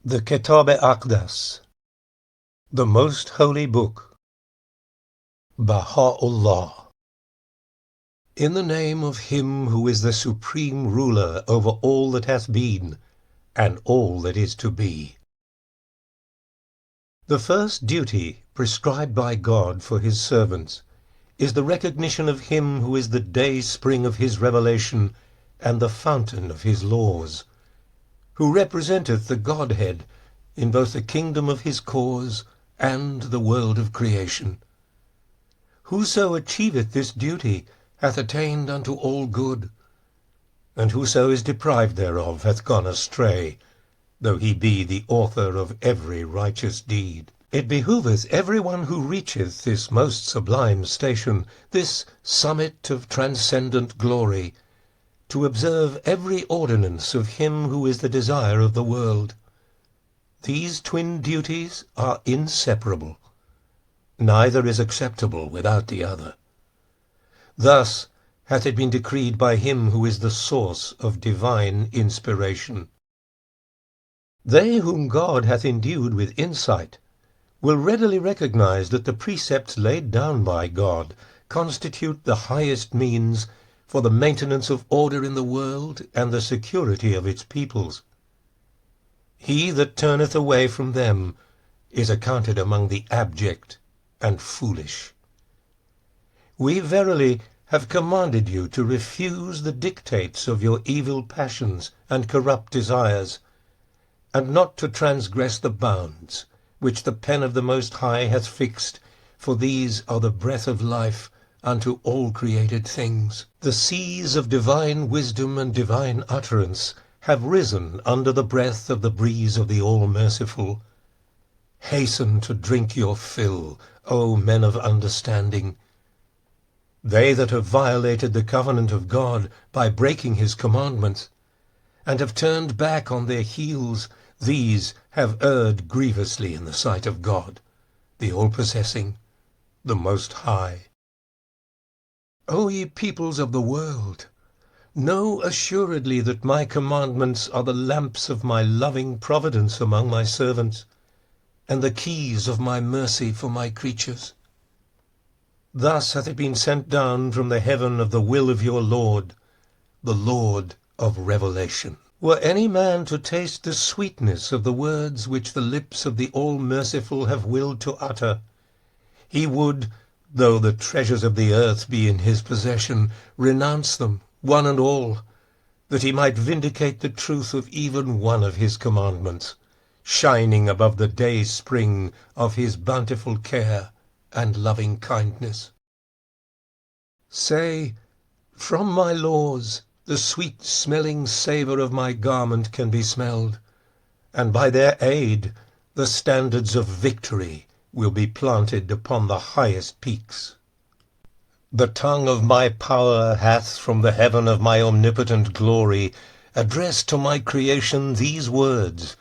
The Kitáb-i-Aqdas, the Most Holy Book, Bahá'u'lláh. In the name of Him who is the supreme ruler over all that hath been, and all that is to be. The first duty prescribed by God for his servants is the recognition of Him who is the day-spring of his revelation and the fountain of his laws, who representeth the Godhead in both the kingdom of his cause and the world of creation. Whoso achieveth this duty hath attained unto all good, and whoso is deprived thereof hath gone astray, though he be the author of every righteous deed. It behoveth every one who reacheth this most sublime station, this summit of transcendent glory, to observe every ordinance of Him who is the desire of the world. These twin duties are inseparable. Neither is acceptable without the other. Thus hath it been decreed by Him who is the source of divine inspiration. They whom God hath endued with insight will readily recognize that the precepts laid down by God constitute the highest means for the maintenance of order in the world and the security of its peoples. He that turneth away from them is accounted among the abject and foolish. We verily have commanded you to refuse the dictates of your evil passions and corrupt desires, and not to transgress the bounds which the pen of the Most High hath fixed, for these are the breath of life unto all created things. The seas of divine wisdom and divine utterance have risen under the breath of the breeze of the All-Merciful. Hasten to drink your fill, O men of understanding. They that have violated the covenant of God by breaking his commandments, and have turned back on their heels, these have erred grievously in the sight of God, the All-Possessing, the Most High. O ye peoples of the world, know assuredly that my commandments are the lamps of my loving providence among my servants, and the keys of my mercy for my creatures. Thus hath it been sent down from the heaven of the will of your Lord, the Lord of revelation. Were any man to taste the sweetness of the words which the lips of the All-Merciful have willed to utter, he would, though the treasures of the earth be in his possession, renounce them, one and all, that he might vindicate the truth of even one of his commandments, shining above the day-spring of his bountiful care and loving kindness. Say, from my laws the sweet-smelling savour of my garment can be smelled, and by their aid the standards of victory will be planted upon the highest peaks. The tongue of my power hath from the heaven of my omnipotent glory addressed to my creation these words: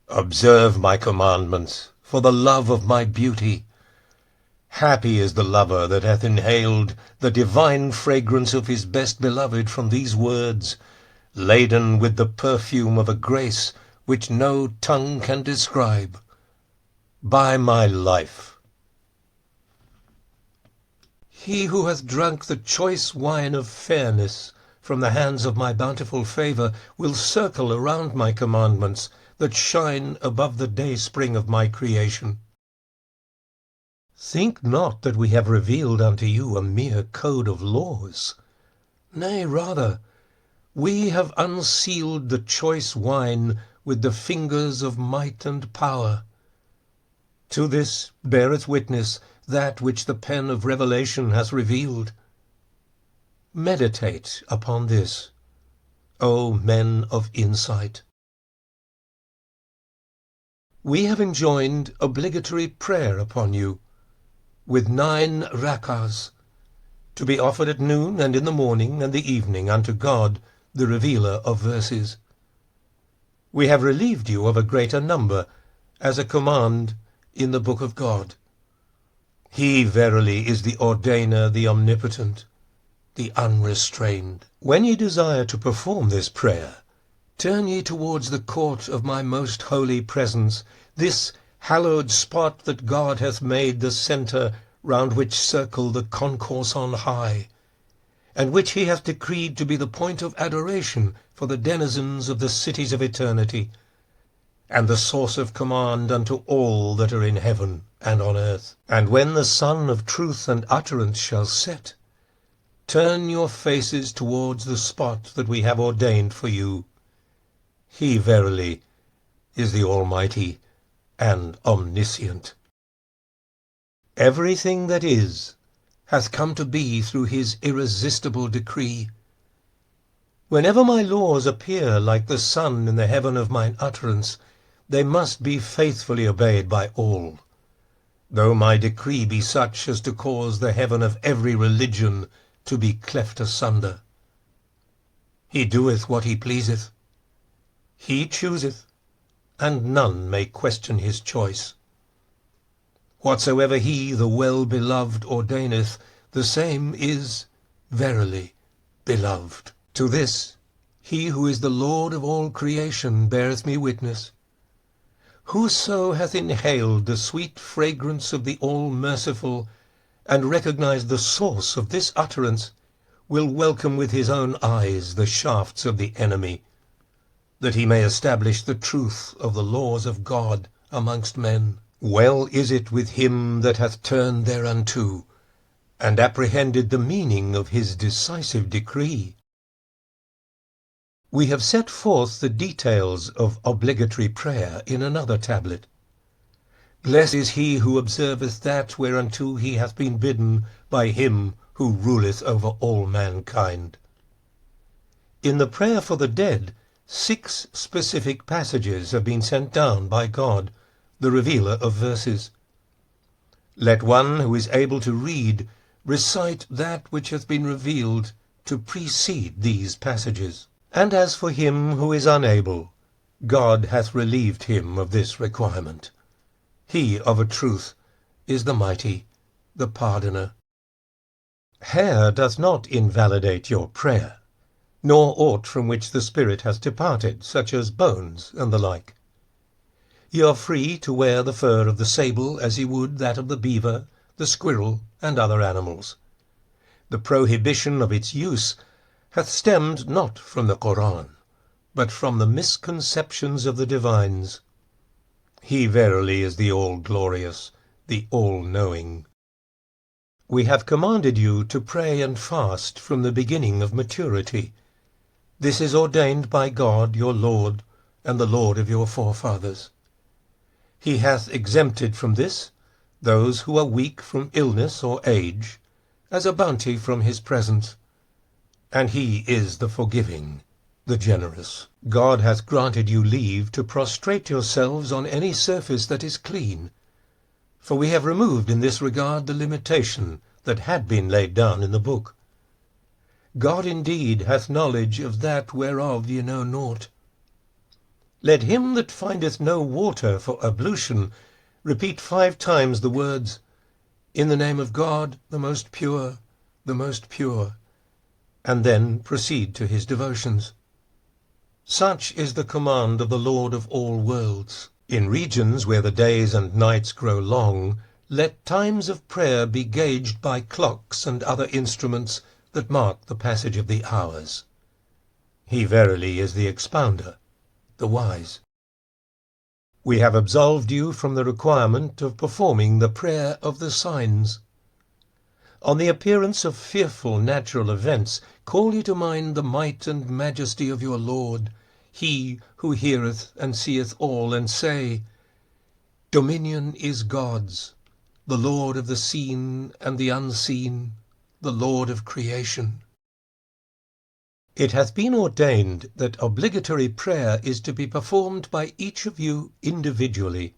Observe my commandments, for the love of my beauty. Happy is the lover that hath inhaled the divine fragrance of his best beloved from these words, laden with the perfume of a grace which no tongue can describe. By my life, he who hath drunk the choice wine of fairness from the hands of my bountiful favour will circle around my commandments that shine above the day-spring of my creation. Think not that we have revealed unto you a mere code of laws. Nay, rather, we have unsealed the choice wine with the fingers of might and power. To this beareth witness that which the pen of revelation hath revealed. Meditate upon this, O men of insight. We have enjoined obligatory prayer upon you, with 9 rakahs, to be offered at noon and in the morning and the evening unto God, the revealer of verses. We have relieved you of a greater number, as a command in the Book of God. He verily is the ordainer, the omnipotent, the unrestrained. When ye desire to perform this prayer, Turn ye towards the court of my most holy presence, this hallowed spot that God hath made the centre round which circle the concourse on high, and which he hath decreed to be the point of adoration for the denizens of the cities of eternity, and the source of command unto all that are in heaven and on earth. And when the sun of truth and utterance shall set, turn your faces towards the spot that we have ordained for you. He verily is the Almighty and Omniscient. Everything that is hath come to be through his irresistible decree. Whenever my laws appear like the sun in the heaven of mine utterance, they must be faithfully obeyed by all, though my decree be such as to cause the heaven of every religion to be cleft asunder. He doeth what he pleaseth. He chooseth, and none may question his choice. Whatsoever he, the well-beloved, ordaineth, the same is verily beloved. To this he who is the Lord of all creation beareth me witness. Whoso hath inhaled the sweet fragrance of the All-Merciful, and recognized the source of this utterance, will welcome with his own eyes the shafts of the enemy, that he may establish the truth of the laws of God amongst men. Well is it with him that hath turned thereunto, and apprehended the meaning of his decisive decree. We have set forth the details of obligatory prayer in another tablet. Blessed is he who observeth that whereunto he hath been bidden by him who ruleth over all mankind. In the prayer for the dead, 6 specific passages have been sent down by God, the revealer of verses. Let one who is able to read recite that which hath been revealed to precede these passages. And as for him who is unable, God hath relieved him of this requirement. He, of a truth, is the mighty, the pardoner. Hair doth not invalidate your prayer, nor aught from which the spirit hath departed, such as bones and the like. Ye are free to wear the fur of the sable as ye would that of the beaver, the squirrel, and other animals. The prohibition of its use hath stemmed not from the Koran, but from the misconceptions of the divines. He verily is the all-glorious, the all-knowing. We have commanded you to pray and fast from the beginning of maturity. This is ordained by God your Lord, and the Lord of your forefathers. He hath exempted from this those who are weak from illness or age, as a bounty from his presence. And he is the forgiving, the generous. God hath granted you leave to prostrate yourselves on any surface that is clean, for we have removed in this regard the limitation that had been laid down in the book. God indeed hath knowledge of that whereof ye know naught. Let him that findeth no water for ablution repeat 5 times the words, In the name of God, the most pure, and then proceed to his devotions. Such is the command of the Lord of all worlds. In regions where the days and nights grow long, let times of prayer be gauged by clocks and other instruments that mark the passage of the hours. He verily is the expounder, the wise. We have absolved you from the requirement of performing the prayer of the signs. On the appearance of fearful natural events, call ye to mind the might and majesty of your Lord, he who heareth and seeth all, and say, Dominion is God's, the Lord of the seen and the unseen, the Lord of creation. It hath been ordained that obligatory prayer is to be performed by each of you individually.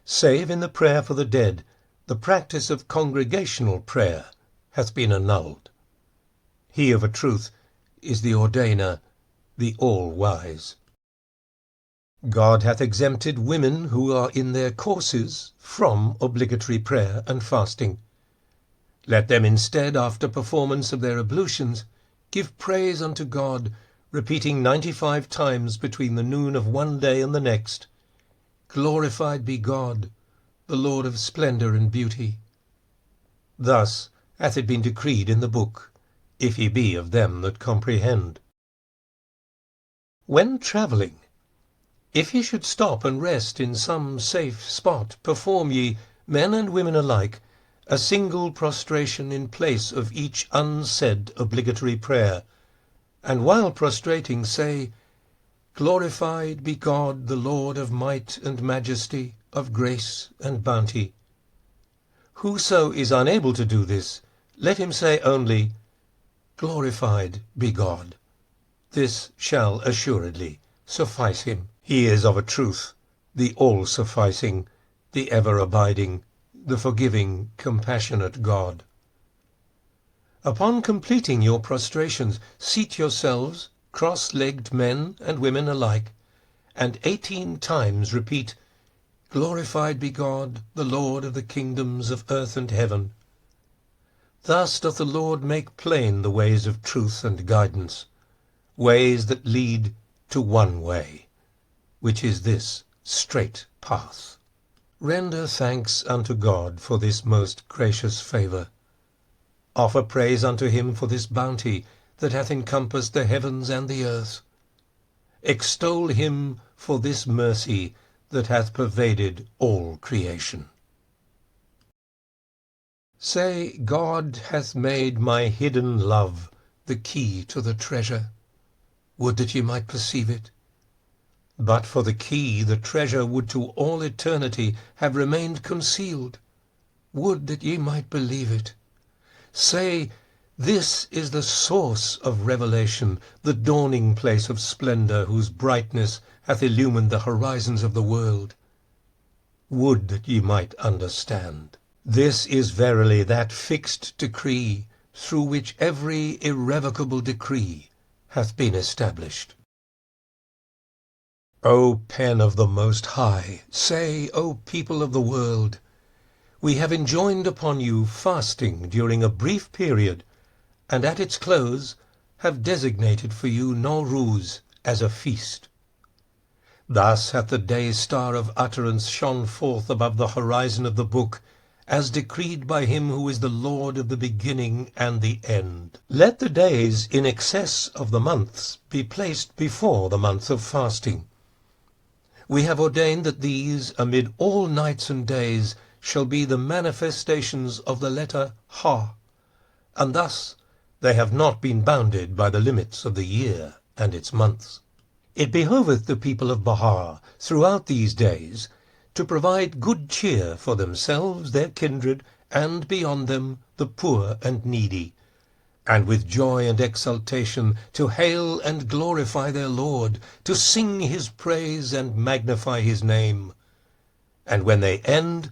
Save in the prayer for the dead, the practice of congregational prayer hath been annulled. He of a truth is the ordainer, the all-wise. God hath exempted women who are in their courses from obligatory prayer and fasting. Let them instead, after performance of their ablutions, give praise unto God repeating 95 times between the noon of one day and the next, "Glorified be God, the Lord of splendour and beauty. Thus hath it been decreed in the book, if ye be of them that comprehend." When travelling, if ye should stop and rest in some safe spot, perform ye, men and women alike, a single prostration in place of each unsaid obligatory prayer, and while prostrating say, "Glorified be God, the Lord of might and majesty, of grace and bounty." Whoso is unable to do this, let him say only, "Glorified be God." This shall assuredly suffice him. He is of a truth the all-sufficing, the ever-abiding, the forgiving, compassionate God. Upon completing your prostrations, seat yourselves, cross-legged men and women alike, and 18 times repeat, "Glorified be God, the Lord of the kingdoms of earth and heaven." Thus doth the Lord make plain the ways of truth and guidance, ways that lead to one way, which is this straight path. Render thanks unto God for this most gracious favour. Offer praise unto him for this bounty that hath encompassed the heavens and the earth. Extol him for this mercy that hath pervaded all creation. Say, God hath made my hidden love the key to the treasure. Would that ye might perceive it. But for the key, the treasure would to all eternity have remained concealed. Would that ye might believe it. Say, this is the source of revelation, the dawning place of splendour, whose brightness hath illumined the horizons of the world. Would that ye might understand. This is verily that fixed decree, through which every irrevocable decree hath been established. O pen of the Most High, say, O people of the world, we have enjoined upon you fasting during a brief period, and at its close have designated for you Nowruz as a feast. Thus hath the day star of utterance shone forth above the horizon of the book, as decreed by him who is the Lord of the beginning and the end. Let the days in excess of the months be placed before the month of fasting. We have ordained that these, amid all nights and days, shall be the manifestations of the letter Ha, and thus they have not been bounded by the limits of the year and its months. It behoveth the people of Baha throughout these days to provide good cheer for themselves, their kindred, and beyond them the poor and needy, and with joy and exultation to hail and glorify their Lord, to sing his praise and magnify his name. And when they end,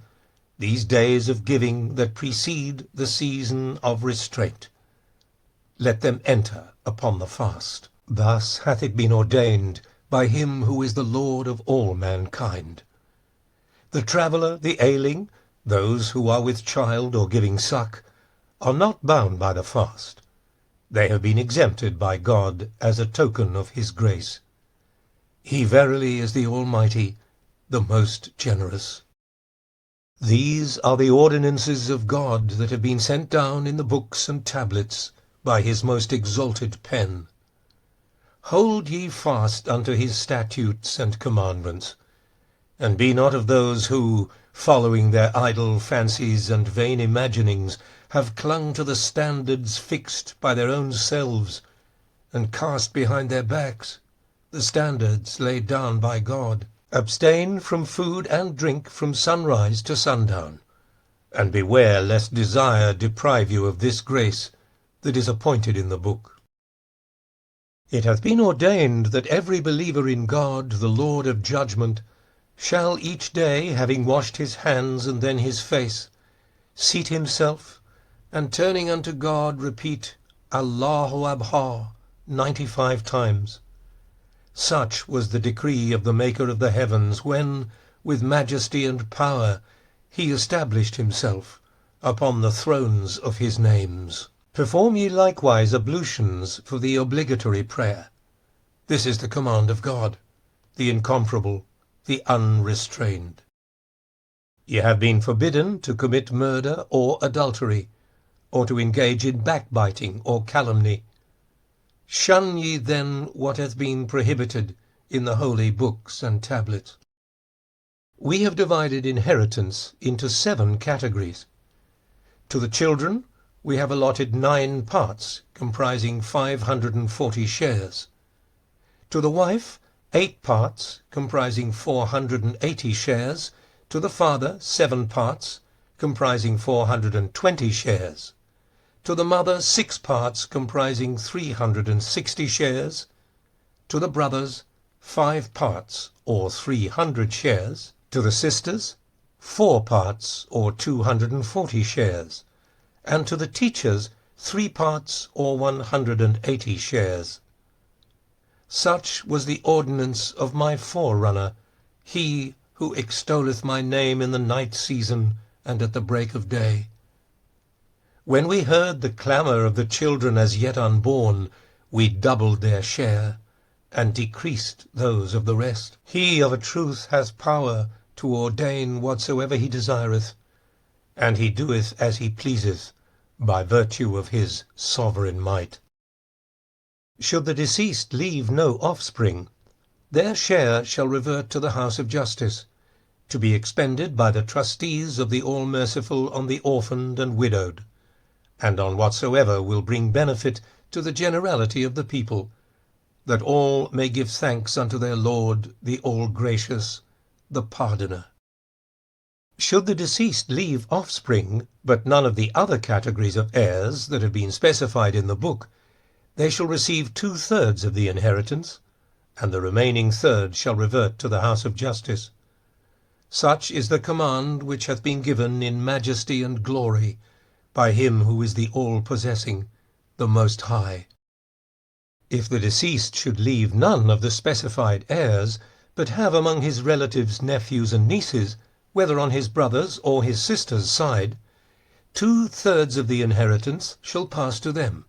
these days of giving that precede the season of restraint, let them enter upon the fast. Thus hath it been ordained by him who is the Lord of all mankind. The traveller, the ailing, those who are with child or giving suck, are not bound by the fast. They have been exempted by God as a token of his grace. He verily is the Almighty, the most generous. These are the ordinances of God that have been sent down in the books and tablets by his most exalted pen. Hold ye fast unto his statutes and commandments, and be not of those who, following their idle fancies and vain imaginings, have clung to the standards fixed by their own selves, and cast behind their backs the standards laid down by God. Abstain from food and drink from sunrise to sundown, and beware lest desire deprive you of this grace that is appointed in the book. It hath been ordained that every believer in God, the Lord of judgment, shall each day, having washed his hands and then his face, seat himself, and turning unto God, repeat, Allahu Abha, 95 times. Such was the decree of the Maker of the heavens, when, with majesty and power, he established himself upon the thrones of his names. Perform ye likewise ablutions for the obligatory prayer, This is the command of God, the incomparable, the unrestrained. Ye have been forbidden to commit murder or adultery, or to engage in backbiting or calumny. Shun ye then what hath been prohibited in the holy books and tablets. We have divided inheritance into 7 categories. To the children we have allotted 9 parts, comprising 540 shares. To the wife, 8 parts, comprising 480 shares. To the father, 7 parts, comprising 420 shares. To the mother, 6 parts, comprising 360 shares. To the brothers, 5 parts, or 300 shares. To the sisters, 4 parts, or 240 shares. And to the teachers, 3 parts, or 180 shares. Such was the ordinance of my forerunner, he who extolleth my name in the night season and at the break of day. When we heard the clamour of the children as yet unborn, we doubled their share, and decreased those of the rest. He of a truth hath power to ordain whatsoever he desireth, and he doeth as he pleaseth, by virtue of his sovereign might. Should the deceased leave no offspring, their share shall revert to the house of justice, to be expended by the trustees of the All-Merciful on the orphaned and widowed, and on whatsoever will bring benefit to the generality of the people, that all may give thanks unto their Lord, the All-Gracious, the Pardoner. Should the deceased leave offspring, but none of the other categories of heirs that have been specified in the book, they shall receive 2/3 of the inheritance, and the remaining third shall revert to the house of justice. Such is the command which hath been given in majesty and glory by him who is the all-possessing, the Most High. If the deceased should leave none of the specified heirs, but have among his relatives nephews and nieces, whether on his brother's or his sister's side, 2/3 of the inheritance shall pass to them,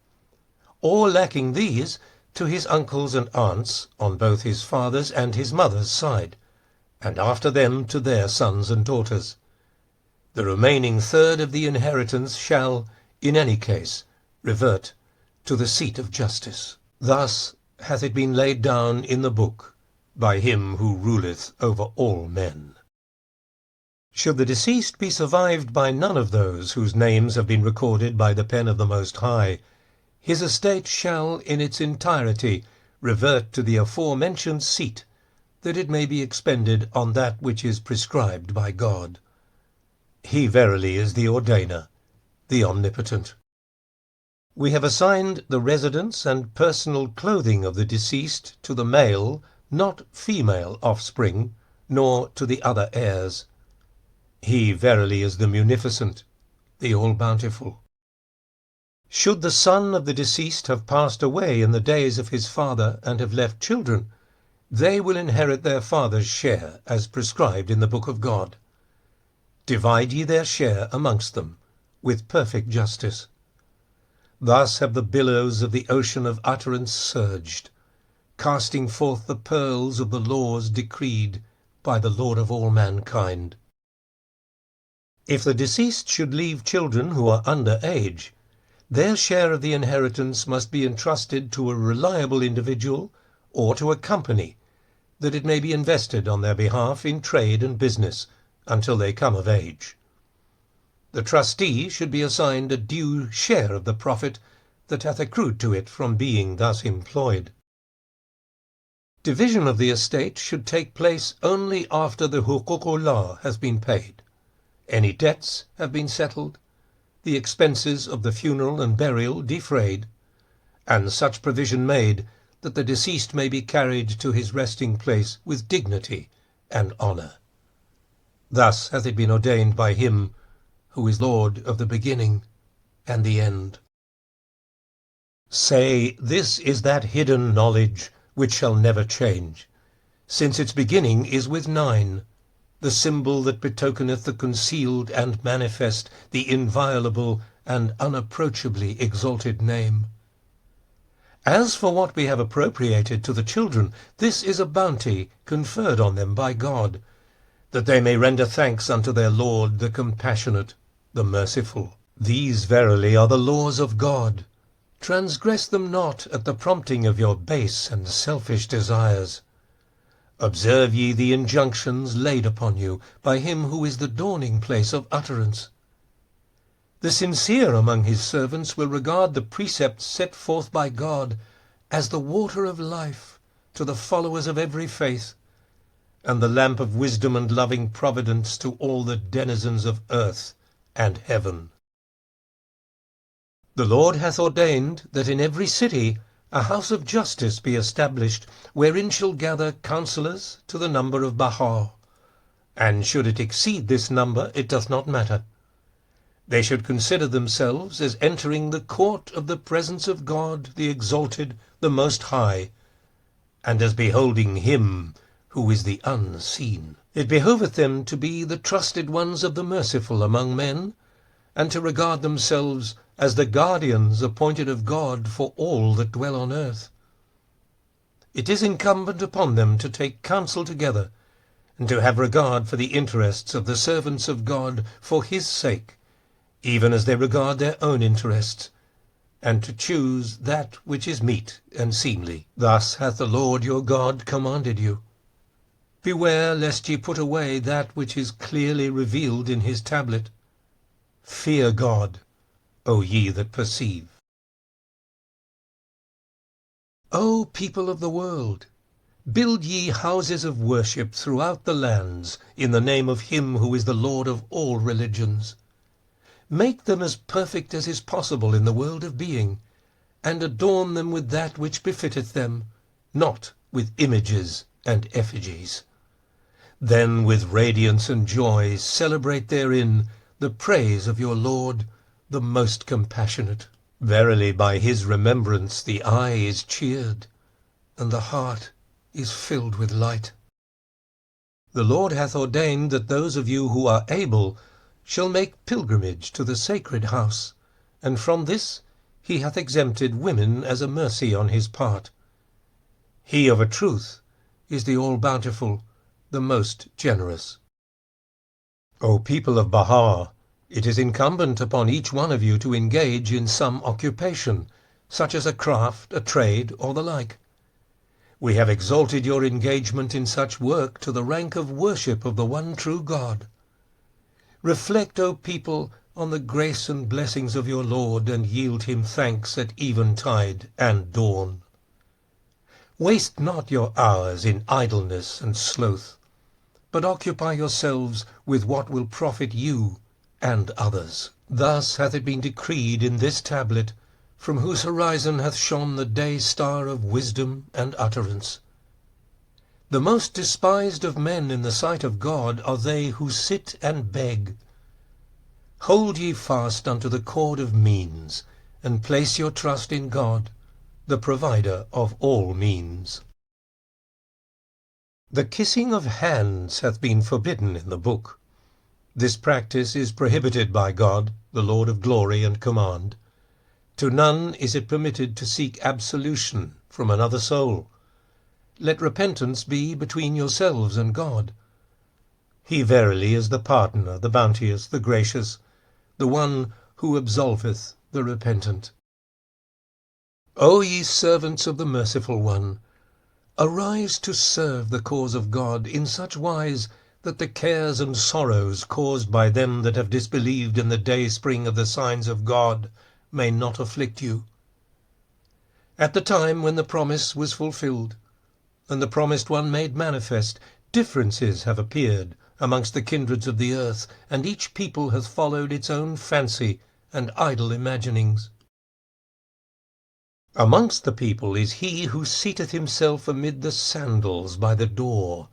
or lacking these, to his uncles and aunts on both his father's and his mother's side, and after them to their sons and daughters. The remaining third of the inheritance shall, in any case, revert to the seat of justice. Thus hath it been laid down in the book by him who ruleth over all men. Should the deceased be survived by none of those whose names have been recorded by the pen of the Most High, his estate shall in its entirety revert to the aforementioned seat, that it may be expended on that which is prescribed by God. He verily is the ordainer, the omnipotent. We have assigned the residence and personal clothing of the deceased to the male, not female offspring, nor to the other heirs. He verily is the munificent, the all-bountiful. Should the son of the deceased have passed away in the days of his father and have left children, they will inherit their father's share, as prescribed in the Book of God. Divide ye their share amongst them, with perfect justice. Thus have the billows of the ocean of utterance surged, casting forth the pearls of the laws decreed by the Lord of all mankind. If the deceased should leave children who are under age, their share of the inheritance must be entrusted to a reliable individual or to a company, that it may be invested on their behalf in trade and business until they come of age. The trustee should be assigned a due share of the profit that hath accrued to it from being thus employed. Division of the estate should take place only after the Bahá'u'lláh has been paid, any debts have been settled, the expenses of the funeral and burial defrayed, and such provision made that the deceased may be carried to his resting place with dignity and honour. Thus hath it been ordained by him who is Lord of the beginning and the end. Say, this is that hidden knowledge which shall never change, since its beginning is with 9, the symbol that betokeneth the concealed and manifest, the inviolable and unapproachably exalted name. As for what we have appropriated to the children, this is a bounty conferred on them by God, that they may render thanks unto their Lord, the compassionate, the merciful. These verily are the laws of God. Transgress them not at the prompting of your base and selfish desires. Observe ye the injunctions laid upon you by him who is the dawning place of utterance. The sincere among his servants will regard the precepts set forth by God as the water of life to the followers of every faith, and the lamp of wisdom and loving providence to all the denizens of earth and heaven. The Lord hath ordained that in every city a house of justice be established, wherein shall gather counsellors to the number of Baha', and should it exceed this number, it doth not matter. They should consider themselves as entering the court of the presence of God, the exalted, the Most High, and as beholding him who is the unseen. It behoveth them to be the trusted ones of the merciful among men, and to regard themselves as the guardians appointed of God for all that dwell on earth. It is incumbent upon them to take counsel together, and to have regard for the interests of the servants of God for his sake, even as they regard their own interests, and to choose that which is meet and seemly. Thus hath the Lord your God commanded you. Beware lest ye put away that which is clearly revealed in his tablet. Fear God, O ye that perceive. O people of the world, build ye houses of worship throughout the lands, in the name of him who is the Lord of all religions. Make them as perfect as is possible in the world of being, and adorn them with that which befitteth them, not with images and effigies. Then with radiance and joy celebrate therein the praise of your Lord, the most compassionate. Verily by his remembrance the eye is cheered, and the heart is filled with light. The Lord hath ordained that those of you who are able shall make pilgrimage to the sacred house, and from this he hath exempted women as a mercy on his part. He of a truth is the all-bountiful, the most generous. O people of Baha', it is incumbent upon each one of you to engage in some occupation, such as a craft, a trade, or the like. We have exalted your engagement in such work to the rank of worship of the one true God. Reflect, O people, on the grace and blessings of your Lord, and yield him thanks at eventide and dawn. Waste not your hours in idleness and sloth, but occupy yourselves with what will profit you and others. Thus hath it been decreed in this tablet, from whose horizon hath shone the day-star of wisdom and utterance. The most despised of men in the sight of God are they who sit and beg. Hold ye fast unto the cord of means, and place your trust in God, the provider of all means. The kissing of hands hath been forbidden in the book. This practice is prohibited by God, the Lord of glory and command. To none is it permitted to seek absolution from another soul. Let repentance be between yourselves and God. He verily is the pardoner, the bounteous, the gracious, the one who absolveth the repentant. O ye servants of the merciful one, arise to serve the cause of God in such wise that the cares and sorrows caused by them that have disbelieved in the day-spring of the signs of God may not afflict you. At the time when the promise was fulfilled, and the promised one made manifest, differences have appeared amongst the kindreds of the earth, and each people hath followed its own fancy and idle imaginings. Amongst the people is he who seateth himself amid the sandals by the door,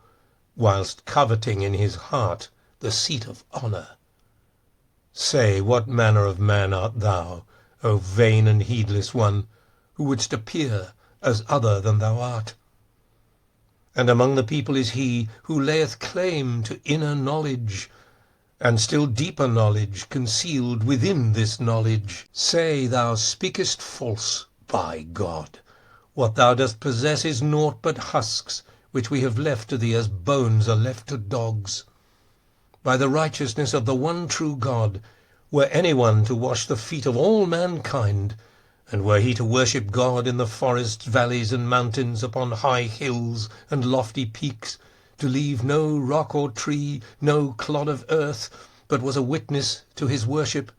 whilst coveting in his heart the seat of honour. Say, what manner of man art thou, O vain and heedless one, who wouldst appear as other than thou art? And among the people is he who layeth claim to inner knowledge, and still deeper knowledge concealed within this knowledge. Say, thou speakest false, by God. What thou dost possess is naught but husks, which we have left to thee as bones are left to dogs. By the righteousness of the one true God, were anyone to wash the feet of all mankind, and were he to worship God in the forests, valleys, and mountains, upon high hills and lofty peaks, to leave no rock or tree, no clod of earth, but was a witness to his worship,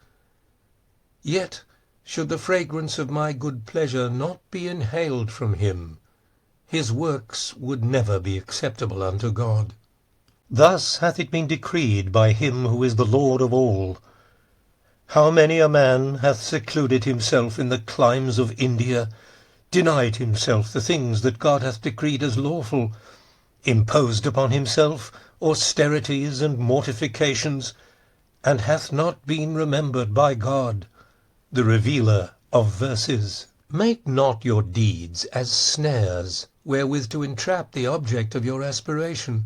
yet should the fragrance of my good pleasure not be inhaled from him, his works would never be acceptable unto God. Thus hath it been decreed by him who is the Lord of all. How many a man hath secluded himself in the climes of India, denied himself the things that God hath decreed as lawful, imposed upon himself austerities and mortifications, and hath not been remembered by God, the revealer of verses. Make not your deeds as snares wherewith to entrap the object of your aspiration,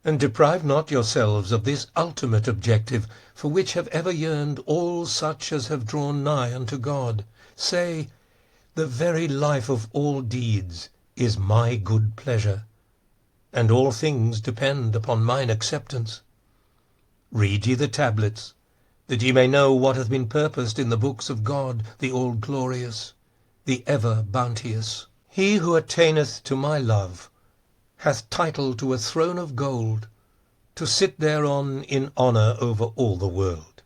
and deprive not yourselves of this ultimate objective, for which have ever yearned all such as have drawn nigh unto God. Say, the very life of all deeds is my good pleasure, and all things depend upon mine acceptance. Read ye the tablets, that ye may know what hath been purposed in the books of God, the all-glorious, the ever-bounteous. He who attaineth to my love hath title to a throne of gold, to sit thereon in honour over all the world.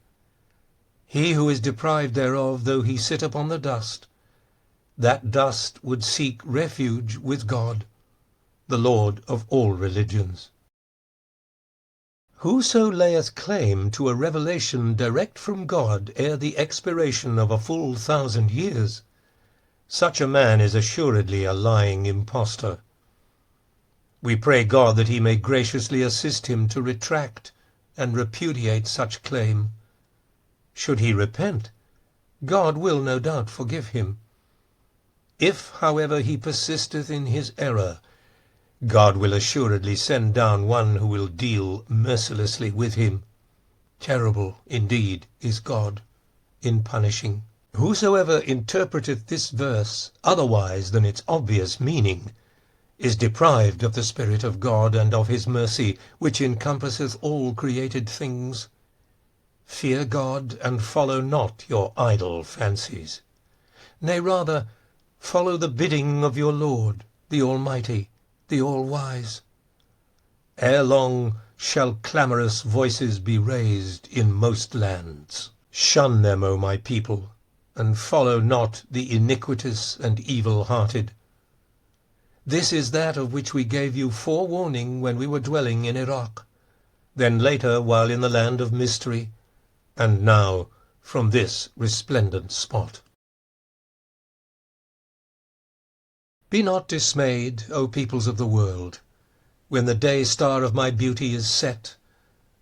He who is deprived thereof, though he sit upon the dust, that dust would seek refuge with God, the Lord of all religions. Whoso layeth claim to a revelation direct from God ere the expiration of a full 1,000 years, such a man is assuredly a lying impostor. We pray God that he may graciously assist him to retract and repudiate such claim. Should he repent, God will no doubt forgive him. If, however, he persisteth in his error, God will assuredly send down one who will deal mercilessly with him. Terrible, indeed, is God in punishing. Whosoever interpreteth this verse otherwise than its obvious meaning is deprived of the Spirit of God and of his mercy, which encompasseth all created things. Fear God, and follow not your idle fancies. Nay, rather, follow the bidding of your Lord, the Almighty, the All-Wise. Ere long shall clamorous voices be raised in most lands. Shun them, O my people, and follow not the iniquitous and evil-hearted. This is that of which we gave you forewarning when we were dwelling in Iraq, then later while in the land of mystery, and now from this resplendent spot. Be not dismayed, O peoples of the world, when the day-star of my beauty is set,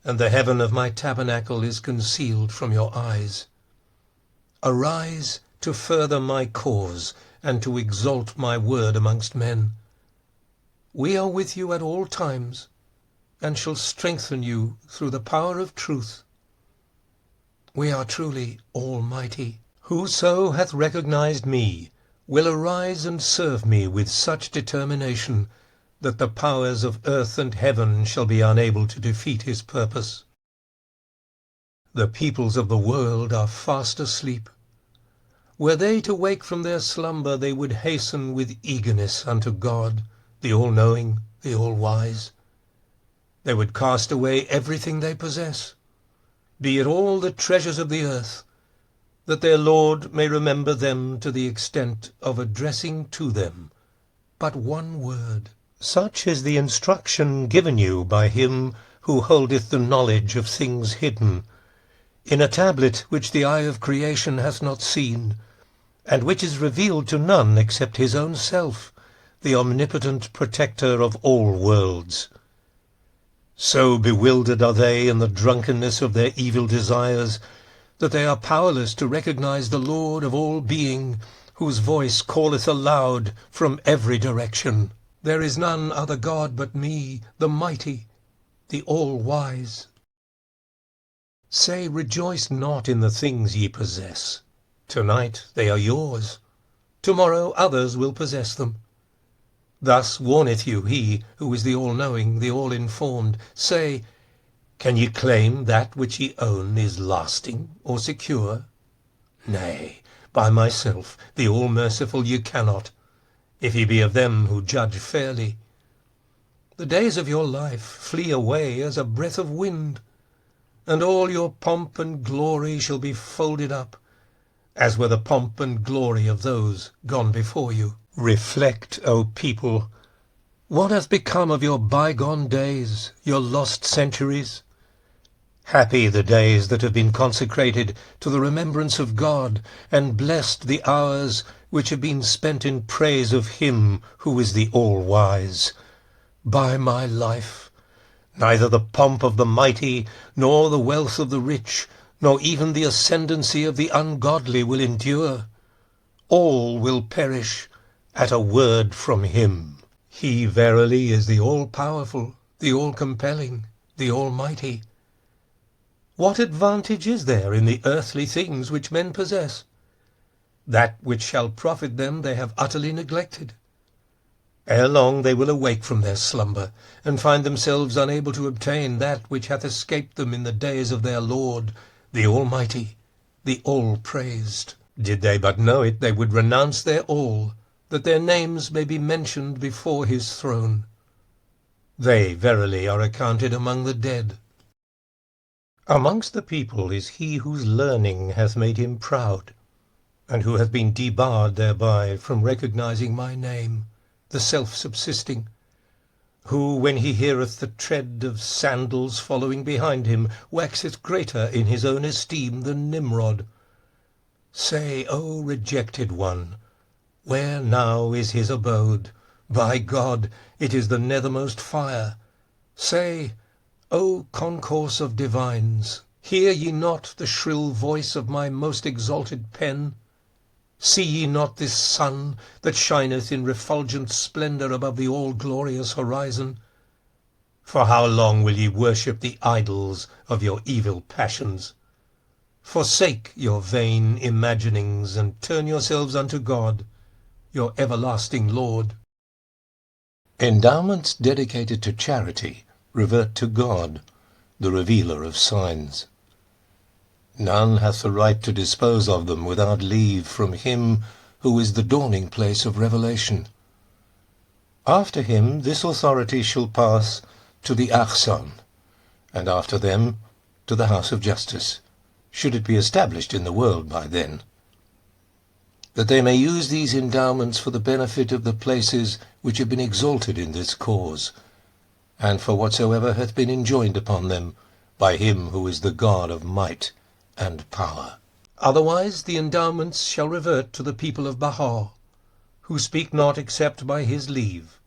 and the heaven of my tabernacle is concealed from your eyes. Arise to further my cause, and to exalt my word amongst men. We are with you at all times, and shall strengthen you through the power of truth. We are truly almighty. Whoso hath recognized me will arise and serve me with such determination that the powers of earth and heaven shall be unable to defeat his purpose. The peoples of the world are fast asleep. Were they to wake from their slumber, they would hasten with eagerness unto God, the all-knowing, the all-wise. They would cast away everything they possess, be it all the treasures of the earth, that their Lord may remember them to the extent of addressing to them but one word. Such is the instruction given you by him who holdeth the knowledge of things hidden, in a tablet which the eye of creation hath not seen, and which is revealed to none except his own self, the omnipotent protector of all worlds. So bewildered are they in the drunkenness of their evil desires, that they are powerless to recognize the Lord of all being, whose voice calleth aloud from every direction. There is none other God but me, the mighty, the all-wise. Say, rejoice not in the things ye possess. Tonight they are yours. Tomorrow others will possess them. Thus warneth you he who is the all-knowing, the all-informed. Say, can ye claim that which ye own is lasting or secure? Nay, by myself, the all-merciful, ye cannot, if ye be of them who judge fairly. The days of your life flee away as a breath of wind, and all your pomp and glory shall be folded up, as were the pomp and glory of those gone before you. Reflect, O people, what hath become of your bygone days, your lost centuries? Happy the days that have been consecrated to the remembrance of God, and blessed the hours which have been spent in praise of him who is the all-wise. By my life, neither the pomp of the mighty, nor the wealth of the rich, nor even the ascendancy of the ungodly will endure. All will perish at a word from him. He verily is the all-powerful, the all-compelling, the almighty. What advantage is there in the earthly things which men possess? That which shall profit them they have utterly neglected. Ere long they will awake from their slumber, and find themselves unable to obtain that which hath escaped them in the days of their Lord, the Almighty, the All-Praised. Did they but know it, they would renounce their all, that their names may be mentioned before his throne. They verily are accounted among the dead. Amongst the people is he whose learning hath made him proud, and who hath been debarred thereby from recognizing my name, the self-subsisting, who, when he heareth the tread of sandals following behind him, waxeth greater in his own esteem than Nimrod. Say, O rejected one, where now is his abode? By God, it is the nethermost fire. Say, O concourse of divines, hear ye not the shrill voice of my most exalted pen? See ye not this sun that shineth in refulgent splendour above the all-glorious horizon? For how long will ye worship the idols of your evil passions? Forsake your vain imaginings, and turn yourselves unto God, your everlasting Lord. Endowments dedicated to charity revert to God, the revealer of signs. None hath the right to dispose of them without leave from him who is the dawning place of revelation. After him this authority shall pass to the Ahsan, and after them to the house of justice, should it be established in the world by then, that they may use these endowments for the benefit of the places which have been exalted in this cause, and for whatsoever hath been enjoined upon them by him who is the God of might and power. Otherwise the endowments shall revert to the people of Baha', who speak not except by his leave,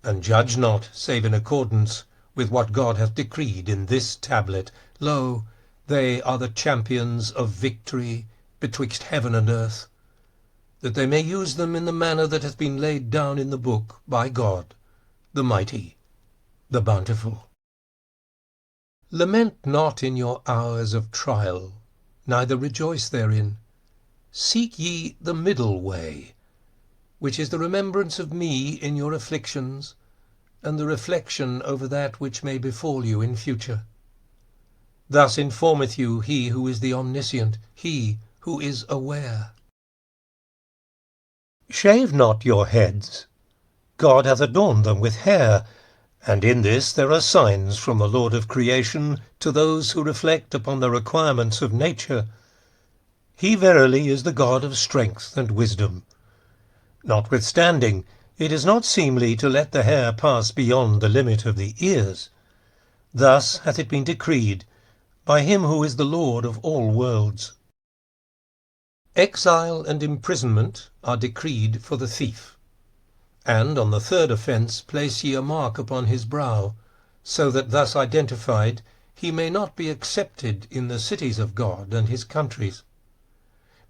and judge not save in accordance with what God hath decreed in this tablet. Lo, they are the champions of victory betwixt heaven and earth, that they may use them in the manner that hath been laid down in the book by God, the mighty, the bountiful. Lament not in your hours of trial, neither rejoice therein. Seek ye the middle way, which is the remembrance of me in your afflictions, and the reflection over that which may befall you in future. Thus informeth you he who is the omniscient, he who is aware. Shave not your heads. God hath adorned them with hair, and in this there are signs from the Lord of creation to those who reflect upon the requirements of nature. He verily is the God of strength and wisdom. Notwithstanding, it is not seemly to let the hair pass beyond the limit of the ears. Thus hath it been decreed by him who is the Lord of all worlds. Exile and imprisonment are decreed for the thief. And on the third offence place ye a mark upon his brow, so that thus identified he may not be accepted in the cities of God and his countries.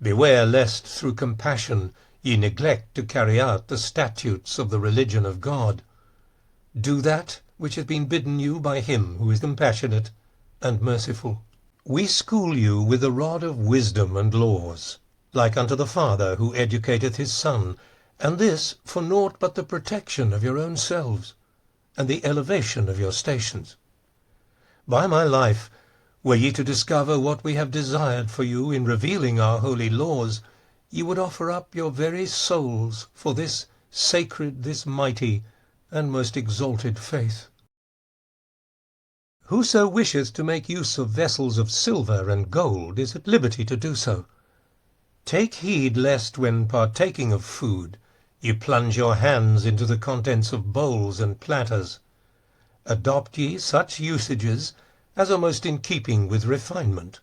Beware lest through compassion ye neglect to carry out the statutes of the religion of God. Do that which hath been bidden you by him who is compassionate and merciful. We school you with the rod of wisdom and laws. like unto the father who educateth his son, and this for naught but the protection of your own selves, and the elevation of your stations. By my life, were ye to discover what we have desired for you in revealing our holy laws, ye would offer up your very souls for this sacred, this mighty, and most exalted faith. Whoso wisheth to make use of vessels of silver and gold is at liberty to do so. Take heed lest, when partaking of food, ye plunge your hands into the contents of bowls and platters. Adopt ye such usages as are most in keeping with refinement.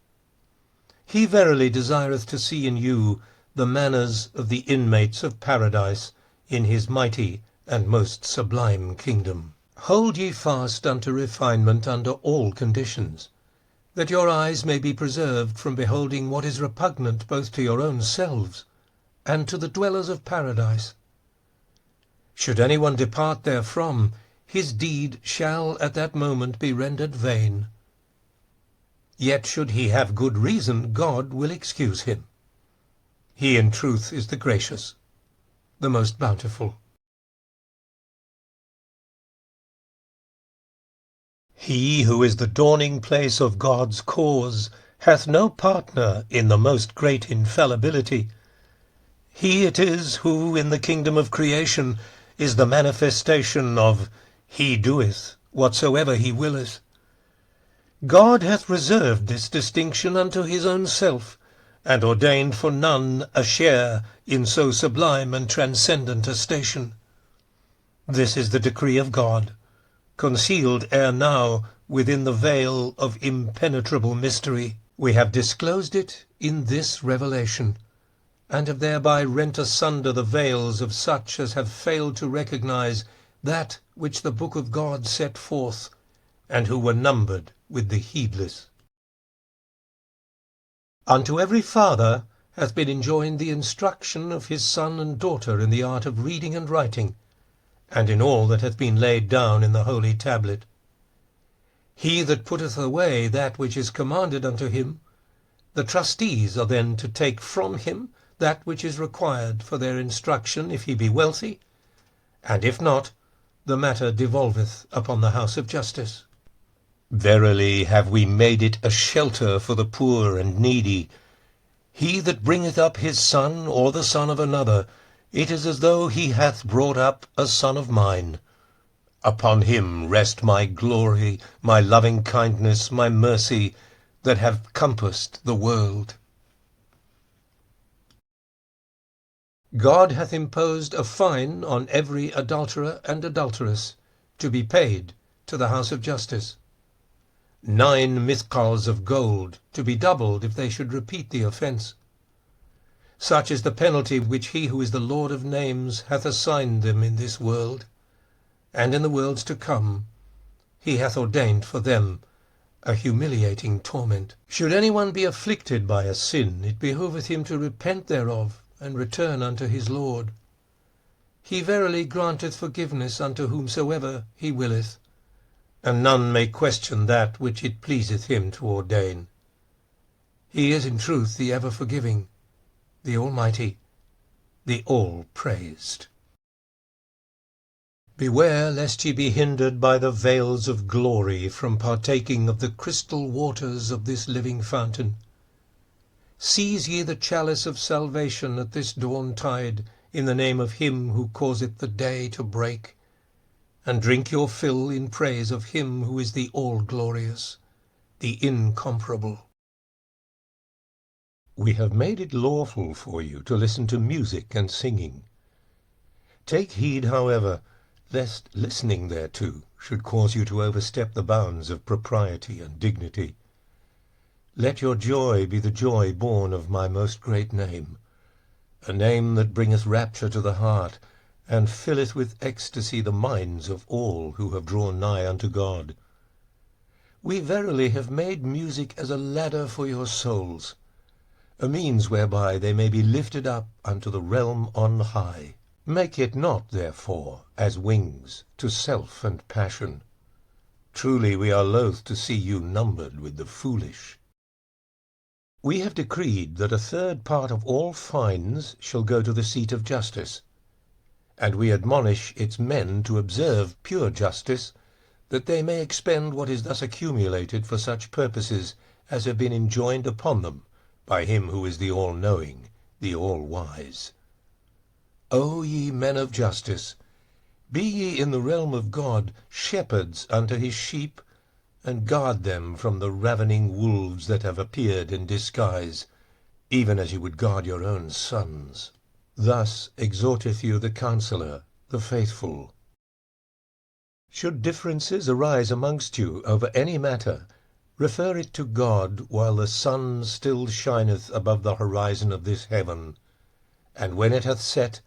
He verily desireth to see in you the manners of the inmates of paradise in his mighty and most sublime kingdom. Hold ye fast unto refinement under all conditions, that your eyes may be preserved from beholding what is repugnant both to your own selves and to the dwellers of paradise. Should any one depart therefrom, his deed shall at that moment be rendered vain. Yet should he have good reason, God will excuse him. He in truth is the gracious, the most bountiful. He who is the dawning place of God's cause hath no partner in the most great infallibility. He it is who in the kingdom of creation is the manifestation of He doeth whatsoever he willeth. God hath reserved this distinction unto his own self, and ordained for none a share in so sublime and transcendent a station. This is the decree of God, concealed ere now within the veil of impenetrable mystery. We have disclosed it in this revelation, and have thereby rent asunder the veils of such as have failed to recognize that which the Book of God set forth, and who were numbered with the heedless. Unto every father hath been enjoined the instruction of his son and daughter in the art of reading and writing, and in all that hath been laid down in the holy tablet. He that putteth away that which is commanded unto him, the trustees are then to take from him that which is required for their instruction if he be wealthy, and if not, the matter devolveth upon the house of justice. Verily have we made it a shelter for the poor and needy. He that bringeth up his son or the son of another, it is as though he hath brought up a son of mine. Upon him rest my glory, my loving kindness, my mercy, that have compassed the world. God hath imposed a fine on every adulterer and adulteress, to be paid to the house of justice. 9 mithqals of gold, to be doubled if they should repeat the offence. Such is the penalty which he who is the Lord of names hath assigned them in this world, and in the worlds to come he hath ordained for them a humiliating torment. Should any one be afflicted by a sin, it behoveth him to repent thereof, and return unto his Lord. He verily granteth forgiveness unto whomsoever he willeth, and none may question that which it pleaseth him to ordain. He is in truth the ever-forgiving, the Almighty, the all-praised. Beware lest ye be hindered by the veils of glory from partaking of the crystal waters of this living fountain. Seize ye the chalice of salvation at this dawn-tide, in the name of him who causeth the day to break, and drink your fill in praise of him who is the all-glorious, the incomparable. We have made it lawful for you to listen to music and singing. Take heed, however, lest listening thereto should cause you to overstep the bounds of propriety and dignity. Let your joy be the joy born of my most great name, a name that bringeth rapture to the heart, and filleth with ecstasy the minds of all who have drawn nigh unto God. We verily have made music as a ladder for your souls, a means whereby they may be lifted up unto the realm on high. Make it not, therefore, as wings to self and passion. Truly we are loath to see you numbered with the foolish. We have decreed that a third part of all fines shall go to the seat of justice, and we admonish its men to observe pure justice, that they may expend what is thus accumulated for such purposes as have been enjoined upon them by him who is the all-knowing, the all-wise. O ye men of justice, be ye in the realm of God shepherds unto his sheep, and guard them from the ravening wolves that have appeared in disguise, even as you would guard your own sons. Thus exhorteth you the Counselor, the faithful. Should differences arise amongst you over any matter, refer it to God while the sun still shineth above the horizon of this heaven, and when it hath set,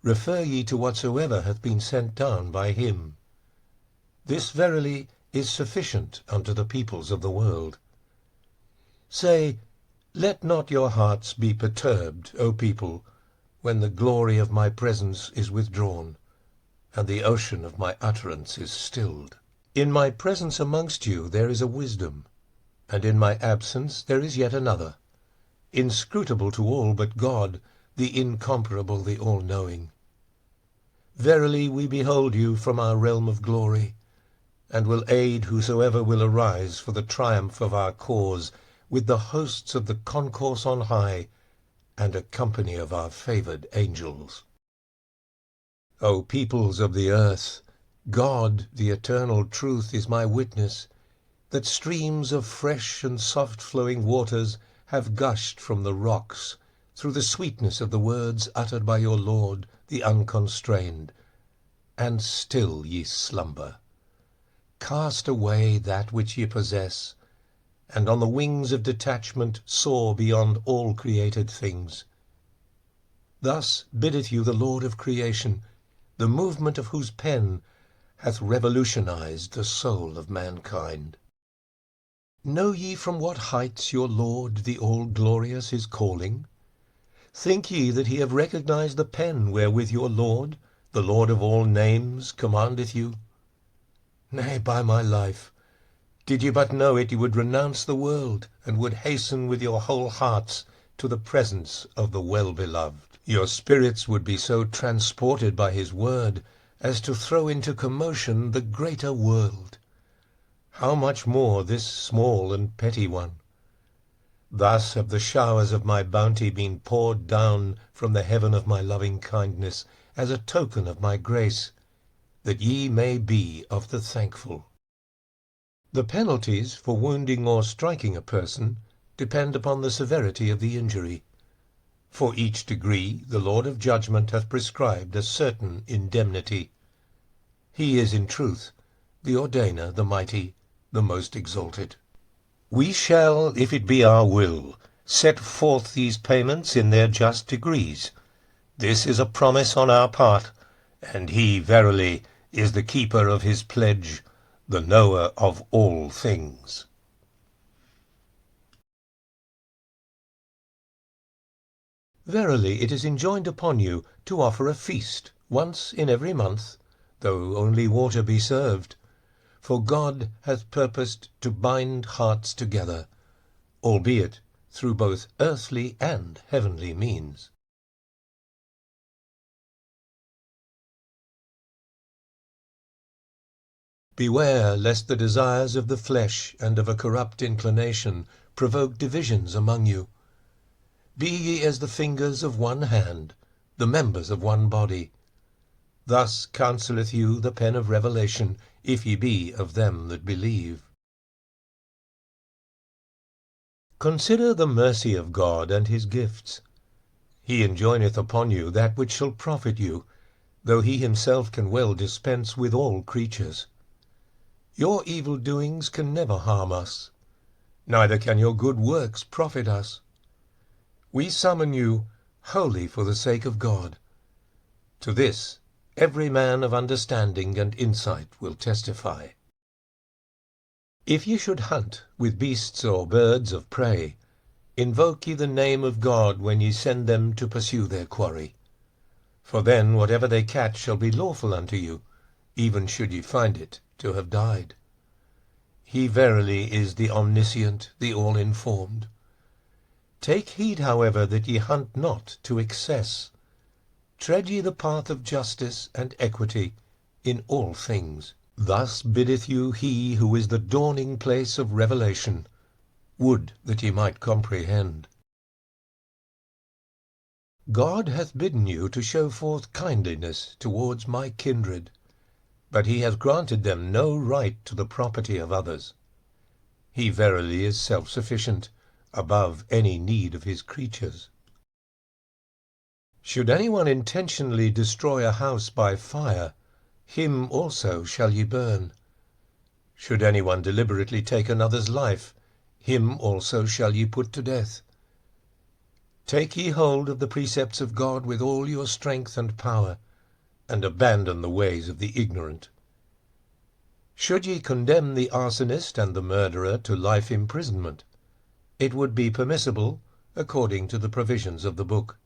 refer ye to whatsoever hath been sent down by him. This verily is sufficient unto the peoples of the world. Say, let not your hearts be perturbed, O people, when the glory of my presence is withdrawn, and the ocean of my utterance is stilled. In my presence amongst you there is a wisdom, and in my absence there is yet another, inscrutable to all but God, the incomparable, the all-knowing. Verily we behold you from our realm of glory, and will aid whosoever will arise for the triumph of our cause, with the hosts of the concourse on high, and a company of our favoured angels. O peoples of the earth, God, the eternal truth, is my witness, that streams of fresh and soft-flowing waters have gushed from the rocks, through the sweetness of the words uttered by your Lord, the unconstrained. And still ye slumber. Cast away that which ye possess, and on the wings of detachment soar beyond all created things. Thus biddeth you the Lord of creation, the movement of whose pen hath revolutionized the soul of mankind. Know ye from what heights your Lord, the all-glorious, is calling? Think ye that he have recognized the pen wherewith your Lord, the Lord of all names, commandeth you? Nay, by my life, did ye but know it, ye would renounce the world, and would hasten with your whole hearts to the presence of the well-beloved. Your spirits would be so transported by his word as to throw into commotion the greater world. How much more this small and petty one? Thus have the showers of my bounty been poured down from the heaven of my loving kindness, as a token of my grace, that ye may be of the thankful. The penalties for wounding or striking a person depend upon the severity of the injury. For each degree the Lord of judgment hath prescribed a certain indemnity. He is in truth the ordainer, the mighty, the most exalted. We shall, if it be our will, set forth these payments in their just degrees. This is a promise on our part, and he verily is the keeper of his pledge, the knower of all things. Verily it is enjoined upon you to offer a feast once in every month, though only water be served. For God hath purposed to bind hearts together, albeit through both earthly and heavenly means. Beware lest the desires of the flesh and of a corrupt inclination provoke divisions among you. Be ye as the fingers of one hand, the members of one body. Thus counselleth you the pen of revelation, if ye be of them that believe. Consider the mercy of God and his gifts. He enjoineth upon you that which shall profit you, though he himself can well dispense with all creatures. Your evil doings can never harm us, neither can your good works profit us. We summon you wholly for the sake of God. To this every man of understanding and insight will testify. If ye should hunt with beasts or birds of prey, invoke ye the name of God when ye send them to pursue their quarry. For then whatever they catch shall be lawful unto you, even should ye find it to have died. He verily is the omniscient, the all-informed. Take heed, however, that ye hunt not to excess. Tread ye the path of justice and equity in all things. Thus biddeth you he who is the dawning place of revelation. Would that ye might comprehend. God hath bidden you to show forth kindliness towards my kindred, but he hath granted them no right to the property of others. He verily is self-sufficient, above any need of his creatures. Should anyone intentionally destroy a house by fire, him also shall ye burn. Should anyone deliberately take another's life, him also shall ye put to death. Take ye hold of the precepts of God with all your strength and power, and abandon the ways of the ignorant. Should ye condemn the arsonist and the murderer to life imprisonment, it would be permissible according to the provisions of the book.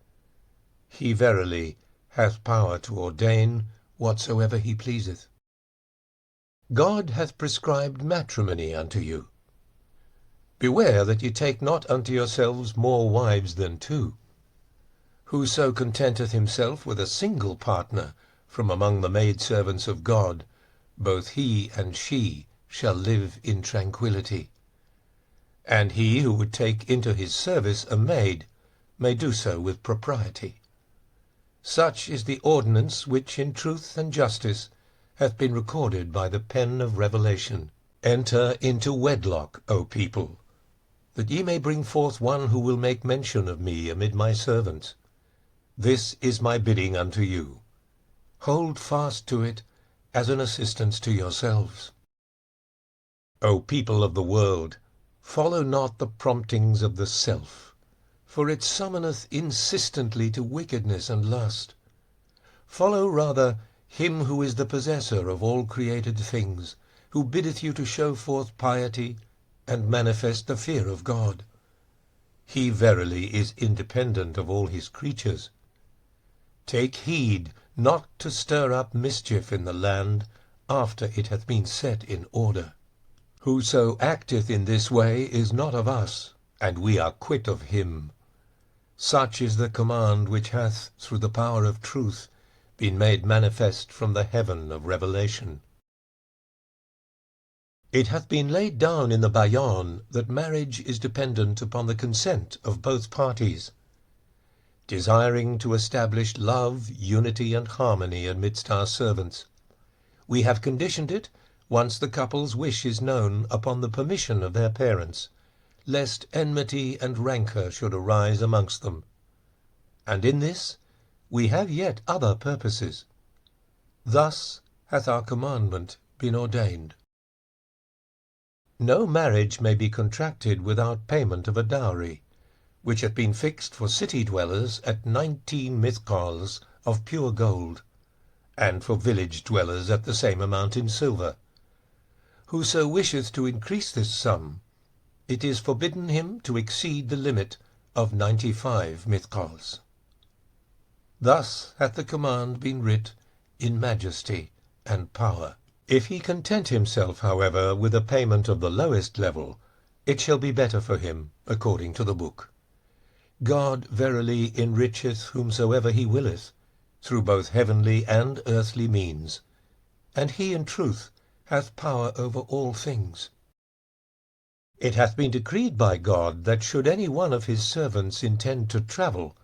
He verily hath power to ordain whatsoever he pleaseth. God hath prescribed matrimony unto you. Beware that ye take not unto yourselves more wives than two. Whoso contenteth himself with a single partner from among the maidservants of God, both he and she shall live in tranquillity. And he who would take into his service a maid may do so with propriety. Such is the ordinance which in truth and justice hath been recorded by the pen of revelation. Enter into wedlock, O people, that ye may bring forth one who will make mention of me amid my servants. This is my bidding unto you. Hold fast to it as an assistance to yourselves. O people of the world, follow not the promptings of the self, for it summoneth insistently to wickedness and lust. Follow rather him who is the possessor of all created things, who biddeth you to show forth piety and manifest the fear of God. He verily is independent of all his creatures. Take heed not to stir up mischief in the land after it hath been set in order. Whoso acteth in this way is not of us, and we are quit of him. Such is the command which hath, through the power of truth, been made manifest from the heaven of revelation. It hath been laid down in the Bayan that marriage is dependent upon the consent of both parties. Desiring to establish love, unity, and harmony amidst our servants, we have conditioned it, once the couple's wish is known, upon the permission of their parents, lest enmity and rancour should arise amongst them. And in this we have yet other purposes. Thus hath our commandment been ordained. No marriage may be contracted without payment of a dowry, which hath been fixed for city dwellers at 19 mithqals of pure gold, and for village dwellers at the same amount in silver. Whoso wisheth to increase this sum, it is forbidden him to exceed the limit of 95 mithqals. Thus hath the command been writ in majesty and power. If he content himself, however, with a payment of the lowest level, it shall be better for him, according to the book. God verily enricheth whomsoever he willeth, through both heavenly and earthly means, and he in truth hath power over all things. It hath been decreed by God that should any one of his servants intend to travel,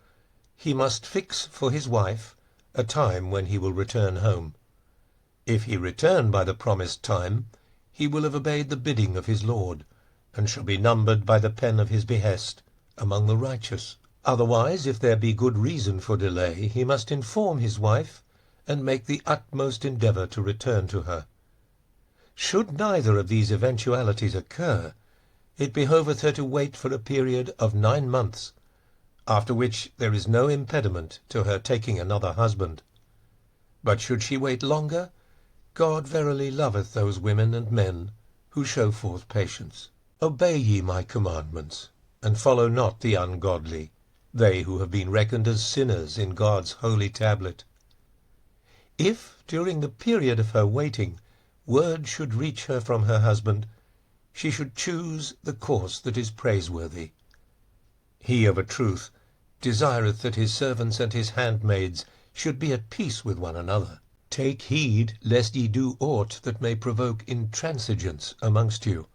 he must fix for his wife a time when he will return home. If he return by the promised time, he will have obeyed the bidding of his Lord, and shall be numbered by the pen of his behest among the righteous. Otherwise, if there be good reason for delay, he must inform his wife, and make the utmost endeavour to return to her. Should neither of these eventualities occur, it behoveth her to wait for a period of 9 months, after which there is no impediment to her taking another husband. But should she wait longer, God verily loveth those women and men who show forth patience. Obey ye my commandments, and follow not the ungodly, they who have been reckoned as sinners in God's holy tablet. If, during the period of her waiting, word should reach her from her husband, she should choose the course that is praiseworthy. He of a truth desireth that his servants and his handmaids should be at peace with one another. Take heed lest ye do aught that may provoke intransigence amongst you.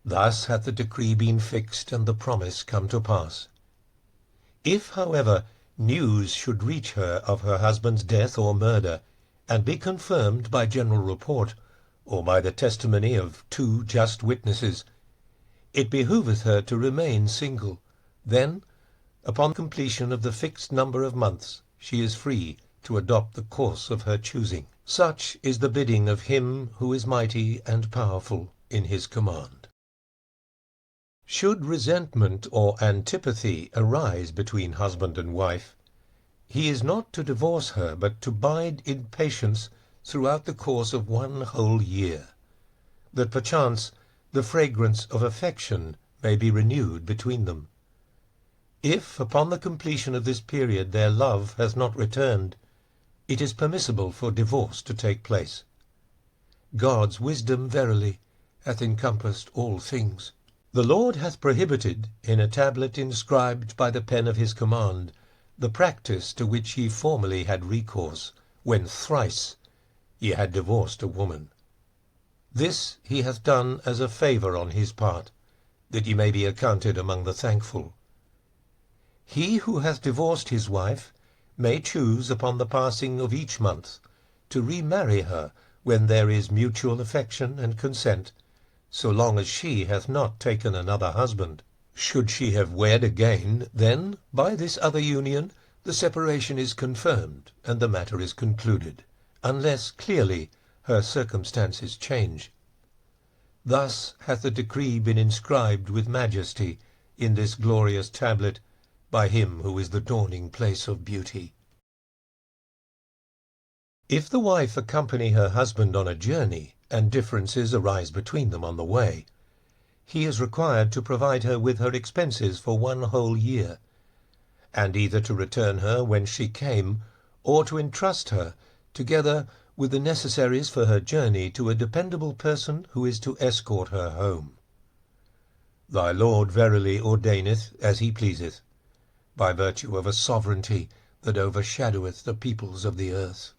Thus hath the decree been fixed, and the promise come to pass. If, however, news should reach her of her husband's death or murder, and be confirmed by general report, or by the testimony of 2 just witnesses, it behoveth her to remain single. Then, upon completion of the fixed number of months, she is free to adopt the course of her choosing. Such is the bidding of him who is mighty and powerful in his command. Should resentment or antipathy arise between husband and wife, he is not to divorce her, but to bide in patience throughout the course of 1 whole year, that perchance the fragrance of affection may be renewed between them. If, upon the completion of this period, their love hath not returned, it is permissible for divorce to take place. God's wisdom verily hath encompassed all things. The Lord hath prohibited, in a tablet inscribed by the pen of his command, the practice to which ye formerly had recourse, when thrice ye had divorced a woman. This he hath done as a favour on his part, that ye may be accounted among the thankful. He who hath divorced his wife may choose, upon the passing of each month, to remarry her when there is mutual affection and consent, so long as she hath not taken another husband. Should she have wed again, then, by this other union, the separation is confirmed, and the matter is concluded, unless clearly her circumstances change. Thus hath the decree been inscribed with majesty in this glorious tablet, by him who is the dawning place of beauty. If the wife accompany her husband on a journey, and differences arise between them on the way, he is required to provide her with her expenses for 1 whole year, and either to return her whence she came, or to entrust her, together with the necessaries for her journey, to a dependable person who is to escort her home. Thy Lord verily ordaineth as he pleaseth, by virtue of a sovereignty that overshadoweth the peoples of the earth.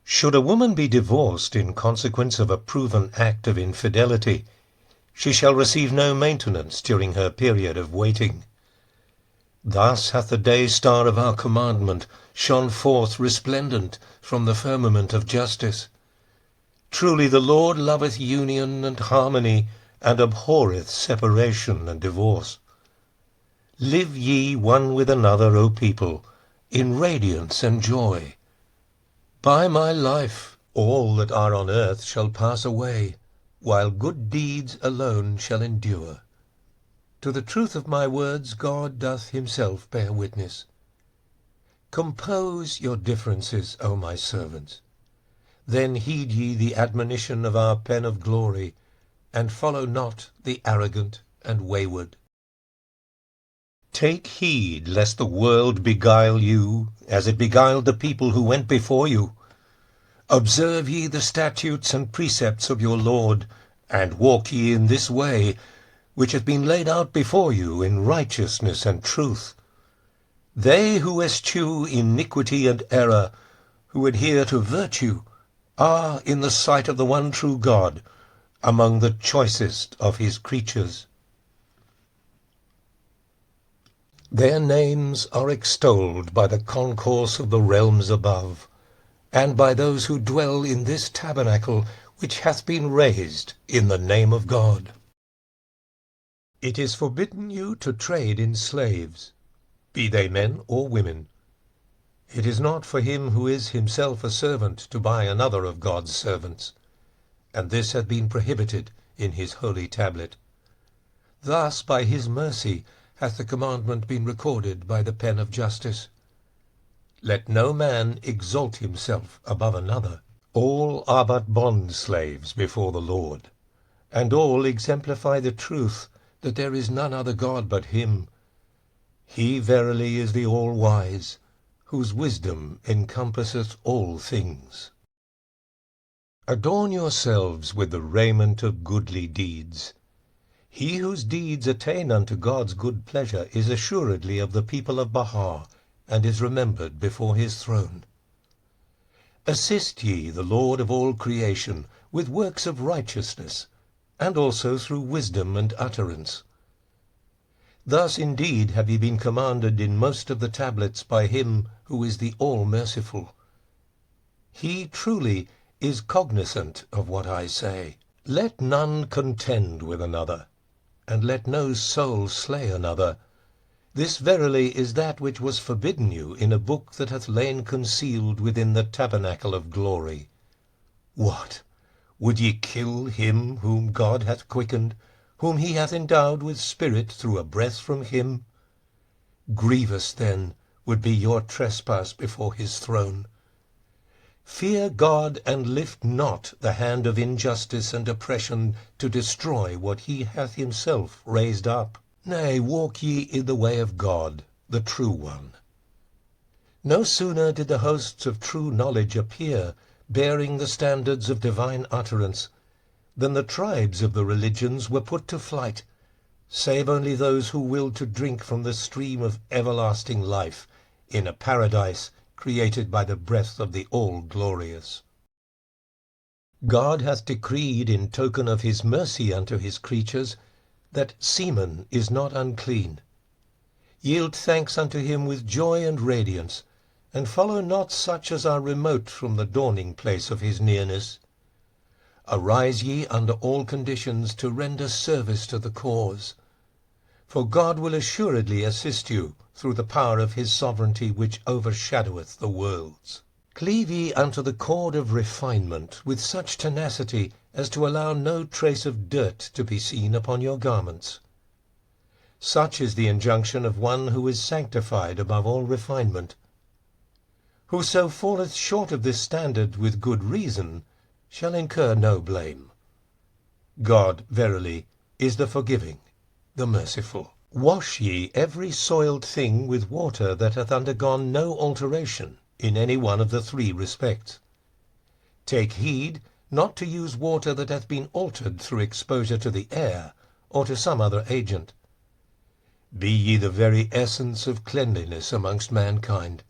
Should a woman be divorced in consequence of a proven act of infidelity, she shall receive no maintenance during her period of waiting. Thus hath the day star of our commandment shone forth resplendent from the firmament of justice. Truly the Lord loveth union and harmony, and abhorreth separation and divorce. Live ye one with another, O people, in radiance and joy. By my life, all that are on earth shall pass away, while good deeds alone shall endure. To the truth of my words God doth himself bear witness. Compose your differences, O my servants. Then heed ye the admonition of our pen of glory, and follow not the arrogant and wayward. Take heed lest the world beguile you, as it beguiled the people who went before you. Observe ye the statutes and precepts of your Lord, and walk ye in this way, which hath been laid out before you in righteousness and truth. They who eschew iniquity and error, who adhere to virtue, are, in the sight of the one true God, among the choicest of his creatures. Their names are extolled by the concourse of the realms above, and by those who dwell in this tabernacle which hath been raised in the name of God. It is forbidden you to trade in slaves, be they men or women. It is not for him who is himself a servant to buy another of God's servants, and this hath been prohibited in his holy tablet. Thus by his mercy hath the commandment been recorded by the pen of justice. Let no man exalt himself above another. All are but bond-slaves before the Lord, and all exemplify the truth that there is none other God but him. He verily is the all-wise, whose wisdom encompasseth all things. Adorn yourselves with the raiment of goodly deeds. He whose deeds attain unto God's good pleasure is assuredly of the people of Baha', and is remembered before his throne. Assist ye the Lord of all creation with works of righteousness, and also through wisdom and utterance. Thus indeed have ye been commanded in most of the tablets by him who is the all-merciful. He truly is cognizant of what I say. Let none contend with another, and let no soul slay another. This verily is that which was forbidden you in a book that hath lain concealed within the tabernacle of glory. What? Would ye kill him whom God hath quickened, whom he hath endowed with spirit through a breath from him? Grievous, then, would be your trespass before his throne. Fear God, and lift not the hand of injustice and oppression to destroy what he hath himself raised up. Nay, walk ye in the way of God, the true one. No sooner did the hosts of true knowledge appear, bearing the standards of divine utterance, than the tribes of the religions were put to flight, save only those who willed to drink from the stream of everlasting life in a paradise created by the breath of the All-Glorious. God hath decreed in token of his mercy unto his creatures that semen is not unclean. Yield thanks unto him with joy and radiance, and follow not such as are remote from the dawning place of his nearness. Arise ye under all conditions to render service to the cause. For God will assuredly assist you through the power of his sovereignty which overshadoweth the worlds. Cleave ye unto the cord of refinement with such tenacity as to allow no trace of dirt to be seen upon your garments. Such is the injunction of one who is sanctified above all refinement. Whoso falleth short of this standard with good reason shall incur no blame. God, verily, is the forgiving, the merciful. Wash ye every soiled thing with water that hath undergone no alteration in any one of the three respects. Take heed not to use water that hath been altered through exposure to the air or to some other agent. Be ye the very essence of cleanliness amongst mankind.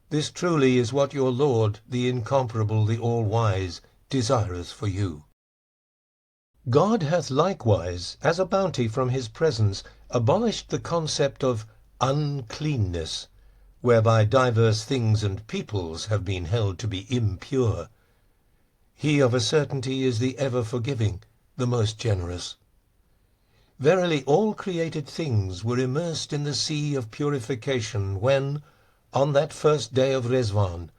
This truly is what your Lord, the incomparable, the all-wise, desireth for you. God hath likewise, as a bounty from his presence, abolished the concept of uncleanness, whereby divers things and peoples have been held to be impure. He of a certainty is the ever-forgiving, the most generous. Verily all created things were immersed in the sea of purification when, on that first day of Rezvan,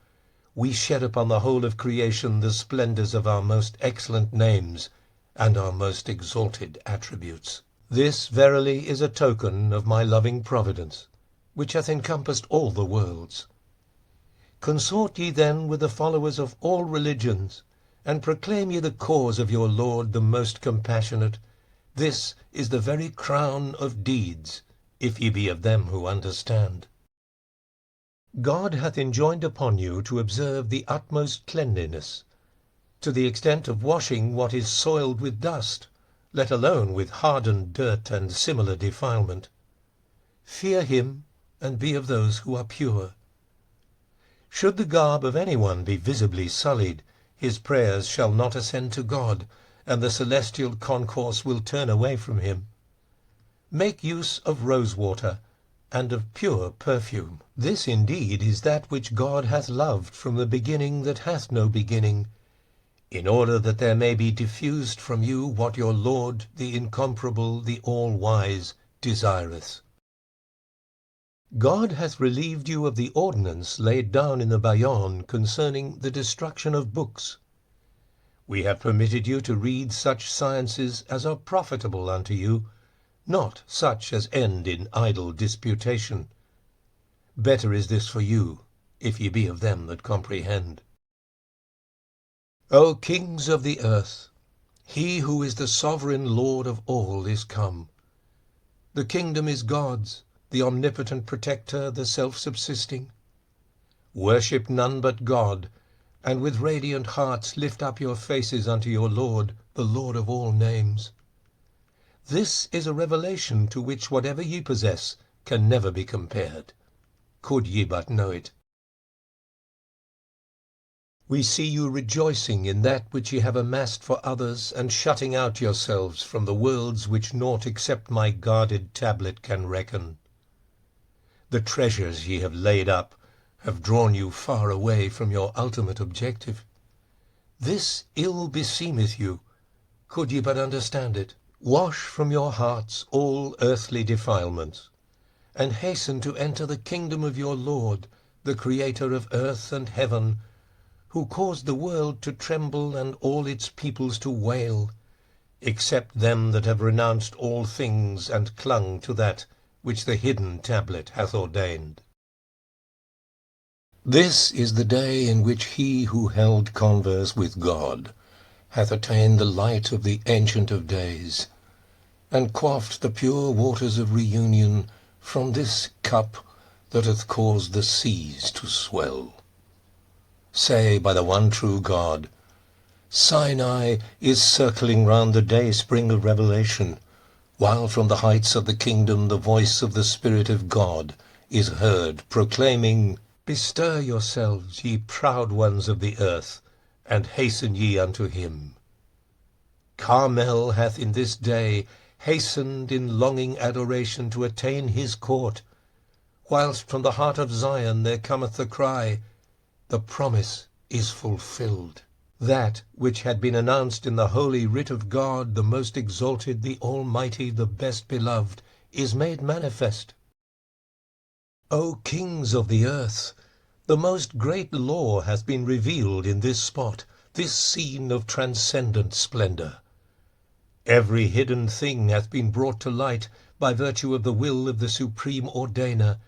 we shed upon the whole of creation the splendors of our most excellent names and our most exalted attributes. This verily is a token of my loving providence, which hath encompassed all the worlds. Consort ye then with the followers of all religions, and proclaim ye the cause of your Lord the most compassionate. This is the very crown of deeds, if ye be of them who understand. God hath enjoined upon you to observe the utmost cleanliness, to the extent of washing what is soiled with dust, let alone with hardened dirt and similar defilement. Fear him, and be of those who are pure. Should the garb of any one be visibly sullied, his prayers shall not ascend to God, and the celestial concourse will turn away from him. Make use of rosewater, and of pure perfume. This indeed is that which God hath loved from the beginning that hath no beginning, in order that there may be diffused from you what your Lord, the incomparable, the all-wise, desireth. God hath relieved you of the ordinance laid down in the Bayan concerning the destruction of books. We have permitted you to read such sciences as are profitable unto you, not such as end in idle disputation. Better is this for you, if ye be of them that comprehend. O kings of the earth, he who is the sovereign Lord of all is come. The kingdom is God's, the omnipotent protector, the self-subsisting. Worship none but God, and with radiant hearts lift up your faces unto your Lord, the Lord of all names. This is a revelation to which whatever ye possess can never be compared. Could ye but know it. We see you rejoicing in that which ye have amassed for others, and shutting out yourselves from the worlds which naught except my guarded tablet can reckon. The treasures ye have laid up have drawn you far away from your ultimate objective. This ill beseemeth you, could ye but understand it. Wash from your hearts all earthly defilements, and hasten to enter the kingdom of your Lord, the Creator of earth and heaven, who caused the world to tremble and all its peoples to wail, except them that have renounced all things and clung to that which the hidden tablet hath ordained. This is the day in which he who held converse with God hath attained the light of the Ancient of Days, and quaffed the pure waters of reunion from this cup that hath caused the seas to swell. Say by the one true God, Sinai is circling round the day spring of revelation, while from the heights of the kingdom the voice of the Spirit of God is heard, proclaiming, Bestir yourselves, ye proud ones of the earth, and hasten ye unto him. Carmel hath in this day hastened in longing adoration to attain his court, whilst from the heart of Zion there cometh the cry, The promise is fulfilled. That which had been announced in the holy writ of God, the most exalted, the Almighty, the best beloved, is made manifest. O kings of the earth, the most great law hath been revealed in this spot, this scene of transcendent splendor. Every hidden thing hath been brought to light by virtue of the will of the supreme ordainer,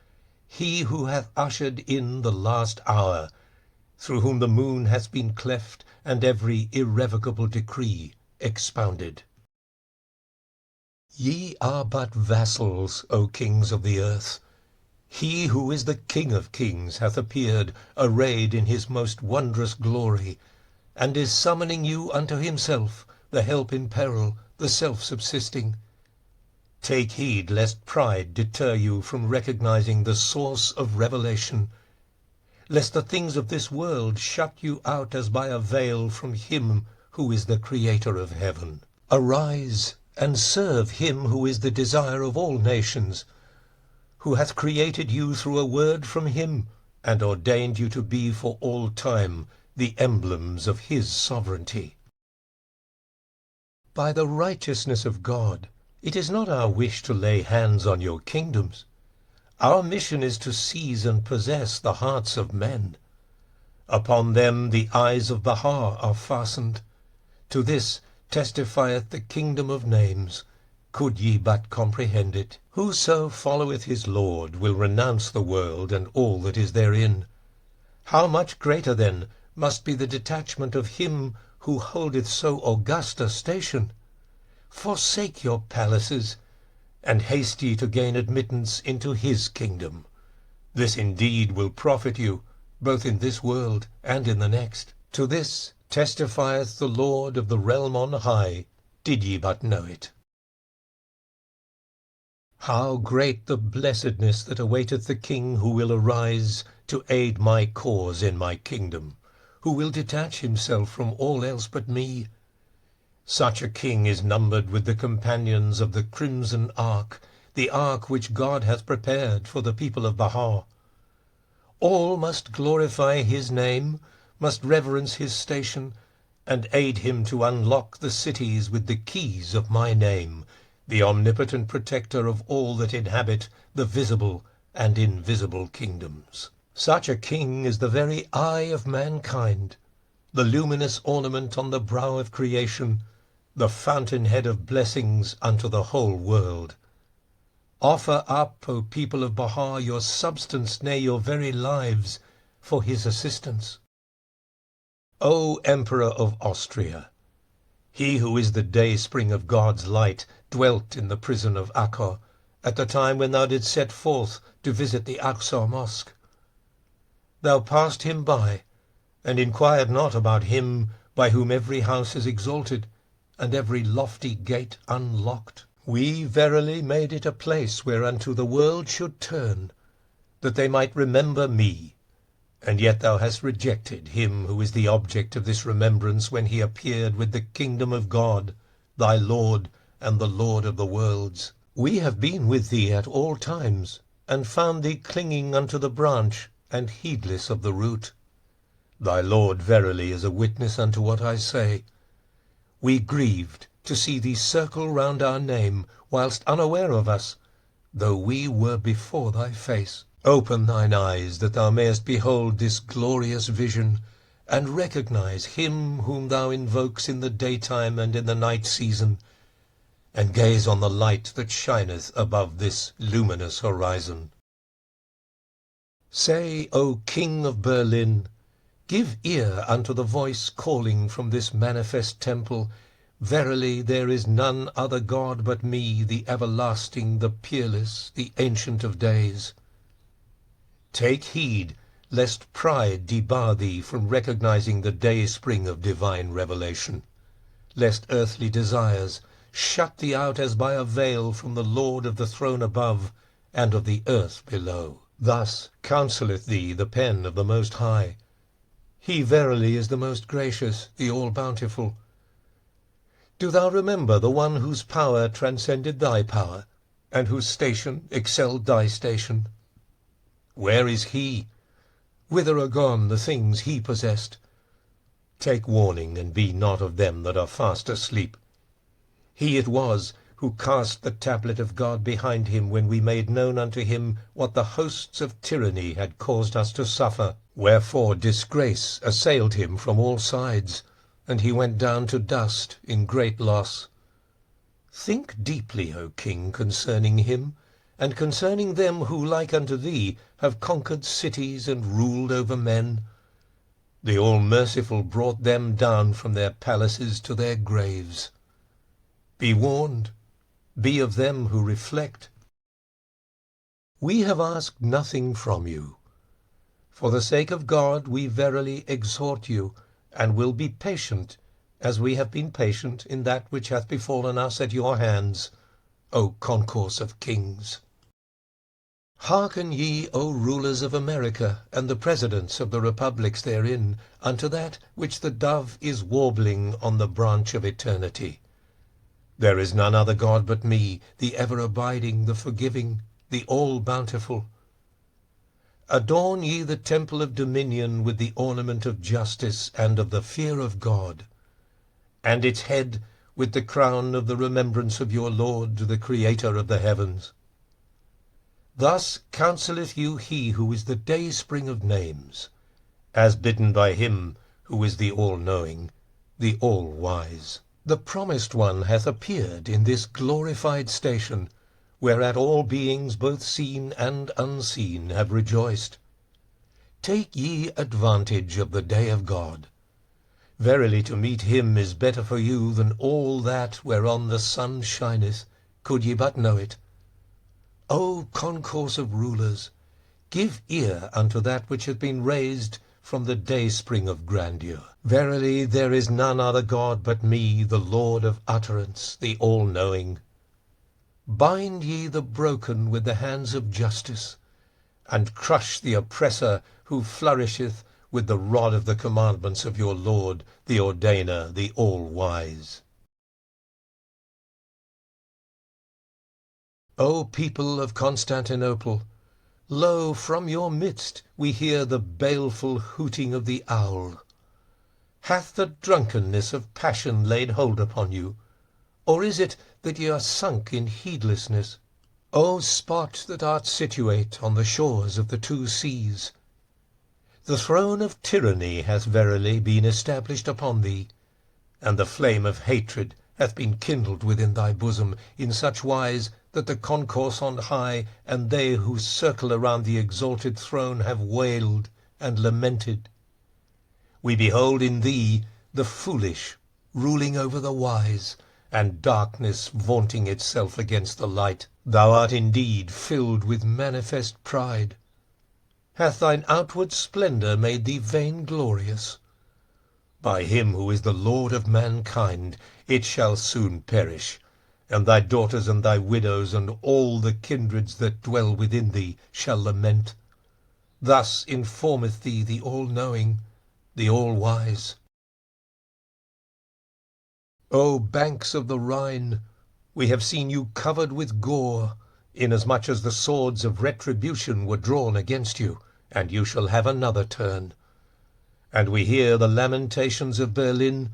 he who hath ushered in the last hour, through whom the moon hath been cleft, and every irrevocable decree expounded. Ye are but vassals, O kings of the earth. He who is the King of kings hath appeared, arrayed in his most wondrous glory, and is summoning you unto himself, the help in peril, the self-subsisting. Take heed lest pride deter you from recognizing the source of revelation, lest the things of this world shut you out as by a veil from him who is the Creator of heaven. Arise and serve him who is the desire of all nations, who hath created you through a word from him, and ordained you to be for all time the emblems of his sovereignty. By the righteousness of God, it is not our wish to lay hands on your kingdoms. Our mission is to seize and possess the hearts of men. Upon them the eyes of Baha are fastened. To this testifieth the kingdom of names, could ye but comprehend it. Whoso followeth his Lord will renounce the world and all that is therein. How much greater, then, must be the detachment of him who holdeth so august a station? Forsake your palaces, and haste ye to gain admittance into his kingdom. This indeed will profit you, both in this world and in the next. To this testifieth the Lord of the realm on high, did ye but know it. How great the blessedness that awaiteth the king who will arise to aid my cause in my kingdom, who will detach himself from all else but me. Such a king is numbered with the companions of the crimson ark, the ark which God hath prepared for the people of Baha. All must glorify his name, must reverence his station, and aid him to unlock the cities with the keys of my name, the omnipotent protector of all that inhabit the visible and invisible kingdoms. Such a king is the very eye of mankind, the luminous ornament on the brow of creation, the fountainhead of blessings unto the whole world. Offer up, O people of Baha, your substance, nay, your very lives, for his assistance. O Emperor of Austria, he who is the day-spring of God's light dwelt in the prison of Acre at the time when thou didst set forth to visit the Aqsa mosque. Thou passed him by, and inquired not about him by whom every house is exalted, and every lofty gate unlocked. We verily made it a place whereunto the world should turn, that they might remember me. And yet thou hast rejected him who is the object of this remembrance when he appeared with the kingdom of God, thy Lord, and the Lord of the worlds. We have been with thee at all times, and found thee clinging unto the branch, and heedless of the root. Thy Lord verily is a witness unto what I say. We grieved to see thee circle round our name, whilst unaware of us, though we were before thy face. Open thine eyes, that thou mayest behold this glorious vision, and recognize him whom thou invokes in the daytime and in the night season, and gaze on the light that shineth above this luminous horizon. Say, O King of Berlin, give ear unto the voice calling from this manifest temple, verily there is none other God but me, the everlasting, the peerless, the ancient of days. Take heed, lest pride debar thee from recognizing the day-spring of divine revelation, lest earthly desires shut thee out as by a veil from the Lord of the throne above and of the earth below. Thus counselleth thee the pen of the Most High. He verily is the most gracious, the all-bountiful. Do thou remember the one whose power transcended thy power, and whose station excelled thy station? Where is he? Whither are gone the things he possessed? Take warning, and be not of them that are fast asleep. He it was who cast the tablet of God behind him when we made known unto him what the hosts of tyranny had caused us to suffer. Wherefore disgrace assailed him from all sides, and he went down to dust in great loss. Think deeply, O King, concerning him, and concerning them who, like unto thee, have conquered cities and ruled over men. The All-Merciful brought them down from their palaces to their graves. Be warned, be of them who reflect. We have asked nothing from you. For the sake of God we verily exhort you, and will be patient, as we have been patient in that which hath befallen us at your hands, O concourse of kings. Hearken ye, O rulers of America, and the presidents of the republics therein, unto that which the dove is warbling on the branch of eternity. There is none other God but me, the ever-abiding, the forgiving, the all-bountiful. Adorn ye the temple of dominion with the ornament of justice and of the fear of God, and its head with the crown of the remembrance of your Lord, the Creator of the heavens. Thus counselleth you he who is the day-spring of names, as bidden by him who is the all-knowing, the all-wise. The promised one hath appeared in this glorified station, whereat all beings both seen and unseen have rejoiced. Take ye advantage of the day of God. Verily to meet him is better for you than all that whereon the sun shineth, could ye but know it. O concourse of rulers, give ear unto that which hath been raised from the day-spring of grandeur. Verily there is none other God but me, the Lord of utterance, the all-knowing. Bind ye the broken with the hands of justice, and crush the oppressor who flourisheth with the rod of the commandments of your Lord, the Ordainer, the all-wise. O people of Constantinople, lo, from your midst we hear the baleful hooting of the owl. Hath the drunkenness of passion laid hold upon you? Or is it that ye are sunk in heedlessness? O spot that art situate on the shores of the two seas! The throne of tyranny hath verily been established upon thee, and the flame of hatred hath been kindled within thy bosom, in such wise that the concourse on high and they who circle around the exalted throne have wailed and lamented. We behold in thee the foolish ruling over the wise, and darkness vaunting itself against the light. Thou art indeed filled with manifest pride. Hath thine outward splendor made thee vainglorious? By him who is the Lord of mankind, it shall soon perish, And thy daughters and thy widows and all the kindreds that dwell within thee shall lament. Thus informeth thee the all-knowing, the all-wise. O banks of the Rhine, we have seen you covered with gore, inasmuch as the swords of retribution were drawn against you, and you shall have another turn. And we hear the lamentations of Berlin,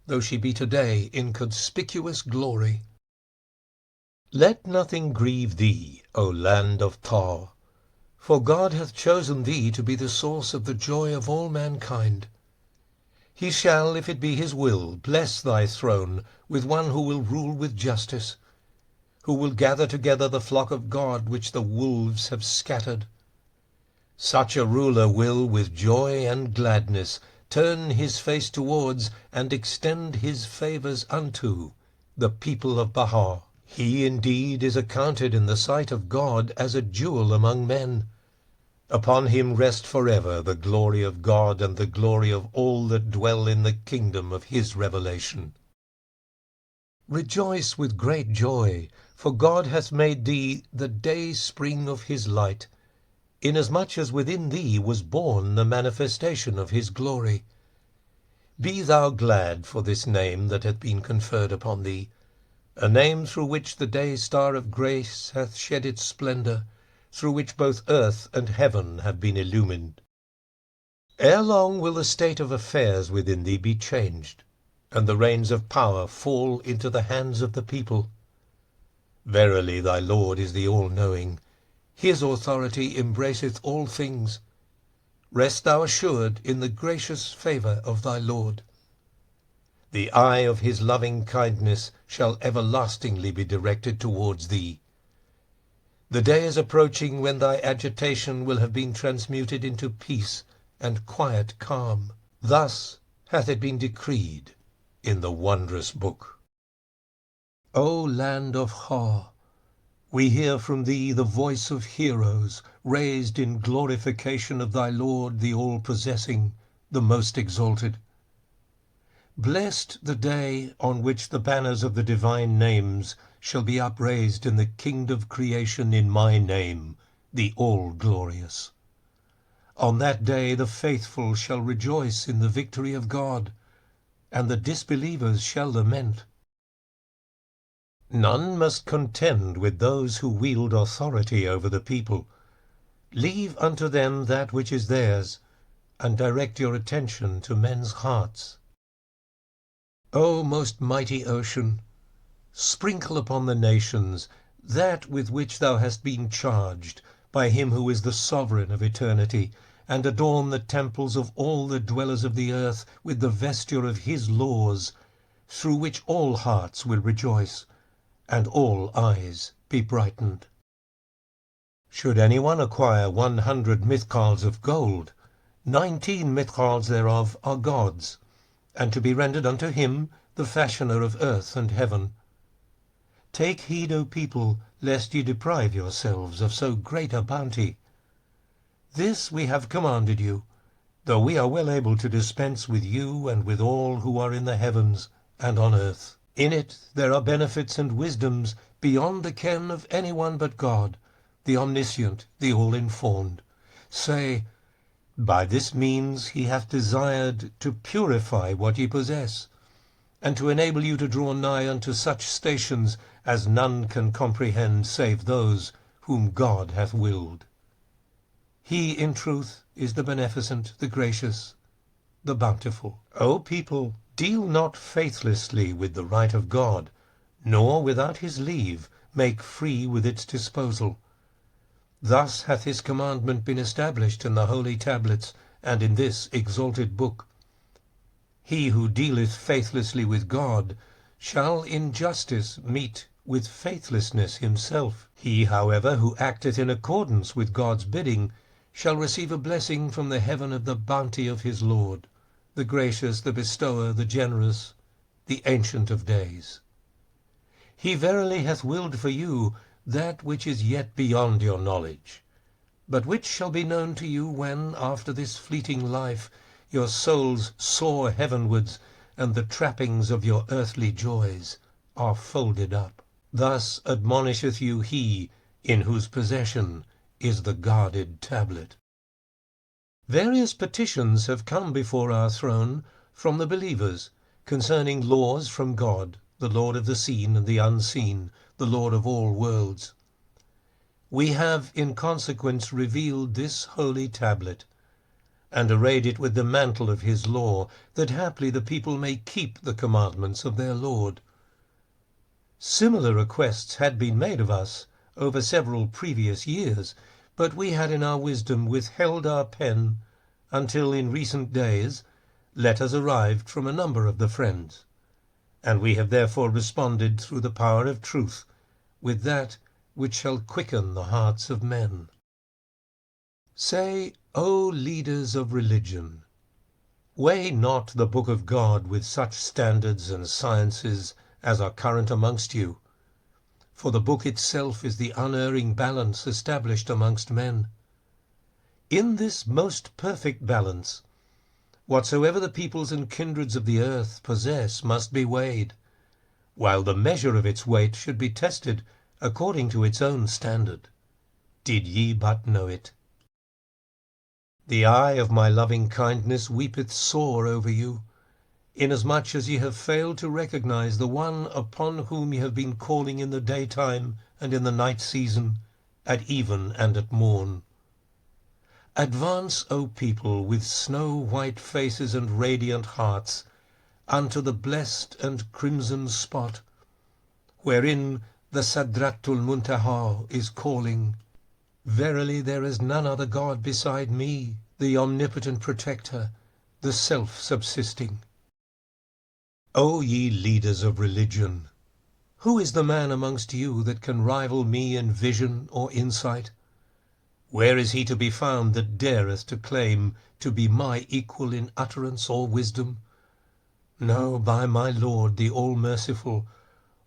though she be today in conspicuous glory. Let nothing grieve thee, O land of Tar, for God hath chosen thee to be the source of the joy of all mankind. He shall, if it be his will, bless thy throne with one who will rule with justice, who will gather together the flock of God which the wolves have scattered. Such a ruler will, with joy and gladness, turn his face towards and extend his favours unto the people of Baha'. He indeed is accounted in the sight of God as a jewel among men. Upon him rest forever the glory of God and the glory of all that dwell in the kingdom of his revelation. Rejoice with great joy, for God hath made thee the day spring of his light, inasmuch as within thee was born the manifestation of his glory. Be thou glad for this name that hath been conferred upon thee, a name through which the day-star of grace hath shed its splendour, through which both earth and heaven have been illumined. Ere long will the state of affairs within thee be changed, and the reins of power fall into the hands of the people. Verily thy Lord is the all-knowing. His authority embraceth all things. Rest thou assured in the gracious favour of thy Lord. The eye of his loving kindness shall everlastingly be directed towards thee. The day is approaching when thy agitation will have been transmuted into peace and quiet calm. Thus hath it been decreed in the wondrous book. O land of Ha, we hear from thee the voice of heroes, raised in glorification of thy Lord, the all-possessing, the most exalted. Blessed the day on which the banners of the divine names shall be upraised in the king of creation in my name, the all-glorious. On that day the faithful shall rejoice in the victory of God, and the disbelievers shall lament. None must contend with those who wield authority over the people. Leave unto them that which is theirs, and direct your attention to men's hearts. O most mighty ocean, sprinkle upon the nations that with which thou hast been charged by him who is the sovereign of eternity, and adorn the temples of all the dwellers of the earth with the vesture of his laws, through which all hearts will rejoice, and all eyes be brightened. Should anyone acquire 100 mithqals of gold, 19 mithqals thereof are God's, and to be rendered unto him the fashioner of earth and heaven. Take heed, O people, lest ye deprive yourselves of so great a bounty. This we have commanded you, though we are well able to dispense with you and with all who are in the heavens and on earth. In it there are benefits and wisdoms beyond the ken of any one but God, the omniscient, the all-informed. Say, by this means he hath desired to purify what ye possess, and to enable you to draw nigh unto such stations as none can comprehend save those whom God hath willed. He, in truth, is the beneficent, the gracious, the bountiful. O people, deal not faithlessly with the right of God, nor without his leave make free with its disposal. Thus hath his commandment been established in the holy tablets and in this exalted book. He who dealeth faithlessly with God shall in justice meet with faithlessness himself. He, however, who acteth in accordance with God's bidding shall receive a blessing from the heaven of the bounty of his Lord, the gracious, the bestower, the generous, the Ancient of Days. He verily hath willed for you that which is yet beyond your knowledge, but which shall be known to you when, after this fleeting life, your souls soar heavenwards, and the trappings of your earthly joys are folded up. Thus admonisheth you he in whose possession is the guarded tablet. Various petitions have come before our throne from the believers concerning laws from God, the Lord of the seen and the unseen, the Lord of all worlds. We have in consequence revealed this holy tablet, and arrayed it with the mantle of his law, that haply the people may keep the commandments of their Lord. Similar requests had been made of us over several previous years, but we had in our wisdom withheld our pen until in recent days letters arrived from a number of the friends, and we have therefore responded through the power of truth with that which shall quicken the hearts of men. Say, O leaders of religion, weigh not the Book of God with such standards and sciences as are current amongst you, for the book itself is the unerring balance established amongst men. In this most perfect balance, whatsoever the peoples and kindreds of the earth possess must be weighed, while the measure of its weight should be tested according to its own standard. Did ye but know it! The eye of my loving kindness weepeth sore over you, inasmuch as ye have failed to recognize the one upon whom ye have been calling in the daytime and in the night season, at even and at morn. Advance, O people, with snow-white faces and radiant hearts, unto the blessed and crimson spot, wherein the Sadratul Muntaha is calling, Verily there is none other God beside me, the omnipotent protector, the self-subsisting. O ye leaders of religion, who is the man amongst you that can rival me in vision or insight? Where is he to be found that dareth to claim to be my equal in utterance or wisdom? No, by my Lord, the all-merciful,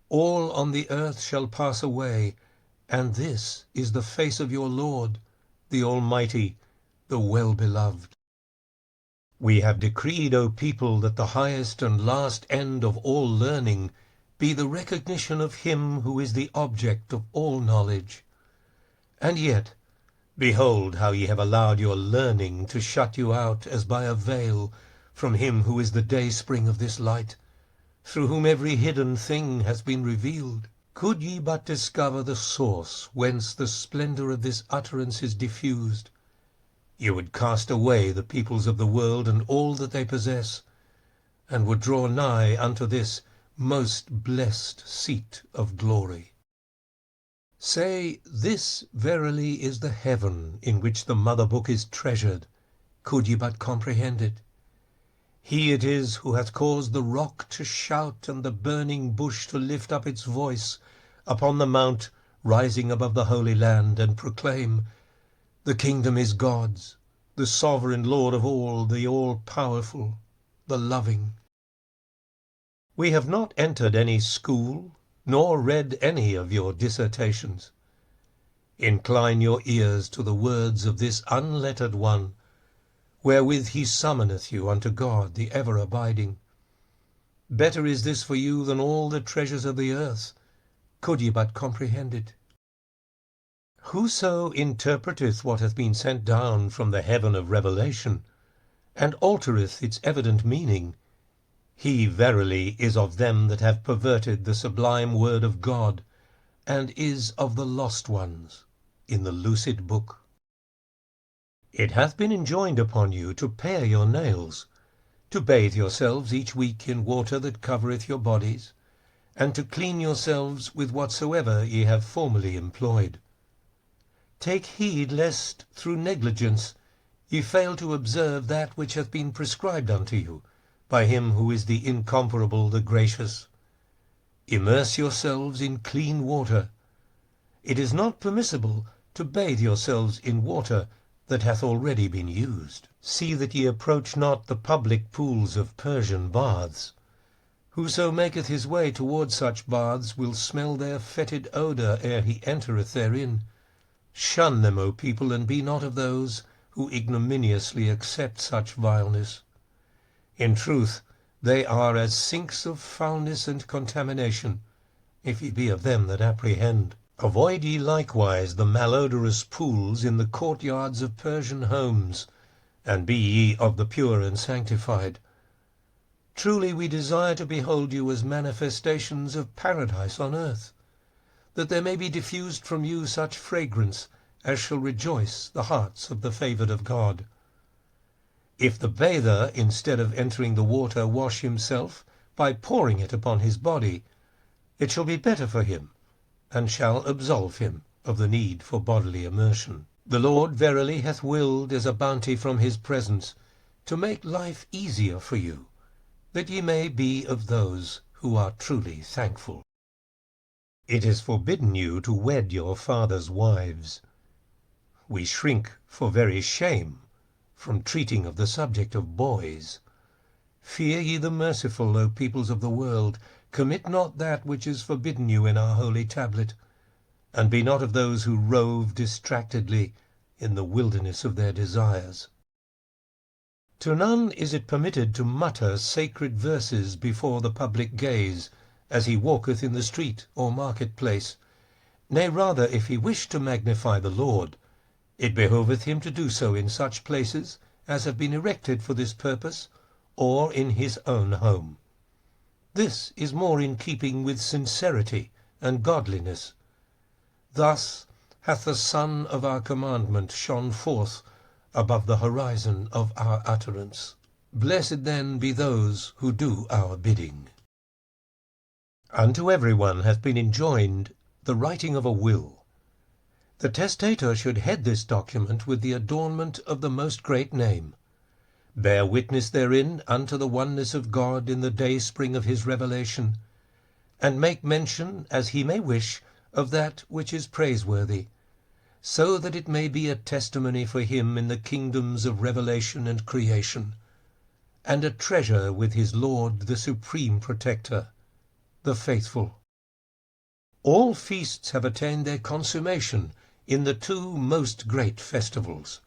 all on the earth shall pass away, and this is the face of your Lord, the Almighty, the well-beloved. We have decreed, O people, that the highest and last end of all learning be the recognition of him who is the object of all knowledge. And yet, behold how ye have allowed your learning to shut you out as by a veil from him who is the dayspring of this light, through whom every hidden thing has been revealed. Could ye but discover the source whence the splendor of this utterance is diffused, you would cast away the peoples of the world and all that they possess, and would draw nigh unto this most blessed seat of glory. Say, this verily is the heaven in which the mother book is treasured, could ye but comprehend it. He it is who hath caused the rock to shout and the burning bush to lift up its voice upon the mount rising above the Holy Land, and proclaim, The kingdom is God's, the sovereign Lord of all, the all-powerful, the loving. We have not entered any school, nor read any of your dissertations. Incline your ears to the words of this unlettered one, wherewith he summoneth you unto God, the ever-abiding. Better is this for you than all the treasures of the earth, could ye but comprehend it. Whoso interpreteth what hath been sent down from the heaven of revelation, and altereth its evident meaning, he verily is of them that have perverted the sublime word of God, and is of the lost ones in the lucid book. It hath been enjoined upon you to pare your nails, to bathe yourselves each week in water that covereth your bodies, and to clean yourselves with whatsoever ye have formerly employed. Take heed lest, through negligence, ye fail to observe that which hath been prescribed unto you by him who is the incomparable, the gracious. Immerse yourselves in clean water. It is not permissible to bathe yourselves in water that hath already been used. See that ye approach not the public pools of Persian baths. Whoso maketh his way toward such baths will smell their fetid odour ere he entereth therein. Shun them, O people, and be not of those who ignominiously accept such vileness. In truth, they are as sinks of foulness and contamination, if ye be of them that apprehend. Avoid ye likewise the malodorous pools in the courtyards of Persian homes, and be ye of the pure and sanctified. Truly we desire to behold you as manifestations of paradise on earth, that there may be diffused from you such fragrance as shall rejoice the hearts of the favoured of God. If the bather, instead of entering the water, wash himself by pouring it upon his body, it shall be better for him, and shall absolve him of the need for bodily immersion. The Lord verily hath willed as a bounty from his presence to make life easier for you, that ye may be of those who are truly thankful. It is forbidden you to wed your father's wives. We shrink for very shame from treating of the subject of boys. Fear ye the merciful, O peoples of the world. Commit not that which is forbidden you in our holy tablet, and be not of those who rove distractedly in the wilderness of their desires. To none is it permitted to mutter sacred verses before the public gaze, as he walketh in the street or market-place. Nay, rather, if he wish to magnify the Lord, it behoveth him to do so in such places as have been erected for this purpose, or in his own home. This is more in keeping with sincerity and godliness. Thus hath the sun of our commandment shone forth above the horizon of our utterance. Blessed then be those who do our bidding. Unto every one hath been enjoined the writing of a will. The testator should head this document with the adornment of the most great name, bear witness therein unto the oneness of God in the dayspring of his revelation, and make mention, as he may wish, of that which is praiseworthy, so that it may be a testimony for him in the kingdoms of revelation and creation, and a treasure with his Lord, the supreme protector, the faithful. All feasts have attained their consummation in the two most great festivals,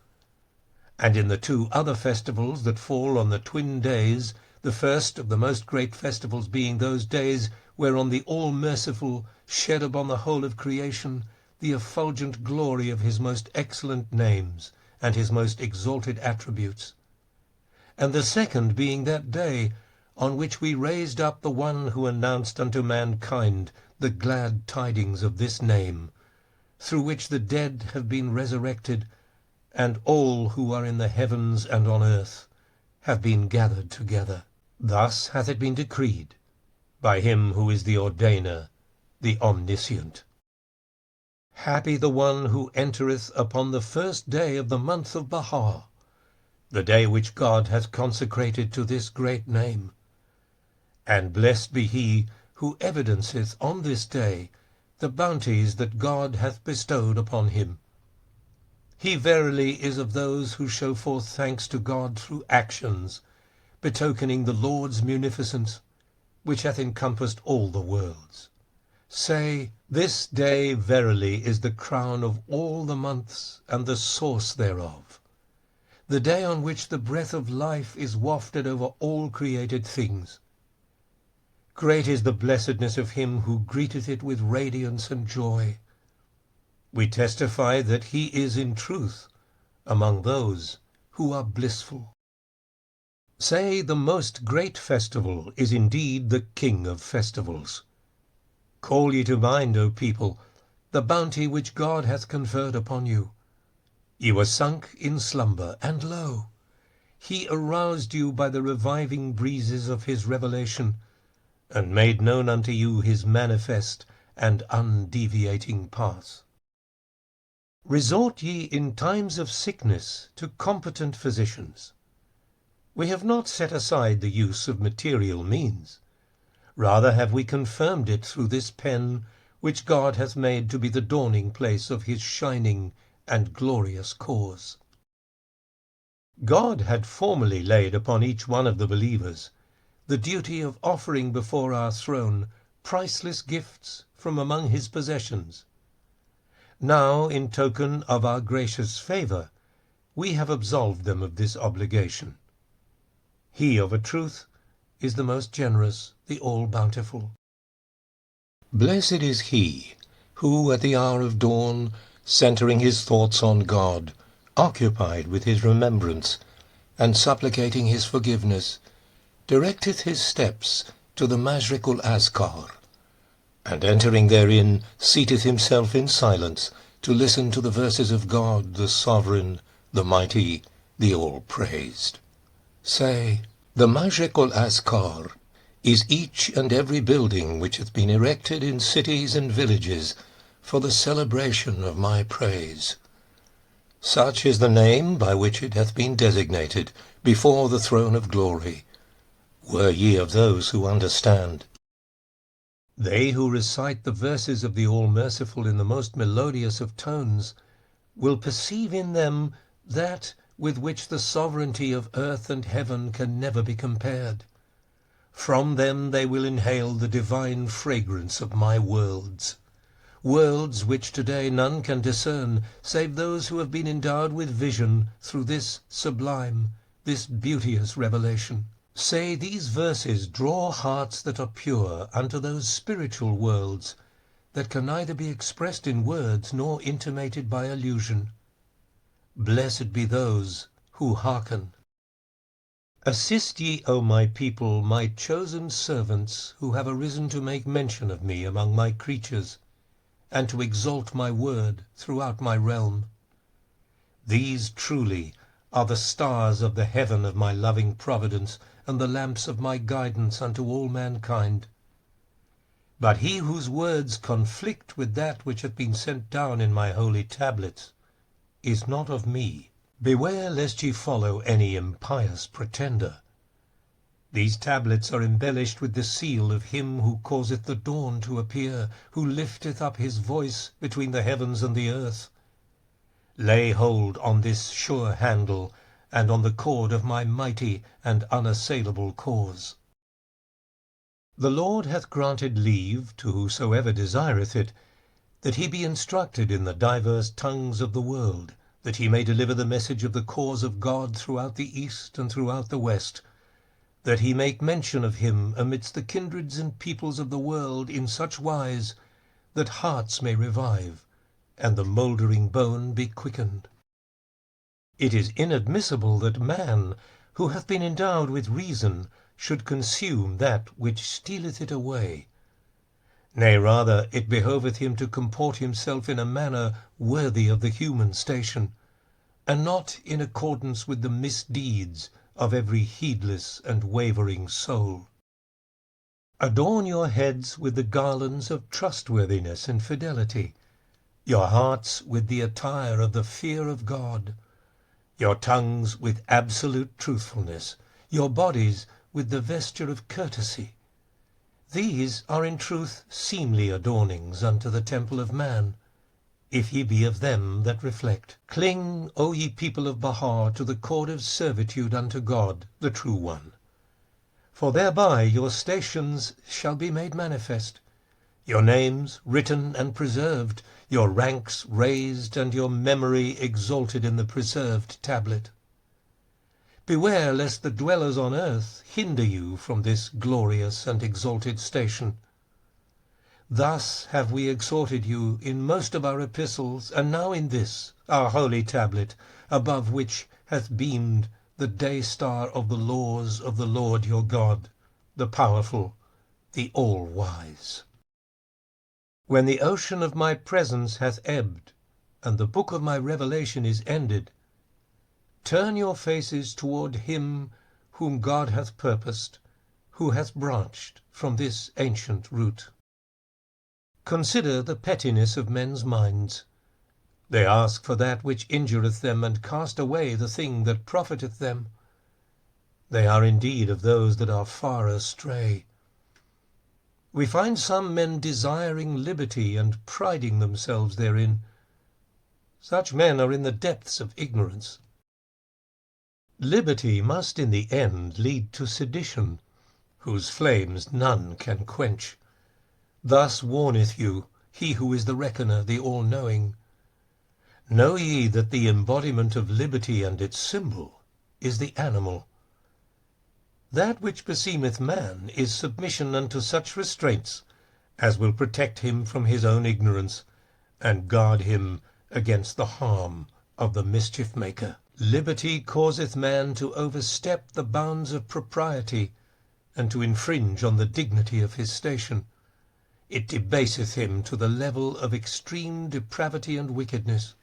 and in the two other festivals that fall on the twin days, the first of the most great festivals being those days whereon the all-merciful shed upon the whole of creation the effulgent glory of his most excellent names and his most exalted attributes, and the second being that day on which we raised up the one who announced unto mankind the glad tidings of this name, through which the dead have been resurrected, and all who are in the heavens and on earth have been gathered together. Thus hath it been decreed by him who is the ordainer, the omniscient. Happy the one who entereth upon the first day of the month of Baha', the day which God hath consecrated to this great name. And blessed be he who evidenceth on this day the bounties that God hath bestowed upon him. He verily is of those who show forth thanks to God through actions, betokening the Lord's munificence, which hath encompassed all the worlds. Say, this day verily is the crown of all the months, and the source thereof, the day on which the breath of life is wafted over all created things. Great is the blessedness of him who greeteth it with radiance and joy. We testify that he is in truth among those who are blissful. Say, the most great festival is indeed the King of festivals. Call ye to mind, O people, the bounty which God hath conferred upon you. Ye were sunk in slumber, and lo, he aroused you by the reviving breezes of his revelation, and made known unto you his manifest and undeviating path. Resort ye in times of sickness to competent physicians. We have not set aside the use of material means. Rather have we confirmed it through this pen, which God hath made to be the dawning place of his shining and glorious cause. God had formerly laid upon each one of the believers the duty of offering before our throne priceless gifts from among his possessions. Now, in token of our gracious favour, we have absolved them of this obligation. He of a truth is the most generous, the all-bountiful. Blessed is he who at the hour of dawn, centering his thoughts on God, occupied with his remembrance, and supplicating his forgiveness, directeth his steps to the Mashriq-ul-Azkar, and entering therein seateth himself in silence to listen to the verses of God, the Sovereign, the Mighty, the All-Praised. Say, the Mashriq-ul-Azkar is each and every building which hath been erected in cities and villages for the celebration of my praise. Such is the name by which it hath been designated before the throne of glory. Were ye of those who understand. They who recite the verses of the All-Merciful in the most melodious of tones will perceive in them that with which the sovereignty of earth and heaven can never be compared. From them they will inhale the divine fragrance of my worlds, worlds which today none can discern save those who have been endowed with vision through this sublime, this beauteous revelation. Say, these verses draw hearts that are pure unto those spiritual worlds that can neither be expressed in words nor intimated by allusion. Blessed be those who hearken. Assist ye, O my people, my chosen servants, who have arisen to make mention of me among my creatures, and to exalt my word throughout my realm. These truly are the stars of the heaven of my loving providence, and the lamps of my guidance unto all mankind. But he whose words conflict with that which hath been sent down in my holy tablets is not of me. Beware lest ye follow any impious pretender. These tablets are embellished with the seal of him who causeth the dawn to appear, who lifteth up his voice between the heavens and the earth. Lay hold on this sure handle, and on the cord of my mighty and unassailable cause. The Lord hath granted leave to whosoever desireth it, that he be instructed in the divers tongues of the world, that he may deliver the message of the cause of God throughout the east and throughout the west, that he make mention of him amidst the kindreds and peoples of the world in such wise that hearts may revive, and the mouldering bone be quickened. It is inadmissible that man, who hath been endowed with reason, should consume that which stealeth it away. Nay, rather, it behoveth him to comport himself in a manner worthy of the human station, and not in accordance with the misdeeds of every heedless and wavering soul. Adorn your heads with the garlands of trustworthiness and fidelity, your hearts with the attire of the fear of God, your tongues with absolute truthfulness, your bodies with the vesture of courtesy. These are in truth seemly adornings unto the temple of man, if ye be of them that reflect. Cling, O ye people of Baha, to the cord of servitude unto God, the True One. For thereby your stations shall be made manifest, your names written and preserved, your ranks raised, and your memory exalted in the preserved tablet. Beware lest the dwellers on earth hinder you from this glorious and exalted station. Thus have we exhorted you in most of our epistles, and now in this, our holy tablet, above which hath beamed the day-star of the laws of the Lord your God, the powerful, the all-wise. When the ocean of my presence hath ebbed, and the book of my revelation is ended, turn your faces toward him whom God hath purposed, who hath branched from this ancient root. Consider the pettiness of men's minds. They ask for that which injureth them, and cast away the thing that profiteth them. They are indeed of those that are far astray. We find some men desiring liberty and priding themselves therein. Such men are in the depths of ignorance. Liberty must in the end lead to sedition, whose flames none can quench. Thus warneth you he who is the reckoner, the all-knowing. Know ye that the embodiment of liberty and its symbol is the animal. That which beseemeth man is submission unto such restraints as will protect him from his own ignorance, and guard him against the harm of the mischief-maker. Liberty causeth man to overstep the bounds of propriety, and to infringe on the dignity of his station. It debaseth him to the level of extreme depravity and wickedness.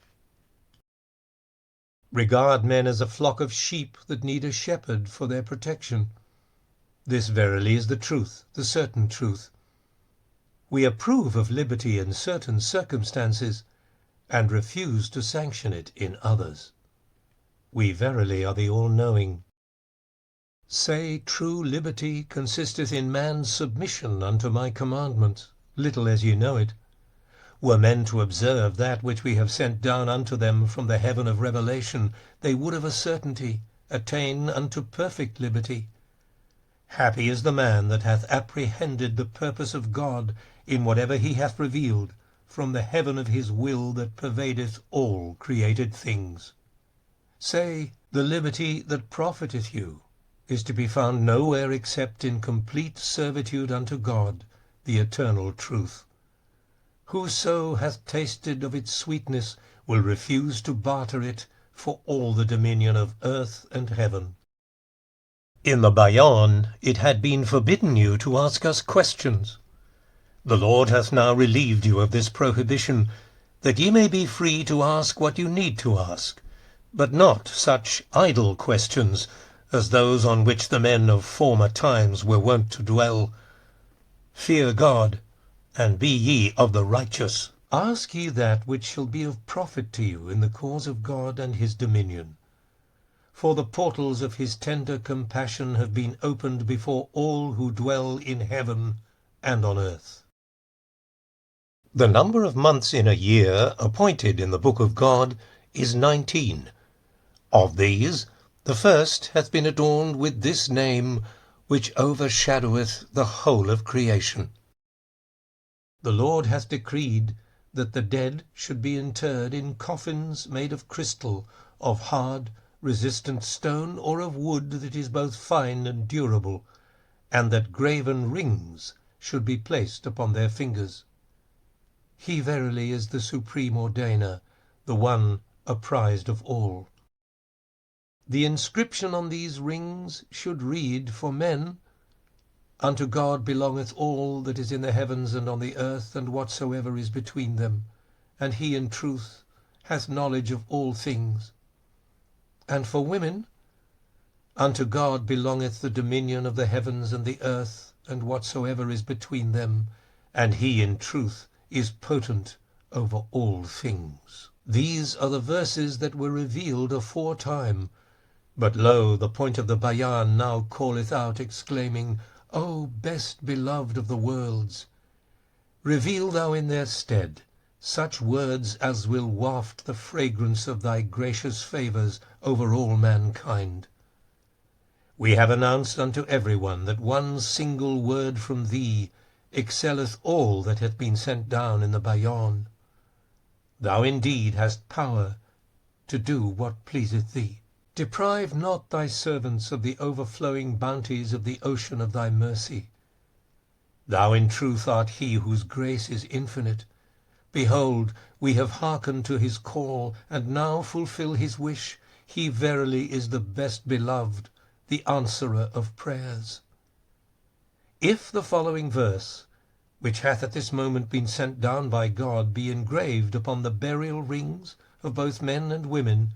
Regard men as a flock of sheep that need a shepherd for their protection. This verily is the truth, the certain truth. We approve of liberty in certain circumstances, and refuse to sanction it in others. We verily are the all-knowing. Say, true liberty consisteth in man's submission unto my commandments, little as ye know it. Were men to observe that which we have sent down unto them from the heaven of revelation, they would of a certainty attain unto perfect liberty. Happy is the man that hath apprehended the purpose of God in whatever he hath revealed from the heaven of his will that pervadeth all created things. Say, the liberty that profiteth you is to be found nowhere except in complete servitude unto God, the eternal truth. Whoso hath tasted of its sweetness will refuse to barter it for all the dominion of earth and heaven. In the Bayan it had been forbidden you to ask us questions. The Lord hath now relieved you of this prohibition, that ye may be free to ask what you need to ask, but not such idle questions as those on which the men of former times were wont to dwell. Fear God, and be ye of the righteous. Ask ye that which shall be of profit to you in the cause of God and his dominion. For the portals of his tender compassion have been opened before all who dwell in heaven and on earth. The number of months in a year appointed in the book of God is 19. Of these, the first hath been adorned with this name, which overshadoweth the whole of creation. The Lord hath decreed that the dead should be interred in coffins made of crystal, of hard, resistant stone, or of wood that is both fine and durable, and that graven rings should be placed upon their fingers. He verily is the supreme ordainer, the one apprised of all. The inscription on these rings should read for men, Unto God belongeth all that is in the heavens and on the earth, and whatsoever is between them, and he in truth hath knowledge of all things. And for women, Unto God belongeth the dominion of the heavens and the earth, and whatsoever is between them, and he in truth is potent over all things. These are the verses that were revealed aforetime. But lo, the point of the Bayan now calleth out, exclaiming, O best beloved of the worlds, reveal thou in their stead such words as will waft the fragrance of thy gracious favours over all mankind. We have announced unto every one that one single word from thee excelleth all that hath been sent down in the Bayan. Thou indeed hast power to do what pleaseth thee. Deprive not thy servants of the overflowing bounties of the ocean of thy mercy. Thou in truth art he whose grace is infinite. Behold, we have hearkened to his call, and now fulfill his wish. He verily is the best beloved, the answerer of prayers. If the following verse, which hath at this moment been sent down by God, be engraved upon the burial rings of both men and women,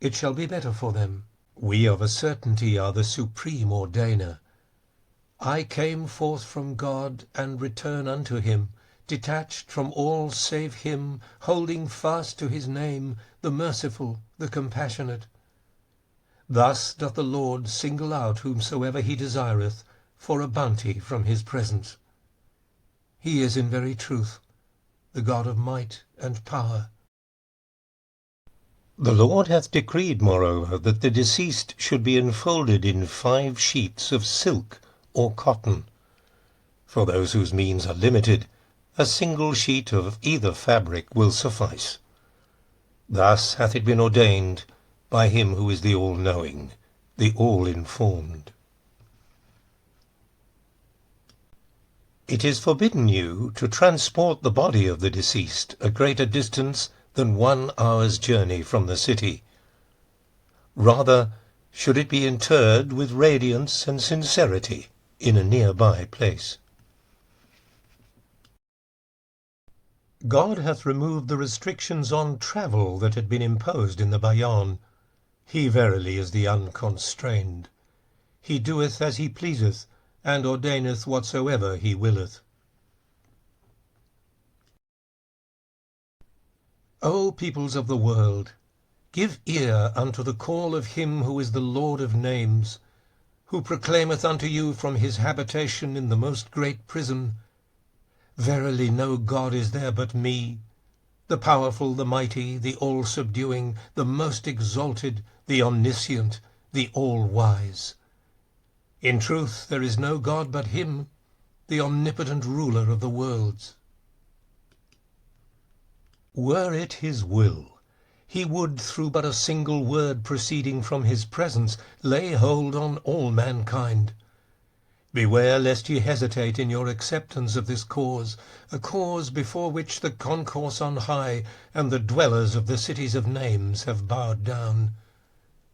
it shall be better for them. We of a certainty are the supreme ordainer. I came forth from God, and return unto him, detached from all save him, holding fast to his name, the merciful, the compassionate. Thus doth the Lord single out whomsoever he desireth, for a bounty from his presence. He is in very truth the God of might and power. The Lord hath decreed, moreover, that the deceased should be enfolded in 5 sheets of silk or cotton. For those whose means are limited, a single sheet of either fabric will suffice. Thus hath it been ordained by him who is the all-knowing, the all-informed. It is forbidden you to transport the body of the deceased a greater distance than 1 hour's journey from the city. Rather, should it be interred with radiance and sincerity in a nearby place. God hath removed the restrictions on travel that had been imposed in the Bayan. He verily is the unconstrained. He doeth as he pleaseth, and ordaineth whatsoever he willeth. O peoples of the world, give ear unto the call of him who is the Lord of names, who proclaimeth unto you from his habitation in the most great prison, Verily no God is there but me, the powerful, the mighty, the all-subduing, the most exalted, the omniscient, the all-wise. In truth there is no God but him, the omnipotent ruler of the worlds. Were it his will, he would, through but a single word proceeding from his presence, lay hold on all mankind. Beware lest ye hesitate in your acceptance of this cause, a cause before which the concourse on high and the dwellers of the cities of names have bowed down.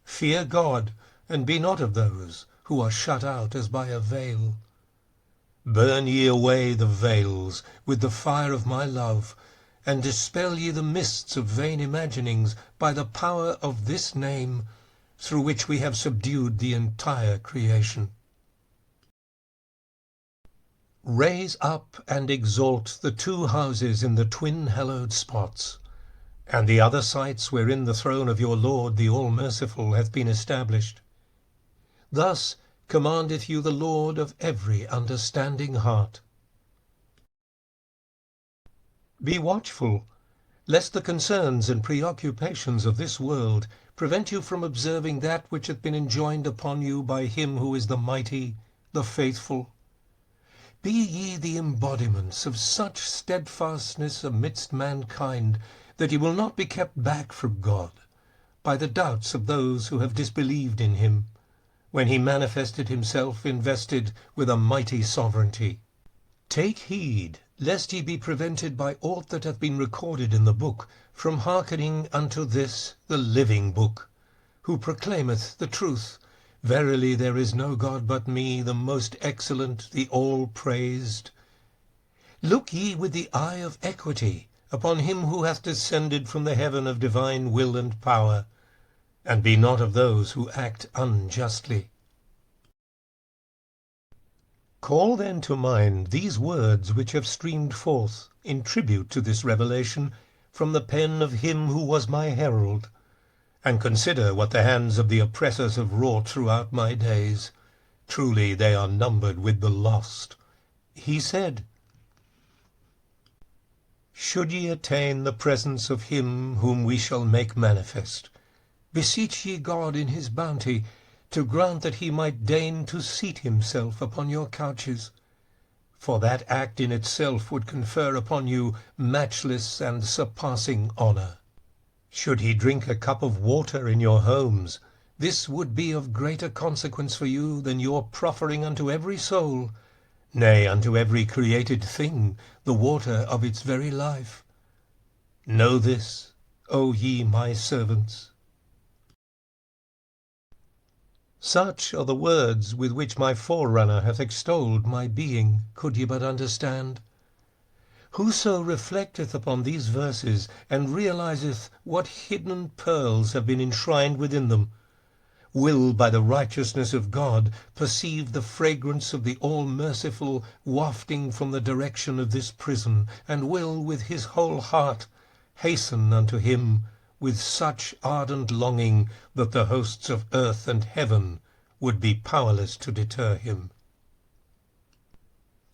Fear God, and be not of those who are shut out as by a veil. Burn ye away the veils with the fire of my love, and dispel ye the mists of vain imaginings by the power of this name, through which we have subdued the entire creation. Raise up and exalt the 2 houses in the twin hallowed spots, and the other sites wherein the throne of your Lord the All-Merciful hath been established. Thus commandeth you the Lord of every understanding heart. Be watchful, lest the concerns and preoccupations of this world prevent you from observing that which hath been enjoined upon you by him who is the mighty, the faithful. Be ye the embodiments of such steadfastness amidst mankind, that ye will not be kept back from God by the doubts of those who have disbelieved in him, when he manifested himself invested with a mighty sovereignty. Take heed, lest ye be prevented by aught that hath been recorded in the book, from hearkening unto this the living book, who proclaimeth the truth. Verily there is no God but me, the most excellent, the all-praised. Look ye with the eye of equity upon him who hath descended from the heaven of divine will and power, and be not of those who act unjustly. Call then to mind these words which have streamed forth in tribute to this revelation from the pen of him who was my herald, and consider what the hands of the oppressors have wrought throughout my days. Truly they are numbered with the lost. He said, Should ye attain the presence of him whom we shall make manifest, beseech ye God in his bounty to grant that he might deign to seat himself upon your couches, for that act in itself would confer upon you matchless and surpassing honor. Should he drink a cup of water in your homes, this would be of greater consequence for you than your proffering unto every soul, nay, unto every created thing, the water of its very life. Know this, O ye my servants. Such are the words with which my forerunner hath extolled my being, could ye but understand. Whoso reflecteth upon these verses, and realizeth what hidden pearls have been enshrined within them, will by the righteousness of God perceive the fragrance of the All-Merciful wafting from the direction of this prison, and will with his whole heart hasten unto him with such ardent longing that the hosts of earth and heaven would be powerless to deter him.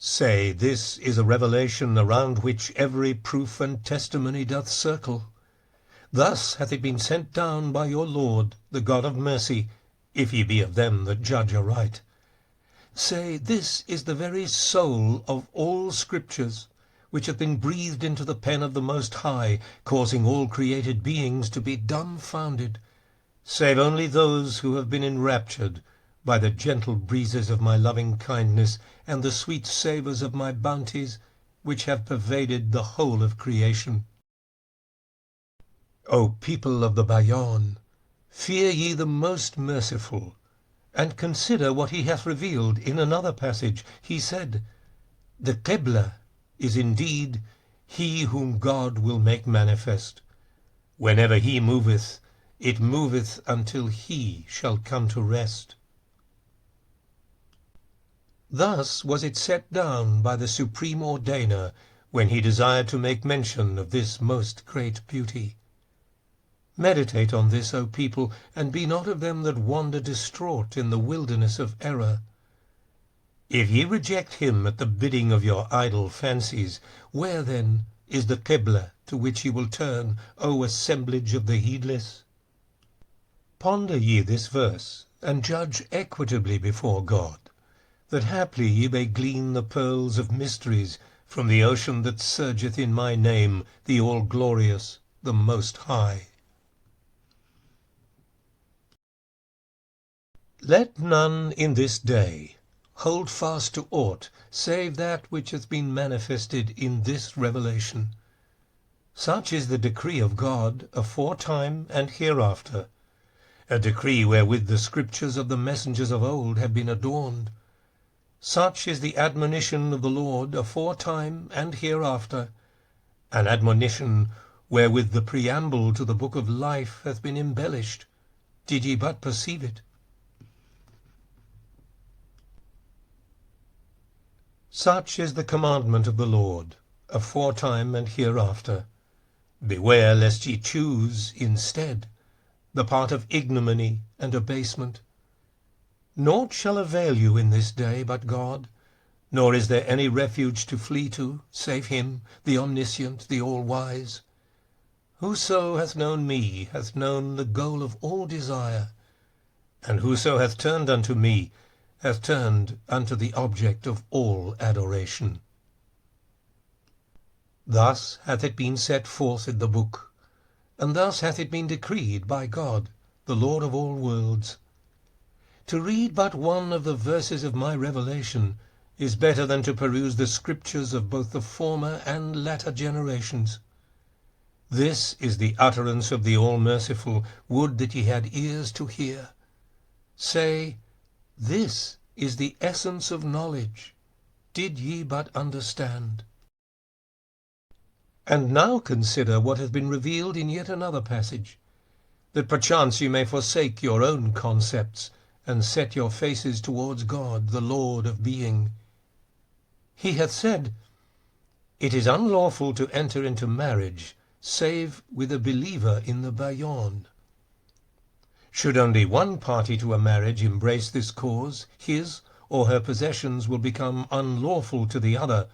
Say, this is a revelation around which every proof and testimony doth circle. Thus hath it been sent down by your Lord, the God of mercy, if ye be of them that judge aright. Say, this is the very soul of all scriptures, which hath been breathed into the pen of the Most High, causing all created beings to be dumbfounded, save only those who have been enraptured by the gentle breezes of my loving kindness, and the sweet savours of my bounties, which have pervaded the whole of creation. O people of the Bayan, fear ye the most merciful, and consider what he hath revealed in another passage. He said, "The Qibla is indeed he whom God will make manifest. Whenever he moveth, it moveth until he shall come to rest." Thus was it set down by the Supreme Ordainer when he desired to make mention of this most great beauty. Meditate on this, O people, and be not of them that wander distraught in the wilderness of error. If ye reject him at the bidding of your idle fancies, where then is the Qibla to which ye will turn, O assemblage of the heedless? Ponder ye this verse, and judge equitably before God, that haply ye may glean the pearls of mysteries from the ocean that surgeth in my name, the all-glorious, the Most High. Let none in this day hold fast to aught save that which hath been manifested in this revelation. Such is the decree of God aforetime and hereafter, a decree wherewith the scriptures of the messengers of old have been adorned. Such is the admonition of the Lord aforetime and hereafter, an admonition wherewith the preamble to the book of life hath been embellished, did ye but perceive it. Such is the commandment of the Lord, aforetime and hereafter. Beware lest ye choose, instead, the part of ignominy and abasement. Naught shall avail you in this day but God, nor is there any refuge to flee to, save him, the omniscient, the all-wise. Whoso hath known me hath known the goal of all desire, and whoso hath turned unto me hath turned unto the object of all adoration. Thus hath it been set forth in the book, and thus hath it been decreed by God, the Lord of all worlds. To read but one of the verses of my revelation is better than to peruse the scriptures of both the former and latter generations. This is the utterance of the All-Merciful. Would that ye had ears to hear. Say, this is the essence of knowledge, did ye but understand. And now consider what hath been revealed in yet another passage, that perchance ye may forsake your own concepts, and set your faces towards God, the Lord of being. He hath said, "It is unlawful to enter into marriage, save with a believer in the Bayan." Should only one party to a marriage embrace this cause, his or her possessions will become unlawful to the other,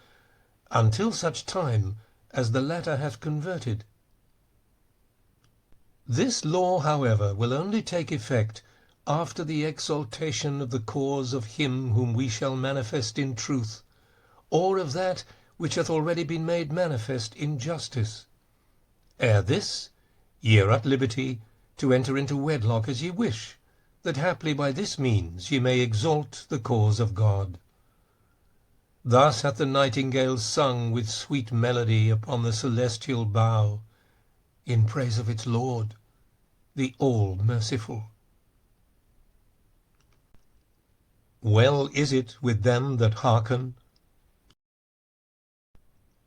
until such time as the latter hath converted. This law, however, will only take effect after the exaltation of the cause of him whom we shall manifest in truth, or of that which hath already been made manifest in justice. Ere this, ye are at liberty to enter into wedlock as ye wish, that haply by this means ye may exalt the cause of God. Thus hath the nightingale sung with sweet melody upon the celestial bough, in praise of its Lord, the All-Merciful. Well is it with them that hearken.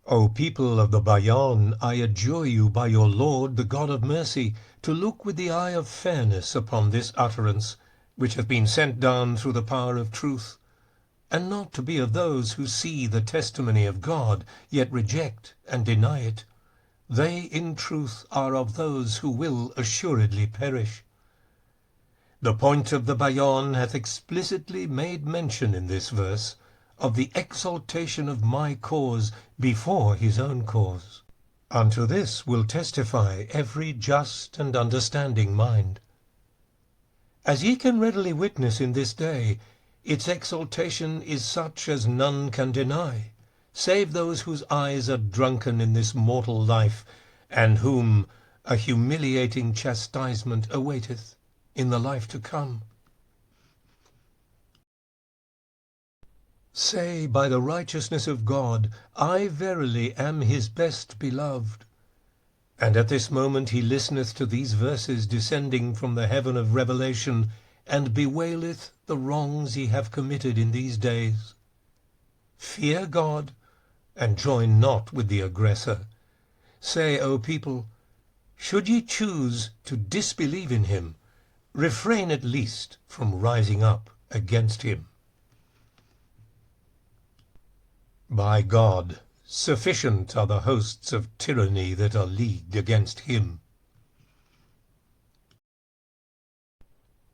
O people of the Bayan, I adjure you by your Lord, the God of mercy, to look with the eye of fairness upon this utterance, which hath been sent down through the power of truth, and not to be of those who see the testimony of God, yet reject and deny it. They in truth are of those who will assuredly perish. The point of the Bayan hath explicitly made mention in this verse of the exaltation of my cause before his own cause. Unto this will testify every just and understanding mind. As ye can readily witness in this day, its exaltation is such as none can deny, save those whose eyes are drunken in this mortal life, and whom a humiliating chastisement awaiteth in the life to come. Say by the righteousness of God, I verily am his best beloved. And at this moment he listeneth to these verses descending from the heaven of revelation, and bewaileth the wrongs ye have committed in these days. Fear God, and join not with the aggressor. Say, O people, should ye choose to disbelieve in him, refrain at least from rising up against him. By God, sufficient are the hosts of tyranny that are leagued against him.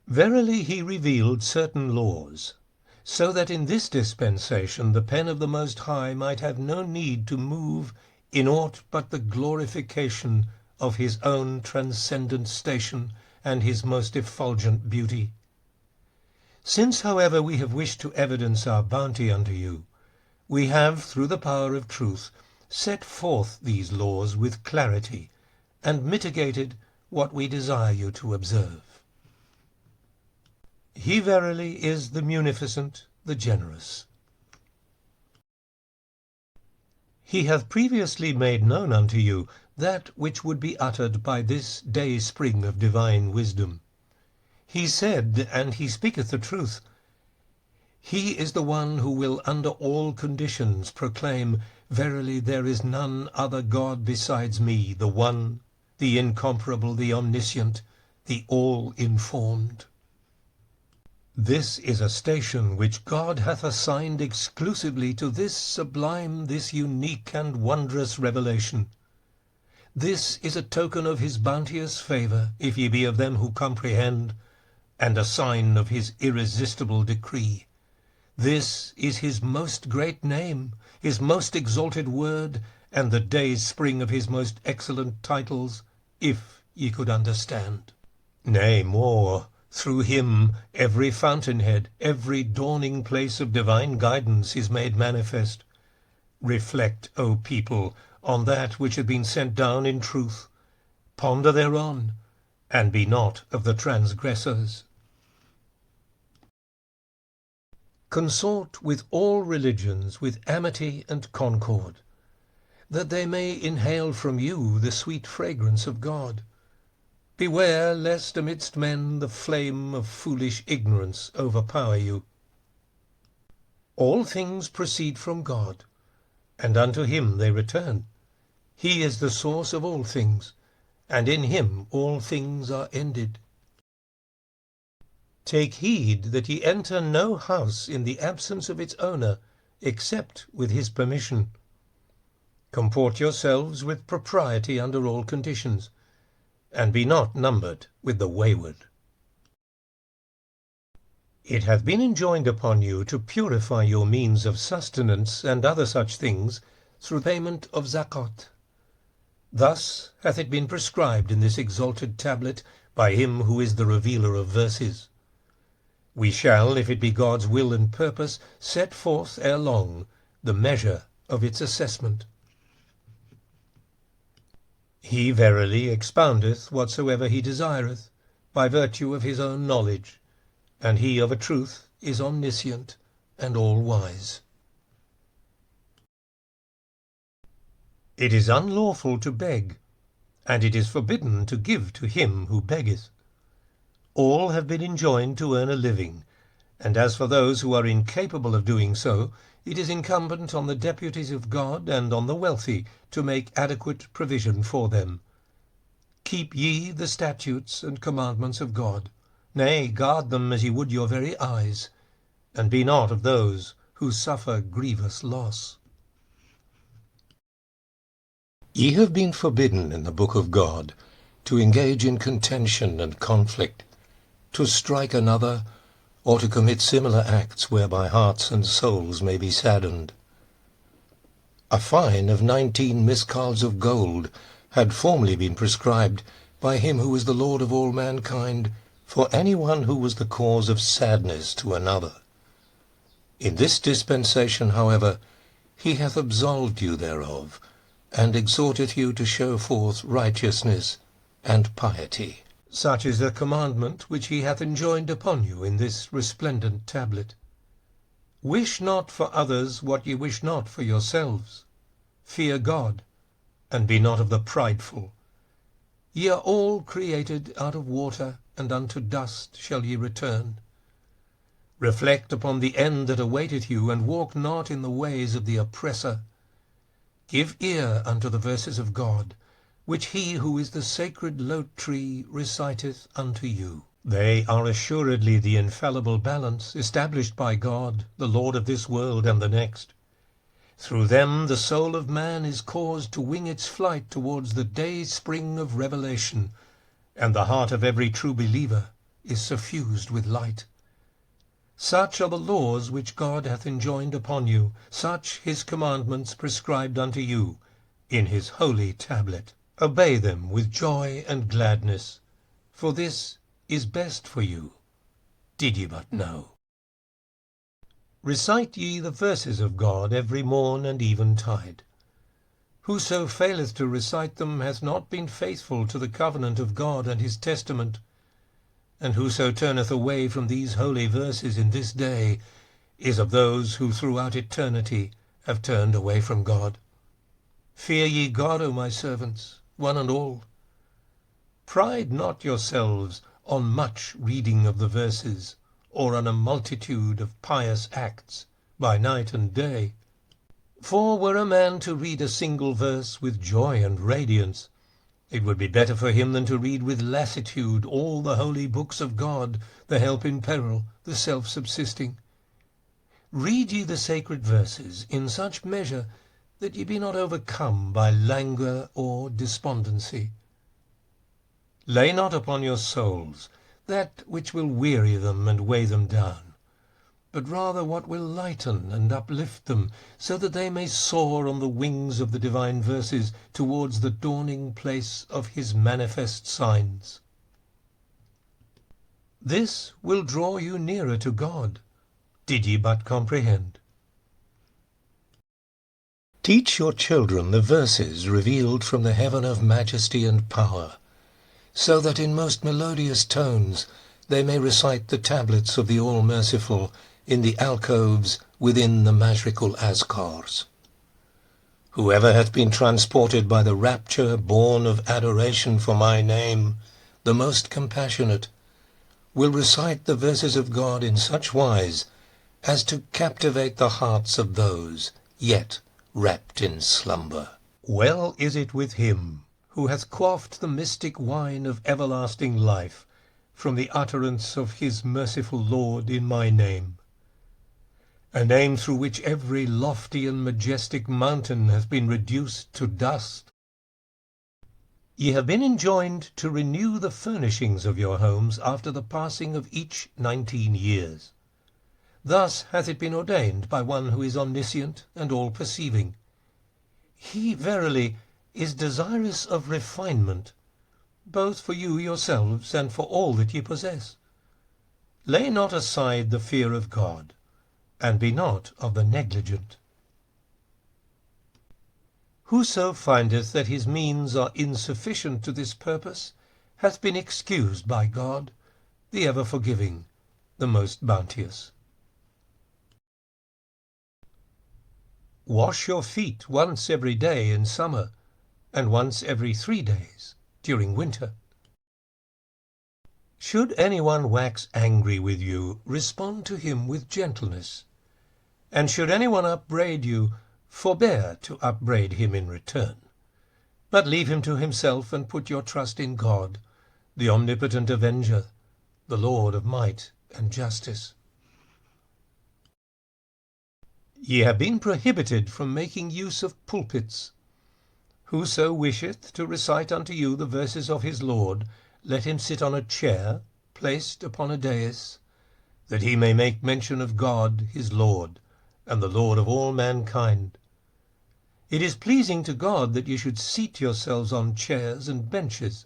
Verily he revealed certain laws, so that in this dispensation the pen of the Most High might have no need to move in aught but the glorification of his own transcendent station and his most effulgent beauty. Since, however, we have wished to evidence our bounty unto you, we have, through the power of truth, set forth these laws with clarity, and mitigated what we desire you to observe. He verily is the munificent, the generous. He hath previously made known unto you that which would be uttered by this day spring of divine wisdom. He said, and he speaketh the truth, he is the one who will under all conditions proclaim, verily there is none other God besides me, the one, the incomparable, the omniscient, the all-informed. This is a station which God hath assigned exclusively to this sublime, this unique and wondrous revelation. This is a token of his bounteous favour, if ye be of them who comprehend, and a sign of his irresistible decree. This is his most great name, his most exalted word, and the day's spring of his most excellent titles, if ye could understand. Nay, more, through him every fountainhead, every dawning place of divine guidance is made manifest. Reflect, O people, on that which hath been sent down in truth. Ponder thereon, and be not of the transgressors. Consort with all religions with amity and concord, that they may inhale from you the sweet fragrance of God. Beware lest amidst men the flame of foolish ignorance overpower you. All things proceed from God, and unto him they return. He is the source of all things, and in him all things are ended. Take heed that ye enter no house in the absence of its owner, except with his permission. Comport yourselves with propriety under all conditions, and be not numbered with the wayward. It hath been enjoined upon you to purify your means of sustenance and other such things through payment of zakot. Thus hath it been prescribed in this exalted tablet by him who is the revealer of verses. We shall, if it be God's will and purpose, set forth ere long the measure of its assessment. He verily expoundeth whatsoever he desireth, by virtue of his own knowledge, and he of a truth is omniscient and all-wise. It is unlawful to beg, and it is forbidden to give to him who beggeth. All have been enjoined to earn a living, and as for those who are incapable of doing so, it is incumbent on the deputies of God and on the wealthy to make adequate provision for them. Keep ye the statutes and commandments of God, nay, guard them as ye would your very eyes, and be not of those who suffer grievous loss. Ye have been forbidden in the book of God to engage in contention and conflict, to strike another, or to commit similar acts whereby hearts and souls may be saddened. A fine of 19 miscals of gold had formerly been prescribed by him who is the Lord of all mankind for any one who was the cause of sadness to another. In this dispensation, however, he hath absolved you thereof, and exhorteth you to show forth righteousness and piety. Such is the commandment which he hath enjoined upon you in this resplendent tablet. Wish not for others what ye wish not for yourselves. Fear God, and be not of the prideful. Ye are all created out of water, and unto dust shall ye return. Reflect upon the end that awaiteth you, and walk not in the ways of the oppressor. Give ear unto the verses of God, which he who is the sacred lote tree reciteth unto you. They are assuredly the infallible balance, established by God, the Lord of this world and the next. Through them the soul of man is caused to wing its flight towards the day spring of revelation, and the heart of every true believer is suffused with light. Such are the laws which God hath enjoined upon you, such his commandments prescribed unto you in his holy tablet. Obey them with joy and gladness, for this is best for you, did ye but know. Recite ye the verses of God every morn and eventide. Whoso faileth to recite them hath not been faithful to the covenant of God and his testament. And whoso turneth away from these holy verses in this day is of those who throughout eternity have turned away from God. Fear ye God, O my servants, one and all. Pride not yourselves on much reading of the verses, or on a multitude of pious acts by night and day. For were a man to read a single verse with joy and radiance, it would be better for him than to read with lassitude all the holy books of God, the help in peril, the self-subsisting. Read ye the sacred verses in such measure that ye be not overcome by languor or despondency. Lay not upon your souls that which will weary them and weigh them down, but rather what will lighten and uplift them, so that they may soar on the wings of the divine verses towards the dawning place of his manifest signs. This will draw you nearer to God, did ye but comprehend. Teach your children the verses revealed from the heaven of majesty and power, so that in most melodious tones they may recite the tablets of the All-Merciful in the alcoves within the Mashrikul Azkars. Whoever hath been transported by the rapture born of adoration for my name, the most compassionate, will recite the verses of God in such wise as to captivate the hearts of those yet wrapped in slumber. Well is it with him who hath quaffed the mystic wine of everlasting life from the utterance of his merciful Lord in my name, a name through which every lofty and majestic mountain hath been reduced to dust. Ye have been enjoined to renew the furnishings of your homes after the passing of each 19 years. Thus hath it been ordained by one who is omniscient and all-perceiving. He verily is desirous of refinement, both for you yourselves and for all that ye possess. Lay not aside the fear of God, and be not of the negligent. Whoso findeth that his means are insufficient to this purpose hath been excused by God, the ever-forgiving, the most bounteous. Wash your feet once every day in summer, and once every 3 days during winter. Should anyone wax angry with you, respond to him with gentleness. And should anyone upbraid you, forbear to upbraid him in return. But leave him to himself, and put your trust in God, the omnipotent avenger, the Lord of might and justice. Ye have been prohibited from making use of pulpits. Whoso wisheth to recite unto you the verses of his Lord, let him sit on a chair placed upon a dais, that he may make mention of God his Lord, and the Lord of all mankind. It is pleasing to God that ye should seat yourselves on chairs and benches,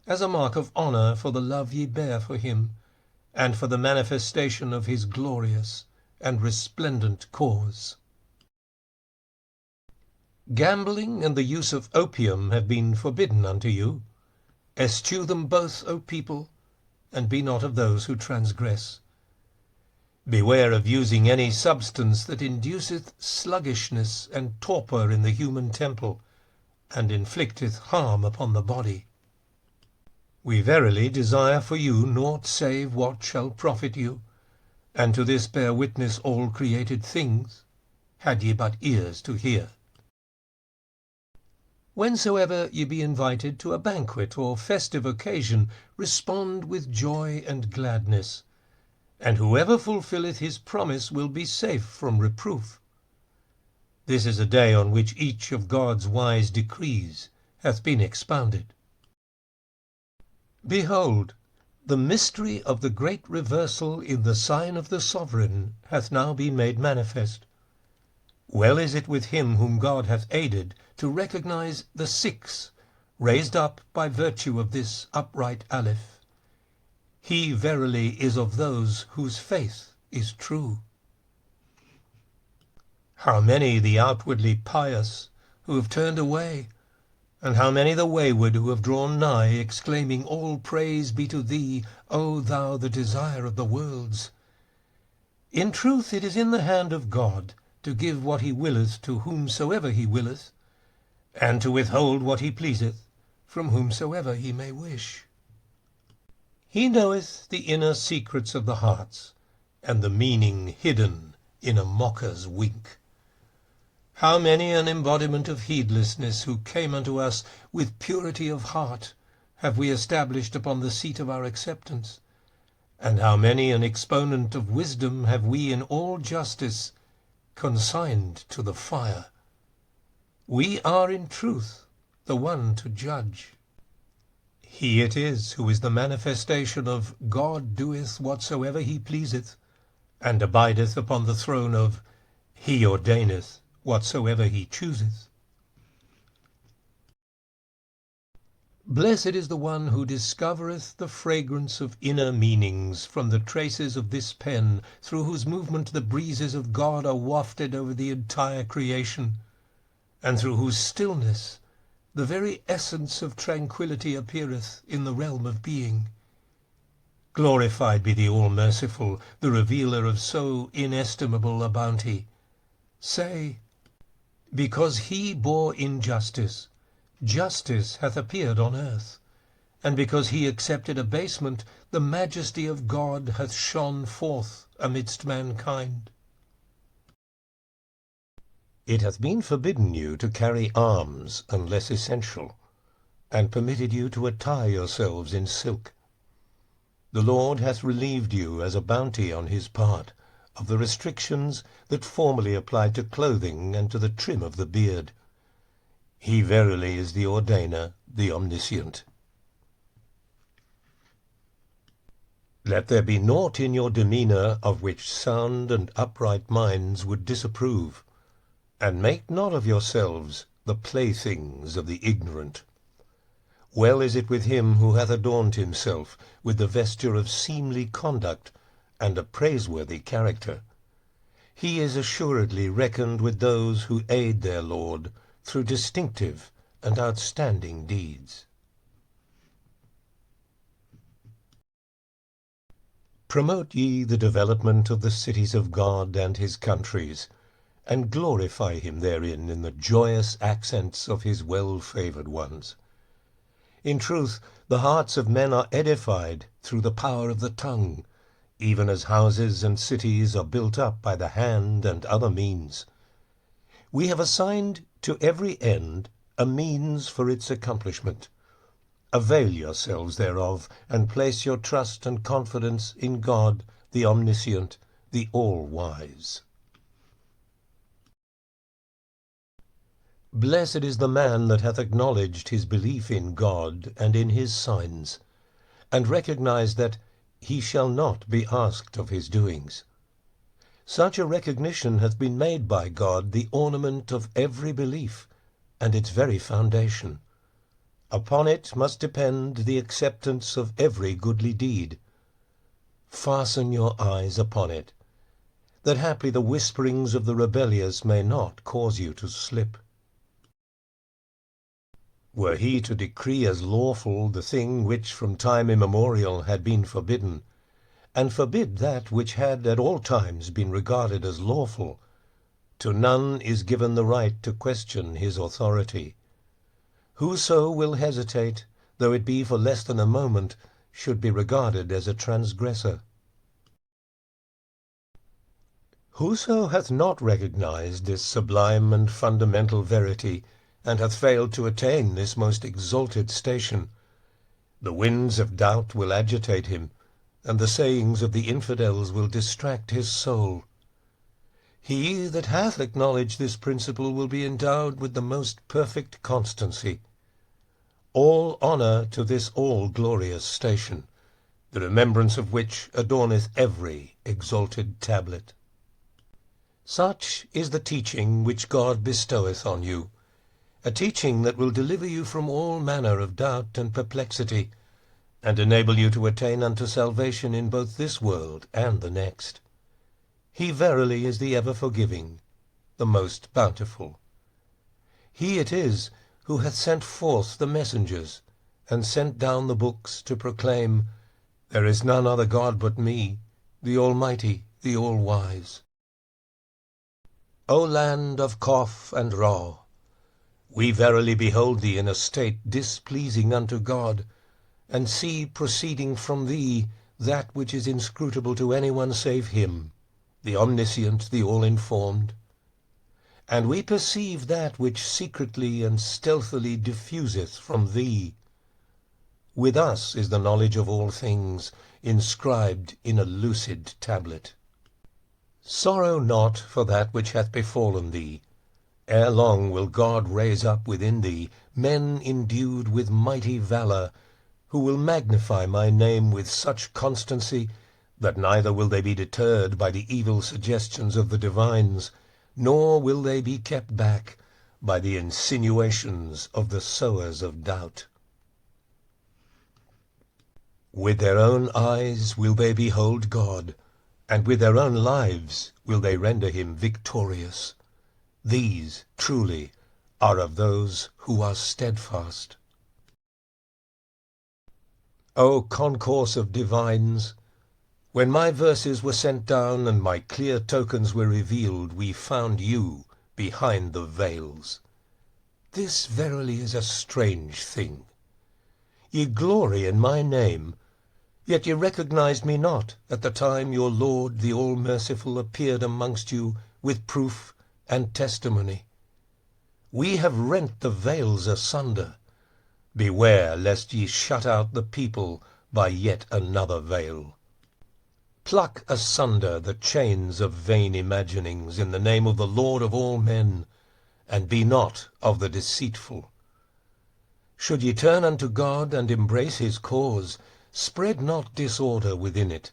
as a mark of honour for the love ye bear for him, and for the manifestation of his glorious and resplendent cause. Gambling and the use of opium have been forbidden unto you. Eschew them both, O people, and be not of those who transgress. Beware of using any substance that induceth sluggishness and torpor in the human temple, and inflicteth harm upon the body. We verily desire for you naught save what shall profit you, and to this bear witness all created things, had ye but ears to hear. Whensoever ye be invited to a banquet or festive occasion, respond with joy and gladness, and whoever fulfilleth his promise will be safe from reproof. This is a day on which each of God's wise decrees hath been expounded. Behold, the mystery of the great reversal in the sign of the sovereign hath now been made manifest. Well is it with him whom God hath aided to recognize the six, raised up by virtue of this upright Aleph. He verily is of those whose faith is true. How many the outwardly pious who have turned away, and how many the wayward who have drawn nigh, exclaiming, All praise be to thee, O thou the desire of the worlds. In truth it is in the hand of God to give what he willeth to whomsoever he willeth, and to withhold what he pleaseth from whomsoever he may wish. He knoweth the inner secrets of the hearts, and the meaning hidden in a mocker's wink. How many an embodiment of heedlessness who came unto us with purity of heart have we established upon the seat of our acceptance, and how many an exponent of wisdom have we in all justice consigned to the fire. We are in truth the one to judge. He it is who is the manifestation of God doeth whatsoever he pleaseth, and abideth upon the throne of He ordaineth whatsoever he chooseth. Blessed is the one who discovereth the fragrance of inner meanings from the traces of this pen, through whose movement the breezes of God are wafted over the entire creation, and through whose stillness the very essence of tranquillity appeareth in the realm of being. Glorified be the All-Merciful, the revealer of so inestimable a bounty. Say, because he bore injustice, justice hath appeared on earth, and because he accepted abasement, the majesty of God hath shone forth amidst mankind. It hath been forbidden you to carry arms unless essential, and permitted you to attire yourselves in silk. The Lord hath relieved you as a bounty on his part of the restrictions that formerly applied to clothing and to the trim of the beard. He verily is the ordainer, the omniscient. Let there be naught in your demeanour of which sound and upright minds would disapprove, and make not of yourselves the playthings of the ignorant. Well is it with him who hath adorned himself with the vesture of seemly conduct and a praiseworthy character. He is assuredly reckoned with those who aid their Lord through distinctive and outstanding deeds. Promote ye the development of the cities of God and his countries, and glorify him therein in the joyous accents of his well-favoured ones. In truth, the hearts of men are edified through the power of the tongue, even as houses and cities are built up by the hand and other means. We have assigned to every end a means for its accomplishment. Avail yourselves thereof, and place your trust and confidence in God, the Omniscient, the All-Wise. Blessed is the man that hath acknowledged his belief in God and in his signs, and recognized that he shall not be asked of his doings. Such a recognition hath been made by God the ornament of every belief, and its very foundation. Upon it must depend the acceptance of every goodly deed. Fasten your eyes upon it, that haply the whisperings of the rebellious may not cause you to slip. Were he to decree as lawful the thing which from time immemorial had been forbidden, and forbid that which had at all times been regarded as lawful. To none is given the right to question his authority. Whoso will hesitate, though it be for less than a moment, should be regarded as a transgressor. Whoso hath not recognized this sublime and fundamental verity, and hath failed to attain this most exalted station, the winds of doubt will agitate him, and the sayings of the infidels will distract his soul. He that hath acknowledged this principle will be endowed with the most perfect constancy. All honour to this all-glorious station, the remembrance of which adorneth every exalted tablet. Such is the teaching which God bestoweth on you, a teaching that will deliver you from all manner of doubt and perplexity, and enable you to attain unto salvation in both this world and the next. He verily is the ever-forgiving, the most bountiful. He it is who hath sent forth the messengers, and sent down the books to proclaim, There is none other God but me, the Almighty, the All-Wise. O land of Kof and Ra, we verily behold thee in a state displeasing unto God, and see proceeding from thee that which is inscrutable to any one save him, the omniscient, the all-informed. And we perceive that which secretly and stealthily diffuseth from thee. With us is the knowledge of all things inscribed in a lucid tablet. Sorrow not for that which hath befallen thee. Ere long will God raise up within thee men endued with mighty valour, who will magnify my name with such constancy that neither will they be deterred by the evil suggestions of the divines, nor will they be kept back by the insinuations of the sowers of doubt. With their own eyes will they behold God, and with their own lives will they render him victorious. These, truly, are of those who are steadfast. O concourse of divines, when my verses were sent down and my clear tokens were revealed, we found you behind the veils. This verily is a strange thing. Ye glory in my name, yet ye recognized me not at the time your Lord the All-Merciful appeared amongst you with proof and testimony. We have rent the veils asunder. Beware lest ye shut out the people by yet another veil. Pluck asunder the chains of vain imaginings in the name of the Lord of all men, and be not of the deceitful. Should ye turn unto God and embrace his cause, spread not disorder within it,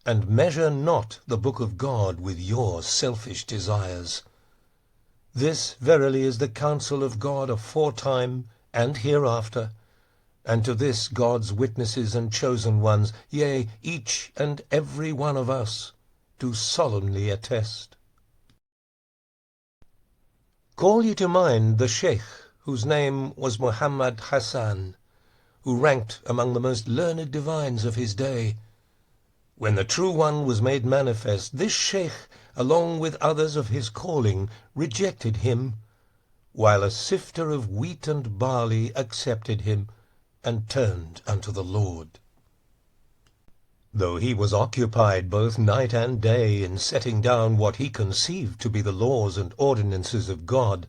and measure not the book of God with your selfish desires. This verily is the counsel of God aforetime and hereafter, and to this God's witnesses and chosen ones, yea, each and every one of us, do solemnly attest. Call ye to mind the Sheikh, whose name was Muhammad Hassan, who ranked among the most learned divines of his day. When the true one was made manifest, this Sheikh, along with others of his calling, rejected him, while a sifter of wheat and barley accepted him, and turned unto the Lord. Though he was occupied both night and day in setting down what he conceived to be the laws and ordinances of God,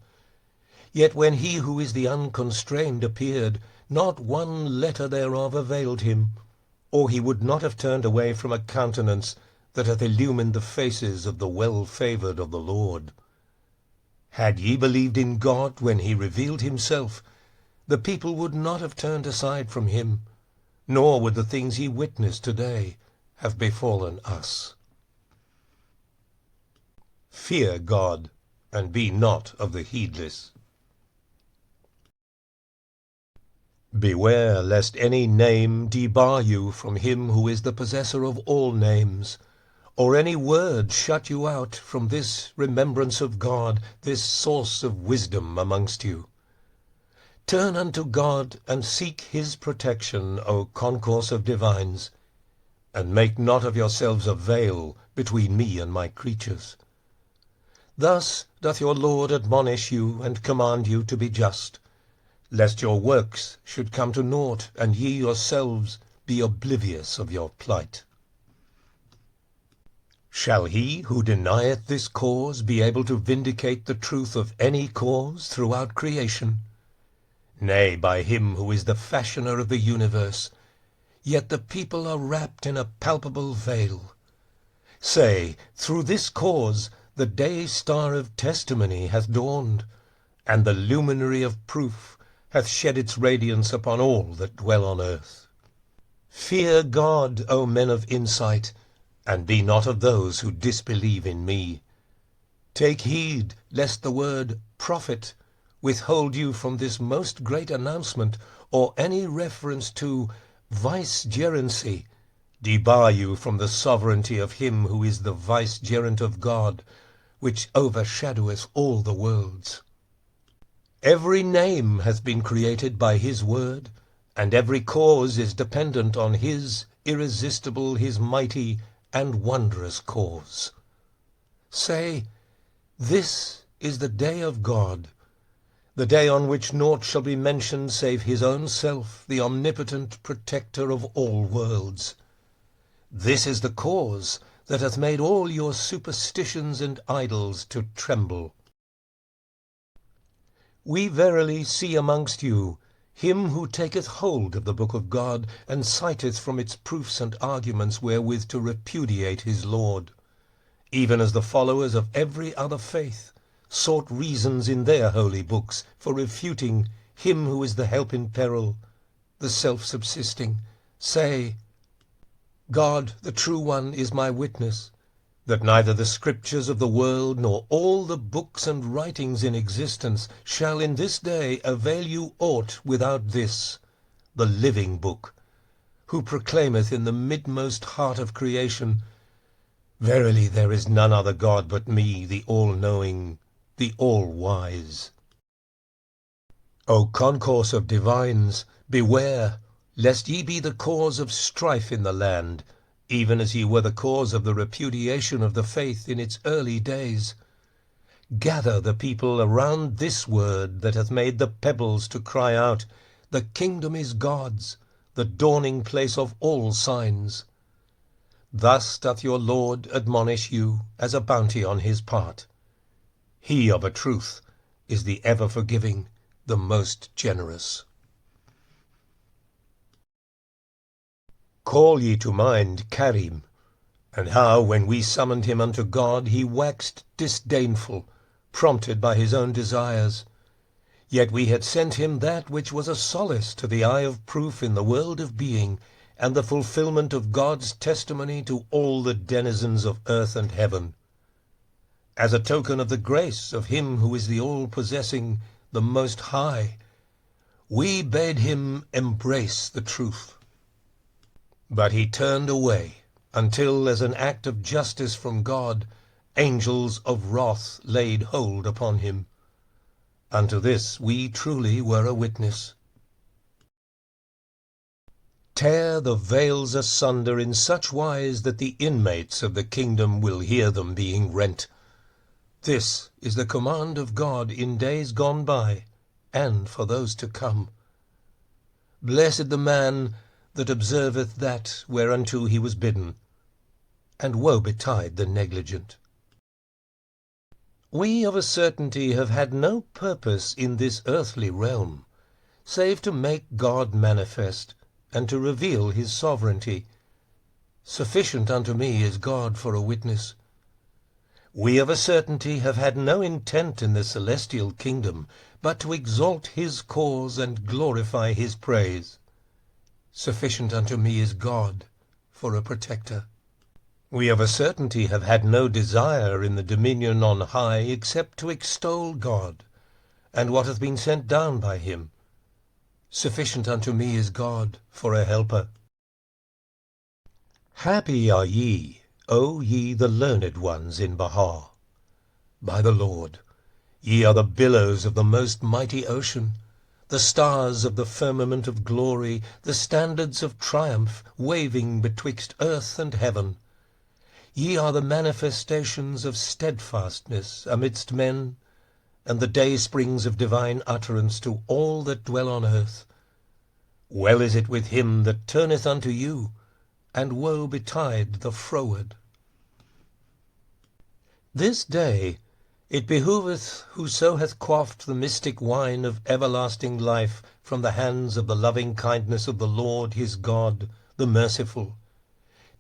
yet when he who is the unconstrained appeared, not one letter thereof availed him, or he would not have turned away from a countenance that hath illumined the faces of the well-favoured of the Lord. Had ye believed in God when he revealed himself, the people would not have turned aside from him, nor would the things ye witness today have befallen us. Fear God, and be not of the heedless. Beware lest any name debar you from him who is the possessor of all names, or any word shut you out from this remembrance of God, this source of wisdom amongst you. Turn unto God and seek his protection, O concourse of divines. and make not of yourselves a veil between me and my creatures. Thus doth your Lord admonish you and command you to be just, lest your works should come to naught, and ye yourselves be oblivious of your plight. Shall he who denieth this cause be able to vindicate the truth of any cause throughout creation? Nay, by him who is the fashioner of the universe, yet the people are wrapped in a palpable veil. Say, through this cause the day-star of testimony hath dawned, and the luminary of proof hath shed its radiance upon all that dwell on earth. Fear God, O men of insight, and be not of those who disbelieve in me. Take heed, lest the word prophet withhold you from this most great announcement, or any reference to vicegerency debar you from the sovereignty of him who is the vicegerent of God, which overshadoweth all the worlds. Every name hath been created by his word, and every cause is dependent on his irresistible, his mighty and wondrous cause. Say, this is the day of God, the day on which naught shall be mentioned save his own self, the omnipotent protector of all worlds. This is the cause that hath made all your superstitions and idols to tremble. We verily see amongst you him who taketh hold of the book of God, and citeth from its proofs and arguments wherewith to repudiate his Lord, even as the followers of every other faith sought reasons in their holy books for refuting him who is the help in peril, the self-subsisting. Say, God, the true one, is my witness, that neither the scriptures of the world nor all the books and writings in existence shall in this day avail you aught without this, the living book, who proclaimeth in the midmost heart of creation, Verily there is none other God but me, the all-knowing, the all-wise. O concourse of divines, beware, lest ye be the cause of strife in the land, even as ye were the cause of the repudiation of the faith in its early days. Gather the people around this word that hath made the pebbles to cry out, The kingdom is God's, the dawning place of all signs. Thus doth your Lord admonish you as a bounty on his part. He of a truth is the ever-forgiving, the most generous. Call ye to mind Karim, and how, when we summoned him unto God, he waxed disdainful, prompted by his own desires. Yet we had sent him that which was a solace to the eye of proof in the world of being, and the fulfillment of God's testimony to all the denizens of earth and heaven. As a token of the grace of him who is the all-possessing, the Most High, we bade him embrace the truth. But he turned away, until, as an act of justice from God, angels of wrath laid hold upon him. Unto this we truly were a witness. Tear the veils asunder in such wise that the inmates of the kingdom will hear them being rent. This is the command of God in days gone by, and for those to come. Blessed the man that observeth that whereunto he was bidden, and woe betide the negligent. We of a certainty have had no purpose in this earthly realm, save to make God manifest, and to reveal his sovereignty. Sufficient unto me is God for a witness. We of a certainty have had no intent in the celestial kingdom, but to exalt his cause and glorify his praise. Sufficient unto me is God for a protector. We of a certainty have had no desire in the dominion on high, except to extol God, and what hath been sent down by him. Sufficient unto me is God for a helper. Happy are ye, O ye the learned ones in Baha. By the Lord, ye are the billows of the most mighty ocean, the stars of the firmament of glory, the standards of triumph, waving betwixt earth and heaven. Ye are the manifestations of steadfastness amidst men, and the day-springs of divine utterance to all that dwell on earth. Well is it with him that turneth unto you, and woe betide the froward. This day it behoveth whoso hath quaffed the mystic wine of everlasting life from the hands of the loving kindness of the Lord his God, the merciful,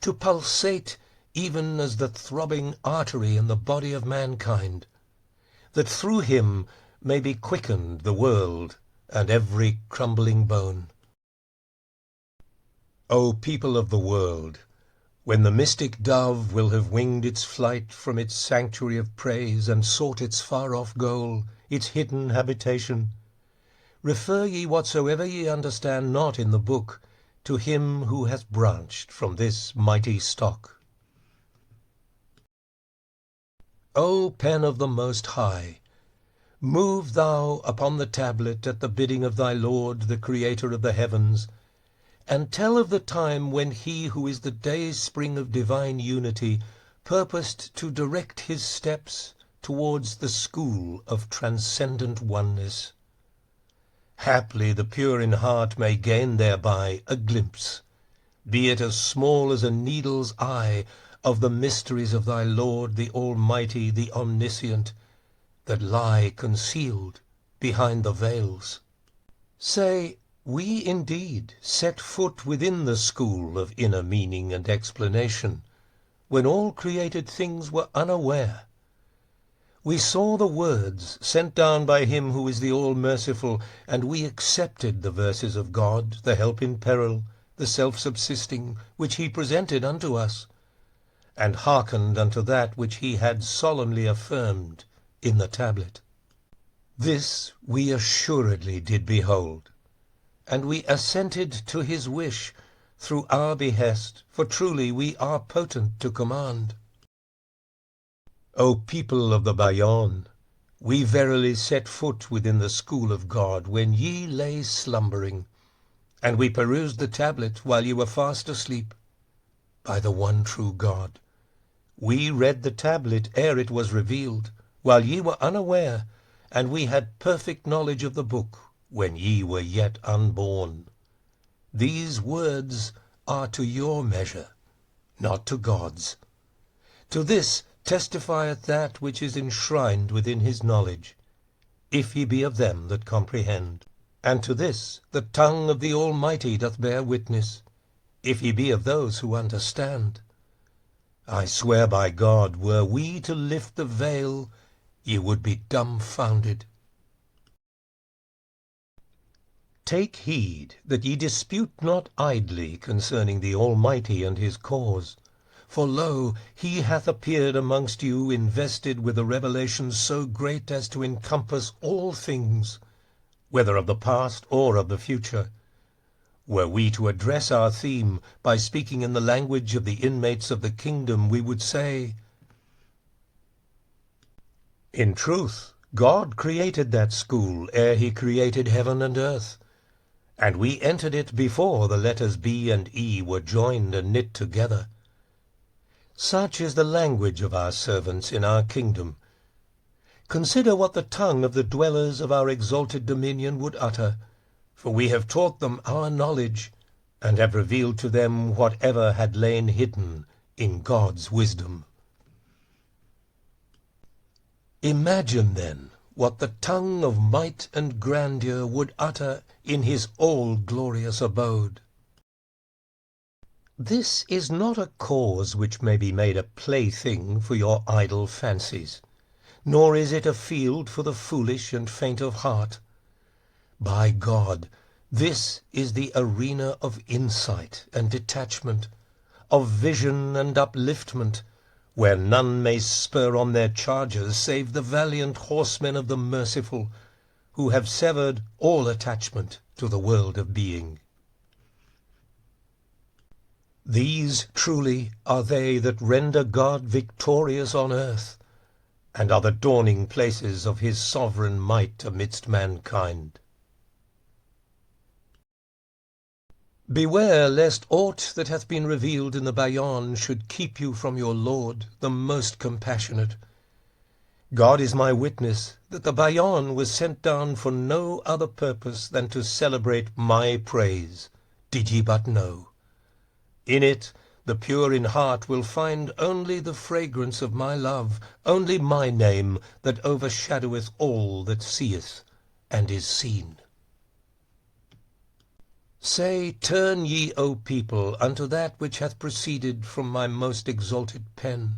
to pulsate even as the throbbing artery in the body of mankind, that through him may be quickened the world and every crumbling bone. O people of the world, when the mystic dove will have winged its flight from its sanctuary of praise and sought its far-off goal, its hidden habitation, refer ye whatsoever ye understand not in the book to him who hath branched from this mighty stock. O pen of the Most High, move thou upon the tablet at the bidding of thy Lord, the Creator of the heavens, and tell of the time when he who is the day-spring of divine unity purposed to direct his steps towards the school of transcendent oneness. Haply the pure in heart may gain thereby a glimpse, be it as small as a needle's eye, of the mysteries of thy Lord, the Almighty, the Omniscient, that lie concealed behind the veils. Say, we indeed set foot within the school of inner meaning and explanation, when all created things were unaware. We saw the words sent down by him who is the all-merciful, and we accepted the verses of God, the help in peril, the self-subsisting, which he presented unto us, and hearkened unto that which he had solemnly affirmed in the tablet. This we assuredly did behold, and we assented to his wish through our behest, for truly we are potent to command. O people of the Bayon, we verily set foot within the school of God when ye lay slumbering, and we perused the tablet while ye were fast asleep. By the one true God, we read the tablet ere it was revealed, while ye were unaware, and we had perfect knowledge of the book when ye were yet unborn. These words are to your measure, not to God's. To this testifieth that which is enshrined within his knowledge, if ye be of them that comprehend. And to this the tongue of the Almighty doth bear witness, if ye be of those who understand. I swear by God, were we to lift the veil, ye would be dumbfounded. Take heed that ye dispute not idly concerning the Almighty and his cause. For lo, he hath appeared amongst you invested with a revelation so great as to encompass all things, whether of the past or of the future. Were we to address our theme by speaking in the language of the inmates of the kingdom, we would say, in truth, God created that school ere he created heaven and earth, and we entered it before the letters B and E were joined and knit together. Such is the language of our servants in our kingdom. Consider what the tongue of the dwellers of our exalted dominion would utter, for we have taught them our knowledge, and have revealed to them whatever had lain hidden in God's wisdom. Imagine, then, what the tongue of might and grandeur would utter in his all-glorious abode. This is not a cause which may be made a plaything for your idle fancies, nor is it a field for the foolish and faint of heart. By God, this is the arena of insight and detachment, of vision and upliftment, where none may spur on their chargers save the valiant horsemen of the merciful, who have severed all attachment to the world of being. These truly are they that render God victorious on earth, and are the dawning places of his sovereign might amidst mankind. Beware lest aught that hath been revealed in the Bayan should keep you from your Lord, the most compassionate. God is my witness that the Bayan was sent down for no other purpose than to celebrate my praise, did ye but know. In it the pure in heart will find only the fragrance of my love, only my name that overshadoweth all that seeth and is seen. Say, turn ye, O people, unto that which hath proceeded from my most exalted pen.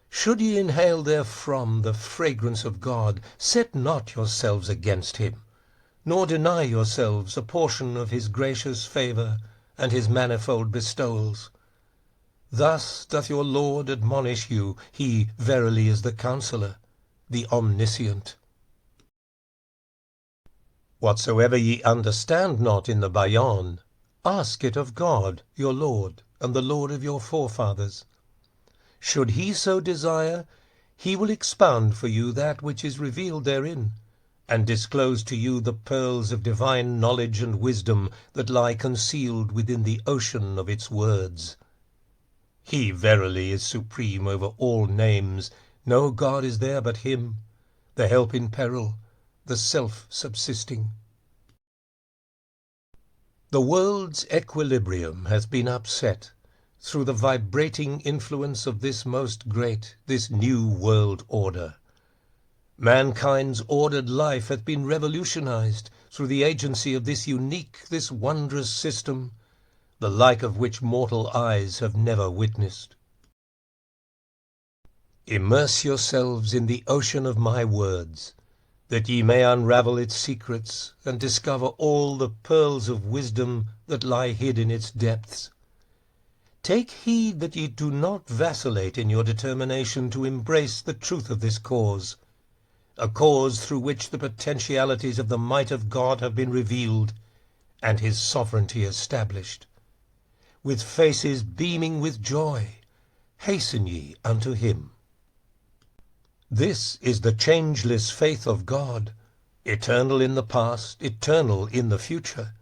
Should ye inhale therefrom the fragrance of God, set not yourselves against him, nor deny yourselves a portion of his gracious favour and his manifold bestowals. Thus doth your Lord admonish you. He verily is the Counsellor, the Omniscient. Whatsoever ye understand not in the Bayan, ask it of God, your Lord, and the Lord of your forefathers. Should he so desire, he will expound for you that which is revealed therein, and disclose to you the pearls of divine knowledge and wisdom that lie concealed within the ocean of its words. He verily is supreme over all names. No God is there but him, the help in peril, the self-subsisting. The world's equilibrium has been upset through the vibrating influence of this most great, this new world order. Mankind's ordered life hath been revolutionized through the agency of this unique, this wondrous system, the like of which mortal eyes have never witnessed. Immerse yourselves in the ocean of my words, that ye may unravel its secrets and discover all the pearls of wisdom that lie hid in its depths. Take heed that ye do not vacillate in your determination to embrace the truth of this cause, a cause through which the potentialities of the might of God have been revealed, and his sovereignty established. With faces beaming with joy, hasten ye unto him. This is the changeless faith of God, eternal in the past, eternal in the future.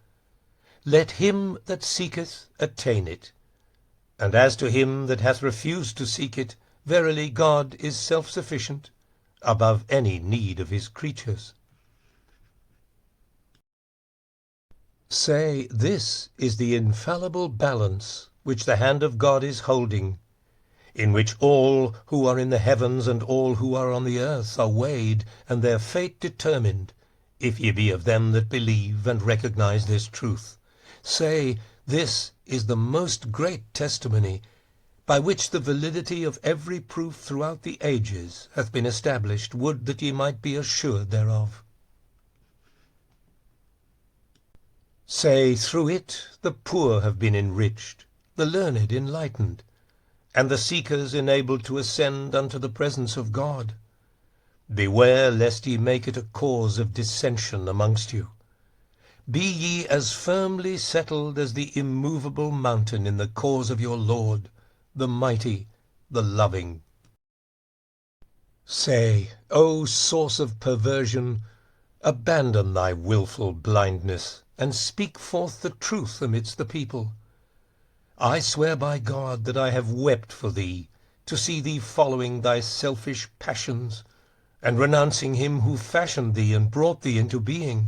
Let him that seeketh attain it. And as to him that hath refused to seek it, verily God is self-sufficient, above any need of his creatures. Say, this is the infallible balance which the hand of God is holding, in which all who are in the heavens and all who are on the earth are weighed, and their fate determined, if ye be of them that believe and recognize this truth. Say, this is the most great testimony, by which the validity of every proof throughout the ages hath been established. Would that ye might be assured thereof. Say, through it the poor have been enriched, the learned enlightened, and the seekers enabled to ascend unto the presence of God. Beware lest ye make it a cause of dissension amongst you. Be ye as firmly settled as the immovable mountain in the cause of your Lord, the mighty, the loving. Say, O source of perversion, abandon thy wilful blindness, and speak forth the truth amidst the people. I swear by God that I have wept for thee, to see thee following thy selfish passions, and renouncing him who fashioned thee and brought thee into being.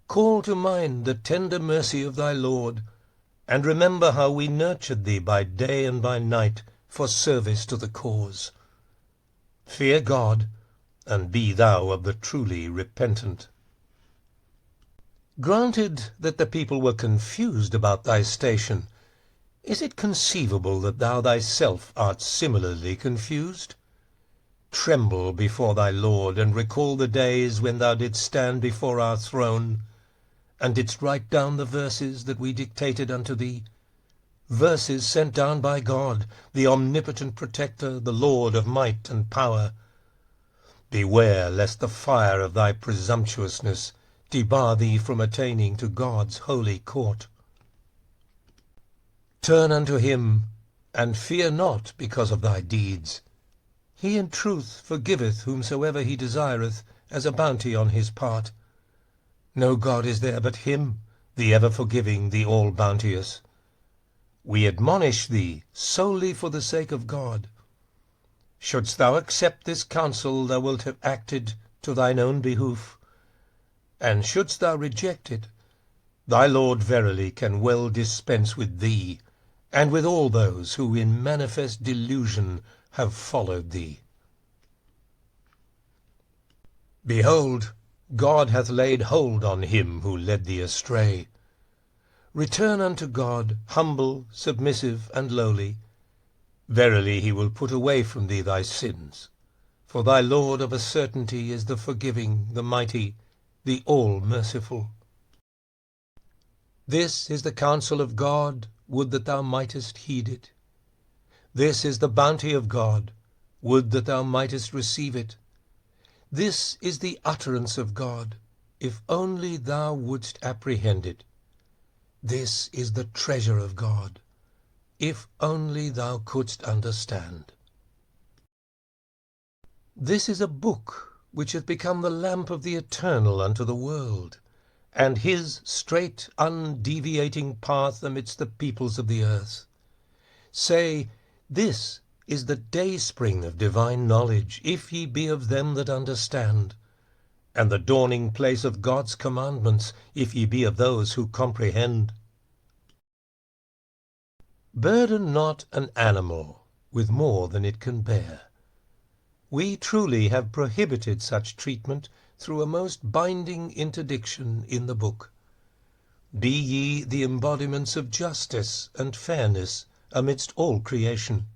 Call to mind the tender mercy of thy Lord, and remember how we nurtured thee by day and by night for service to the cause. Fear God, and be thou of the truly repentant. Granted that the people were confused about thy station, is it conceivable that thou thyself art similarly confused? Tremble before thy Lord, and recall the days when thou didst stand before our throne, and didst write down the verses that we dictated unto thee, verses sent down by God, the omnipotent protector, the Lord of might and power. Beware lest the fire of thy presumptuousness debar thee from attaining to God's holy court. Turn unto him, and fear not because of thy deeds. He in truth forgiveth whomsoever he desireth, as a bounty on his part. No God is there but him, the ever-forgiving, the all-bounteous. We admonish thee solely for the sake of God. Shouldst thou accept this counsel, thou wilt have acted to thine own behoof. And shouldst thou reject it, thy Lord verily can well dispense with thee, and with all those who in manifest delusion have followed thee. Behold, God hath laid hold on him who led thee astray. Return unto God, humble, submissive, and lowly. Verily he will put away from thee thy sins. For thy Lord of a certainty is the forgiving, the mighty, the all-merciful. This is the counsel of God, would that thou mightest heed it. This is the bounty of God, would that thou mightest receive it. This is the utterance of God, if only thou wouldst apprehend it. This is the treasure of God, if only thou couldst understand. This is a book which hath become the lamp of the Eternal unto the world, and his straight undeviating path amidst the peoples of the earth. Say, this is the dayspring of divine knowledge, if ye be of them that understand, and the dawning place of God's commandments, if ye be of those who comprehend. Burden not an animal with more than it can bear. We truly have prohibited such treatment through a most binding interdiction in the book. Be ye the embodiments of justice and fairness amidst all creation.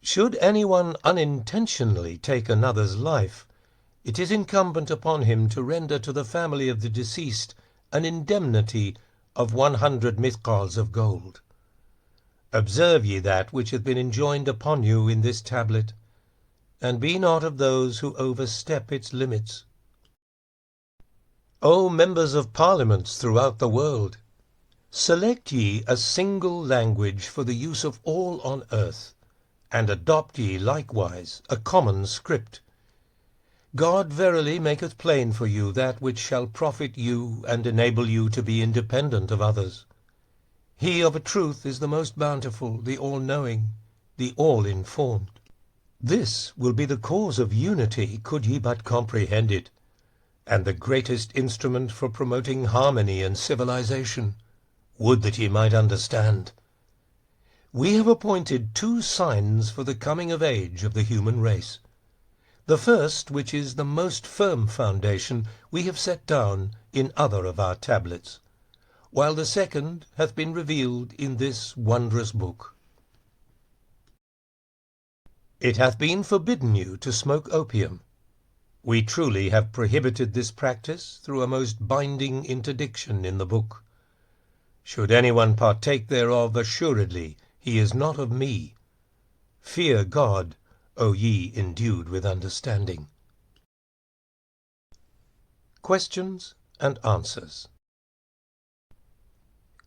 Should anyone unintentionally take another's life, it is incumbent upon him to render to the family of the deceased an indemnity of 100 mithqals of gold. Observe ye that which hath been enjoined upon you in this tablet, and be not of those who overstep its limits. O members of parliaments throughout the world, select ye a single language for the use of all on earth, and adopt ye likewise a common script. God verily maketh plain for you that which shall profit you and enable you to be independent of others. He of a truth is the most bountiful, the all-knowing, the all-informed. This will be the cause of unity, could ye but comprehend it, and the greatest instrument for promoting harmony and civilization. Would that ye might understand. We have appointed 2 signs for the coming of age of the human race. The first, which is the most firm foundation, we have set down in other of our tablets, while the second hath been revealed in this wondrous book. It hath been forbidden you to smoke opium. We truly have prohibited this practice through a most binding interdiction in the book. Should anyone partake thereof, assuredly he is not of me. Fear God, O ye endued with understanding. Questions and answers.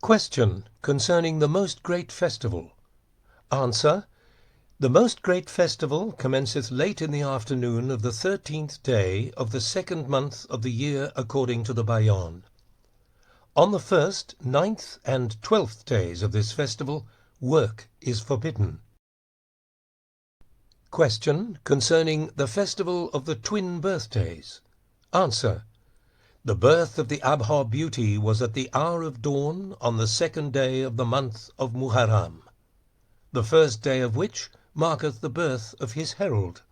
Question concerning the most great festival. Answer: the most great festival commenceth late in the afternoon of the 13th day of the 2nd month of the year according to the Bayan. On the 1st, 9th, and 12th days of this festival, work is forbidden. Question concerning the festival of the twin birthdays. Answer: the birth of the Abha beauty was at the hour of dawn on the 2nd day of the month of Muharram, the 1st day of which marketh the birth of his herald.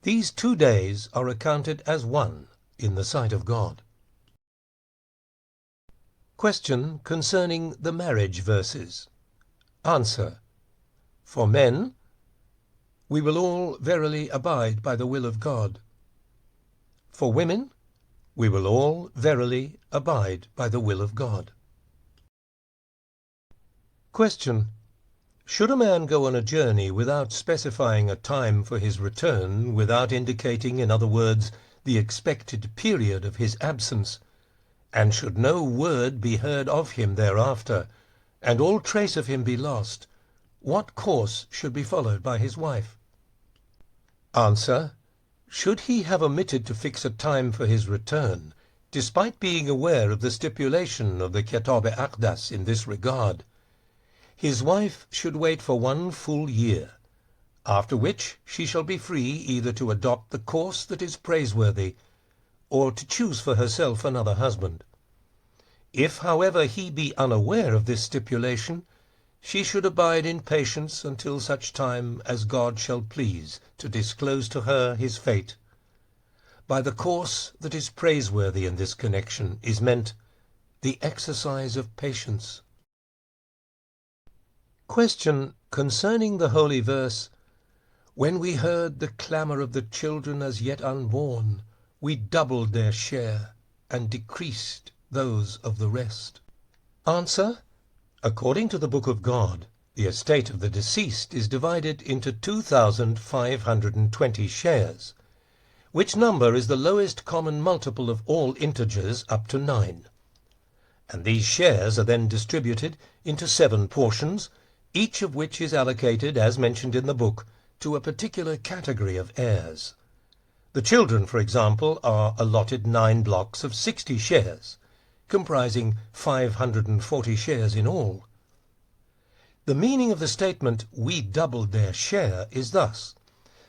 These 2 days are accounted as one in the sight of God. Question concerning the marriage verses. Answer: for men, we will all verily abide by the will of God. For women, we will all verily abide by the will of God. Question: should a man go on a journey without specifying a time for his return, without indicating, in other words, the expected period of his absence, and should no word be heard of him thereafter, and all trace of him be lost, what course should be followed by his wife? Answer: should he have omitted to fix a time for his return, despite being aware of the stipulation of the Kitáb-i-Aqdas in this regard, his wife should wait for 1 full year, after which she shall be free either to adopt the course that is praiseworthy, or to choose for herself another husband. If, however, he be unaware of this stipulation, she should abide in patience until such time as God shall please to disclose to her his fate. By the course that is praiseworthy in this connection is meant the exercise of patience. Question concerning the holy verse, "When we heard the clamour of the children as yet unborn, we doubled their share and decreased those of the rest." Answer: according to the Book of God, the estate of the deceased is divided into 2,520 shares, which number is the lowest common multiple of all integers up to 9. And these shares are then distributed into 7 portions, each of which is allocated, as mentioned in the book, to a particular category of heirs. The children, for example, are allotted 9 blocks of 60 shares, comprising 540 shares in all. The meaning of the statement, "we doubled their share," is thus,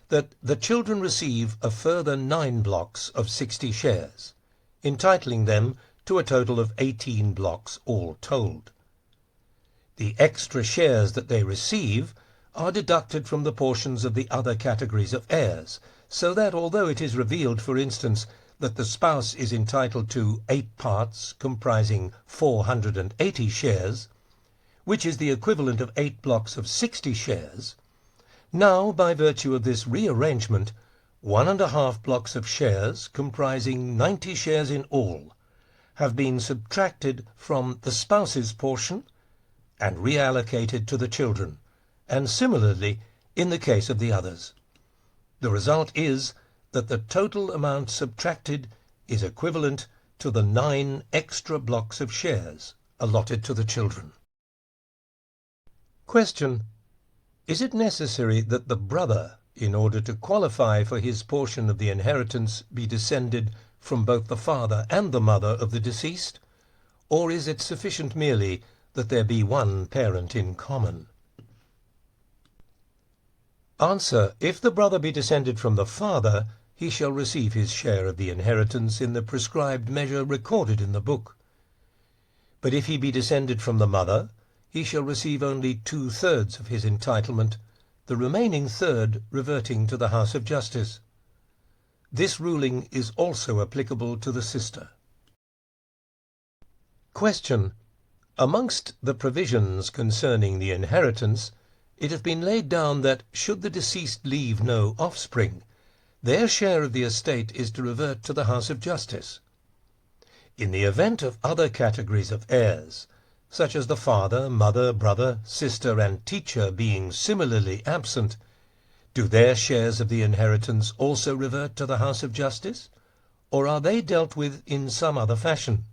that the children receive a further 9 blocks of 60 shares, entitling them to a total of 18 blocks all told. The extra shares that they receive are deducted from the portions of the other categories of heirs, so that although it is revealed, for instance, that the spouse is entitled to 8 parts comprising 480 shares, which is the equivalent of 8 blocks of 60 shares, now, by virtue of this rearrangement, 1½ blocks of shares comprising 90 shares in all have been subtracted from the spouse's portion and reallocated to the children, and similarly in the case of the others. The result is that the total amount subtracted is equivalent to the 9 extra blocks of shares allotted to the children. Question: is it necessary that the brother, in order to qualify for his portion of the inheritance, be descended from both the father and the mother of the deceased, or is it sufficient merely that there be one parent in common? Answer: if the brother be descended from the father, he shall receive his share of the inheritance in the prescribed measure recorded in the book. But if he be descended from the mother, he shall receive only 2/3 of his entitlement, the remaining third reverting to the house of justice. This ruling is also applicable to the sister. Question: amongst the provisions concerning the inheritance, it hath been laid down that, should the deceased leave no offspring, their share of the estate is to revert to the house of justice. In the event of other categories of heirs, such as the father, mother, brother, sister, and teacher being similarly absent, do their shares of the inheritance also revert to the house of justice, or are they dealt with in some other fashion?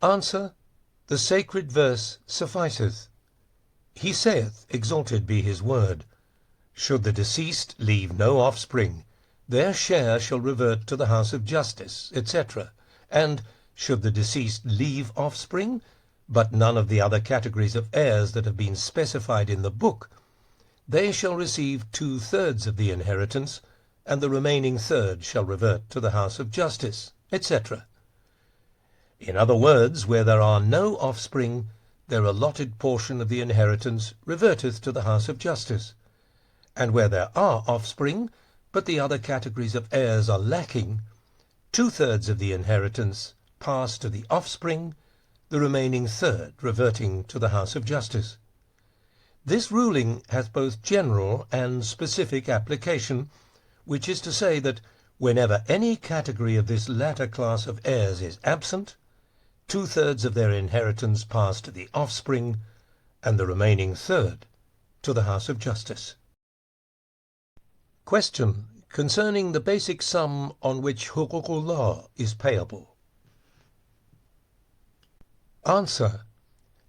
Answer: the sacred verse sufficeth. He saith, exalted be his word, "Should the deceased leave no offspring, their share shall revert to the house of justice," etc. And, "Should the deceased leave offspring, but none of the other categories of heirs that have been specified in the book, they shall receive 2/3 of the inheritance, and the remaining third shall revert to the house of justice," etc. In other words, where there are no offspring, their allotted portion of the inheritance reverteth to the house of justice, and where there are offspring, but the other categories of heirs are lacking, 2/3 of the inheritance pass to the offspring, the remaining third reverting to the house of justice. This ruling hath both general and specific application, which is to say that whenever any category of this latter class of heirs is absent, 2/3 of their inheritance pass to the offspring, and the remaining third to the house of justice. Question concerning the basic sum on which Huququllah is payable. Answer: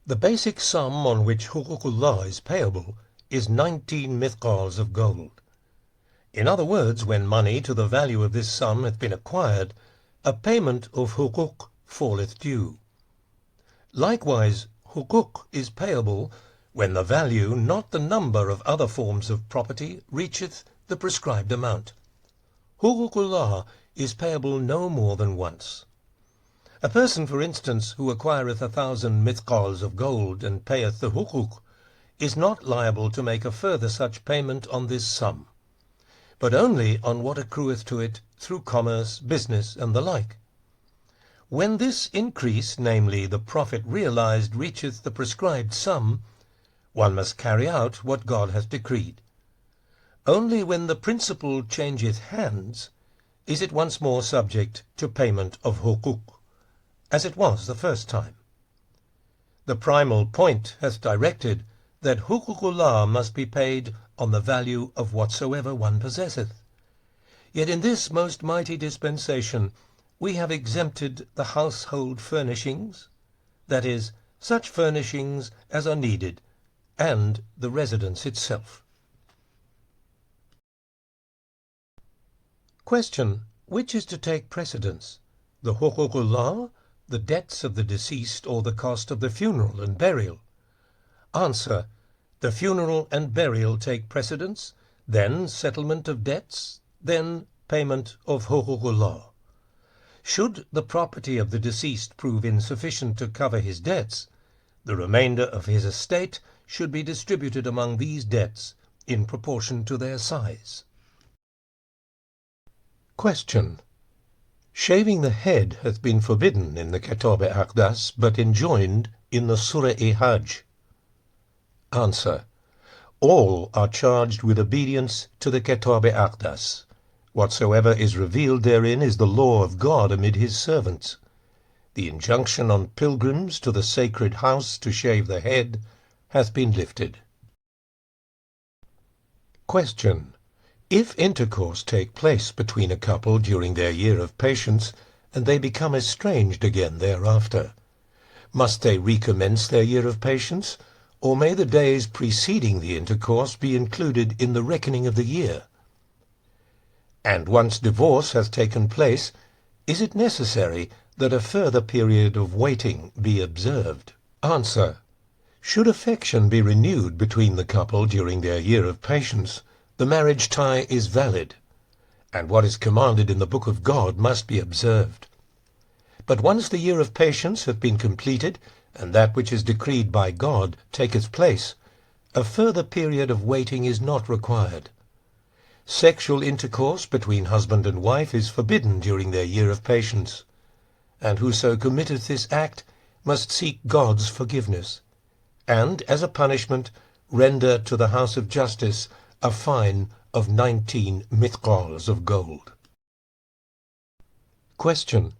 the basic sum on which Huququllah is payable is 19 mithqals of gold. In other words, when money to the value of this sum hath been acquired, a payment of hukuk falleth due. Likewise, hukuk is payable when the value, not the number of other forms of property, reacheth the prescribed amount. Huququllah is payable no more than once. A person, for instance, who acquireth 1,000 mithqals of gold and payeth the hukuk, is not liable to make a further such payment on this sum, but only on what accrueth to it through commerce, business, and the like. When this increase, namely the profit realized, reacheth the prescribed sum, one must carry out what God hath decreed. Only when the principal changeth hands is it once more subject to payment of hukuk, as it was the first time. The primal point hath directed that huququllah must be paid on the value of whatsoever one possesseth. Yet in this most mighty dispensation we have exempted the household furnishings, that is, such furnishings as are needed, and the residence itself. Question: which is to take precedence, the huququllah, the debts of the deceased, or the cost of the funeral and burial? Answer: the funeral and burial take precedence, then settlement of debts, then payment of huququllah. Should the property of the deceased prove insufficient to cover his debts, the remainder of his estate should be distributed among these debts in proportion to their size. Question: shaving the head hath been forbidden in the Kitáb-i-Aqdas, but enjoined in the Surah-i-Hajj. Answer: all are charged with obedience to the Kitáb-i-Aqdas. Whatsoever is revealed therein is the law of God amid his servants. The injunction on pilgrims to the sacred house to shave the head hath been lifted. Question: if intercourse take place between a couple during their year of patience, and they become estranged again thereafter, must they recommence their year of patience, or may the days preceding the intercourse be included in the reckoning of the year? And once divorce hath taken place, is it necessary that a further period of waiting be observed? Answer: should affection be renewed between the couple during their year of patience, the marriage tie is valid, and what is commanded in the Book of God must be observed. But once the year of patience hath been completed, and that which is decreed by God taketh place, a further period of waiting is not required. Sexual intercourse between husband and wife is forbidden during their year of patience, and whoso committeth this act must seek God's forgiveness, and, as a punishment, render to the house of justice a fine of 19 mithqals of gold. Question: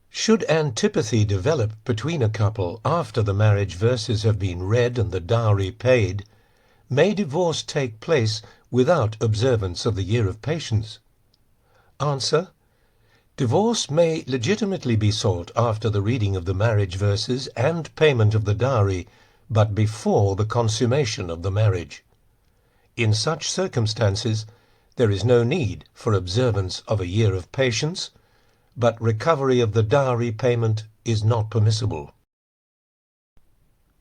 should antipathy develop between a couple after the marriage verses have been read and the dowry paid, may divorce take place without observance of the year of patience? Answer: divorce may legitimately be sought after the reading of the marriage verses and payment of the dowry, but before the consummation of the marriage. In such circumstances, there is no need for observance of a year of patience, but recovery of the dowry payment is not permissible.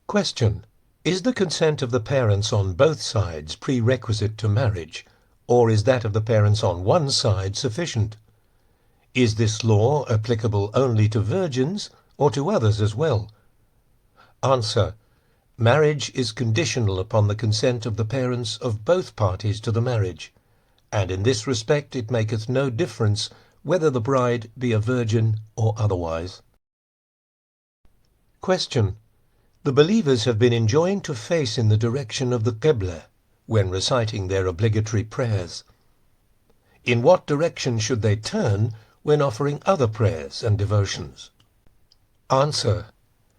Question: is the consent of the parents on both sides prerequisite to marriage, or is that of the parents on one side sufficient? Is this law applicable only to virgins, or to others as well? Answer: marriage is conditional upon the consent of the parents of both parties to the marriage, and in this respect it maketh no difference whether the bride be a virgin or otherwise. Question: the believers have been enjoined to face in the direction of the Qibla when reciting their obligatory prayers. In what direction should they turn when offering other prayers and devotions? Answer: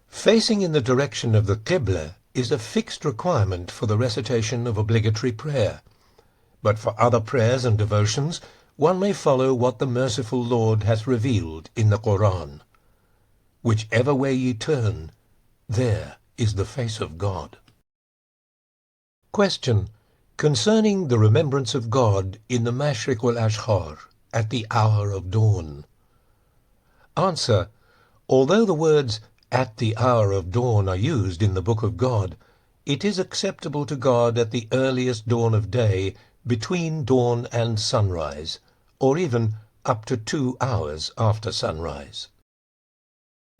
facing in the direction of the Qibla is a fixed requirement for the recitation of obligatory prayer, but for other prayers and devotions one may follow what the merciful Lord hath revealed in the Quran. Whichever way ye turn, there is the face of God. Question: concerning the remembrance of God in the Mashriq wal Ashkhar, at the hour of dawn. Answer: although the words "at the hour of dawn" are used in the Book of God, it is acceptable to God at the earliest dawn of day, between dawn and sunrise, or even up to 2 hours after sunrise.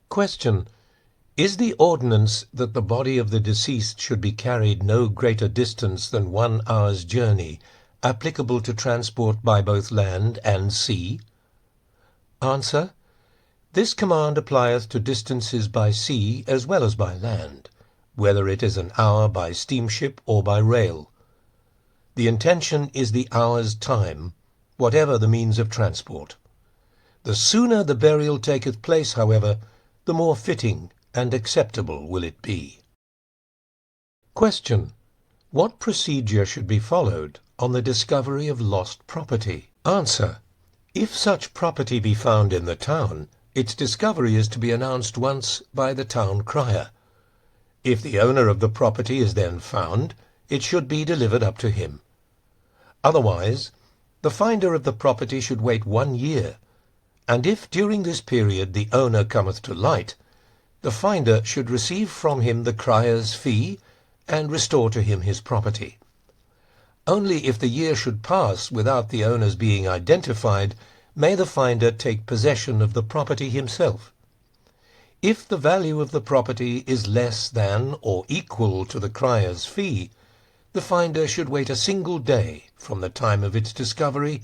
Question: is the ordinance that the body of the deceased should be carried no greater distance than 1 hour's journey applicable to transport by both land and sea? Answer: this command applieth to distances by sea as well as by land, whether it is an hour by steamship or by rail. The intention is the hour's time, whatever the means of transport. The sooner the burial taketh place, however, the more fitting and acceptable will it be. Question: what procedure should be followed on the discovery of lost property? Answer: if such property be found in the town, its discovery is to be announced once by the town crier. If the owner of the property is then found, it should be delivered up to him. Otherwise, the finder of the property should wait 1 year, and if during this period the owner cometh to light, the finder should receive from him the crier's fee and restore to him his property. Only if the year should pass without the owner's being identified may the finder take possession of the property himself. If the value of the property is less than or equal to the crier's fee, the finder should wait a single day from the time of its discovery,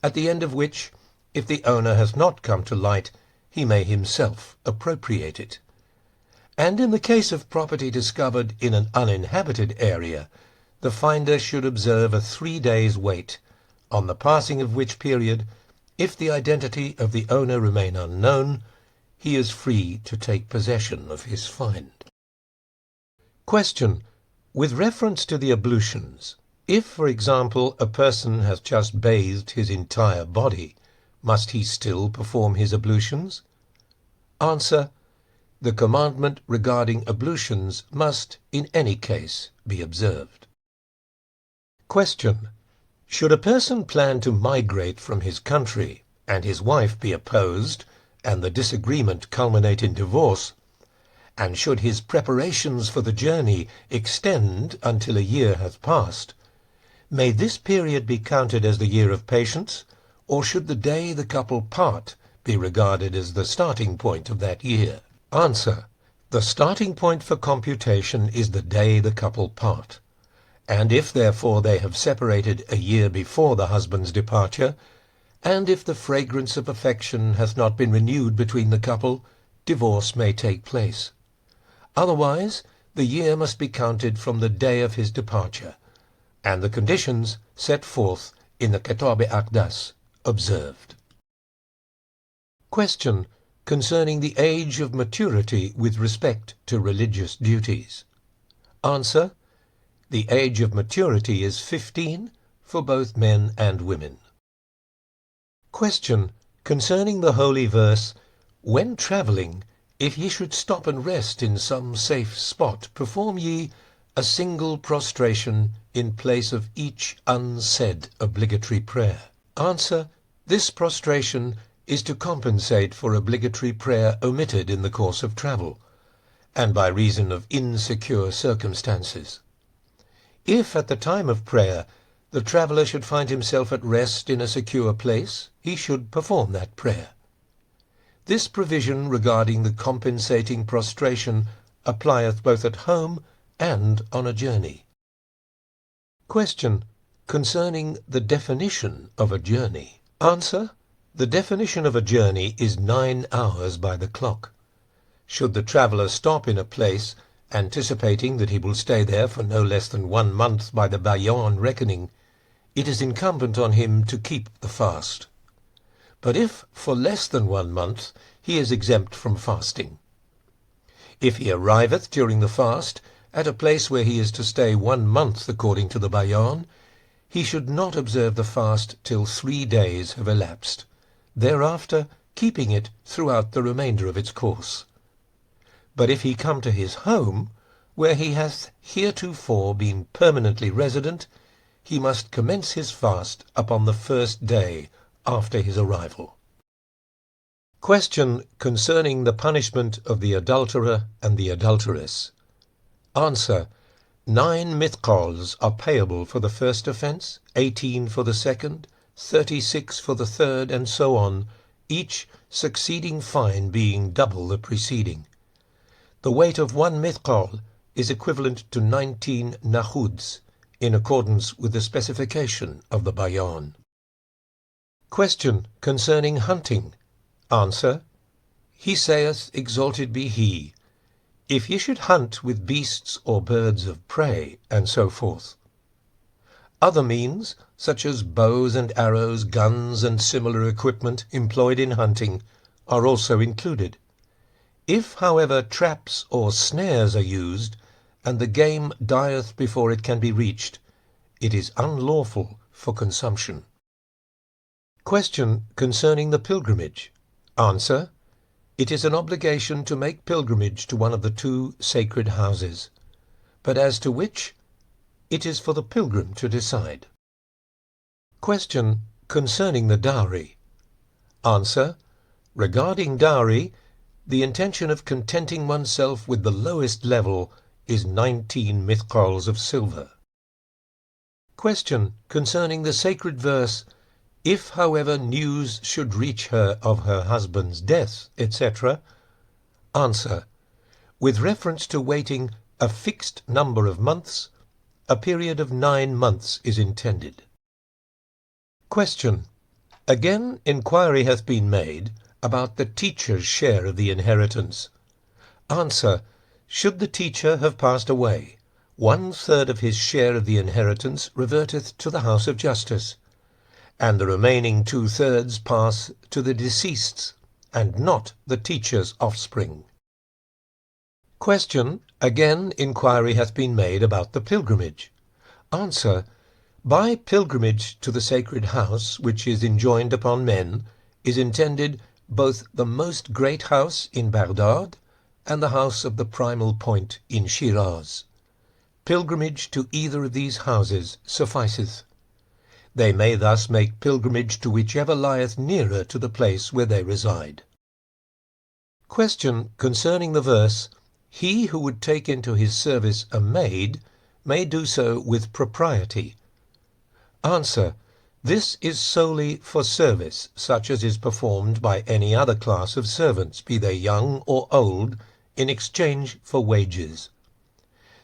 at the end of which, if the owner has not come to light, he may himself appropriate it. And in the case of property discovered in an uninhabited area, the finder should observe a 3 days' wait, on the passing of which period, if the identity of the owner remain unknown, he is free to take possession of his find. Question: with reference to the ablutions, if, for example, a person has just bathed his entire body, must he still perform his ablutions? Answer: the commandment regarding ablutions must, in any case, be observed. Question: should a person plan to migrate from his country, and his wife be opposed, and the disagreement culminate in divorce, and should his preparations for the journey extend until a year hath passed, may this period be counted as the year of patience, or should the day the couple part be regarded as the starting point of that year? Answer: the starting point for computation is the day the couple part, and if therefore they have separated a year before the husband's departure, and if the fragrance of affection hath not been renewed between the couple, divorce may take place. Otherwise, the year must be counted from the day of his departure, and the conditions set forth in the Kitáb-i-Aqdas observed. Question: concerning the age of maturity with respect to religious duties. Answer: the age of maturity is 15 for both men and women. Question: concerning the holy verse, when travelling, if ye should stop and rest in some safe spot, perform ye a single prostration in place of each unsaid obligatory prayer. Answer: this prostration is to compensate for obligatory prayer omitted in the course of travel, and by reason of insecure circumstances. If at the time of prayer the traveller should find himself at rest in a secure place, he should perform that prayer. This provision regarding the compensating prostration applieth both at home and on a journey. Question: concerning the definition of a journey. Answer: the definition of a journey is 9 hours by the clock. Should the traveller stop in a place, anticipating that he will stay there for no less than 1 month by the Bahá'í reckoning, it is incumbent on him to keep the fast. But if for less than 1 month, he is exempt from fasting. If he arriveth during the fast at a place where he is to stay 1 month according to the Bahá'í, he should not observe the fast till 3 days have elapsed, thereafter keeping it throughout the remainder of its course. But if he come to his home, where he hath heretofore been permanently resident, he must commence his fast upon the first day after his arrival. Question concerning the punishment of the adulterer and the adulteress. Answer: 9 mithqals are payable for the first offence, 18 for the second, 36 for the third, and so on, each succeeding fine being double the preceding. The weight of 1 mithqal is equivalent to 19 nahuds, in accordance with the specification of the Bayan. Question concerning hunting. Answer: He saith, exalted be he, if ye should hunt with beasts or birds of prey, and so forth. Other means, such as bows and arrows, guns, and similar equipment employed in hunting, are also included. If, however, traps or snares are used, and the game dieth before it can be reached, it is unlawful for consumption. Question concerning the pilgrimage. Answer: It is an obligation to make pilgrimage to one of the 2 sacred houses, but as to which, it is for the pilgrim to decide. Question concerning the dowry. Answer: Regarding dowry, the intention of contenting oneself with the lowest level is 19 mithqals of silver. Question concerning the sacred verse, if, however, news should reach her of her husband's death, etc. Answer: With reference to waiting a fixed number of months, a period of 9 months is intended. Question: Again, inquiry hath been made about the teacher's share of the inheritance. Answer: Should the teacher have passed away, 1/3 of his share of the inheritance reverteth to the house of justice, and the remaining 2/3 pass to the deceased's, and not the teacher's offspring. Question: Again, inquiry hath been made about the pilgrimage. Answer: By pilgrimage to the sacred house, which is enjoined upon men, is intended both the most great house in Baghdad and the house of the primal point in Shiraz. Pilgrimage to either of these houses sufficeth. They may thus make pilgrimage to whichever lieth nearer to the place where they reside. Question concerning the verse, He who would take into his service a maid may do so with propriety. Answer: This is solely for service such as is performed by any other class of servants, be they young or old, in exchange for wages.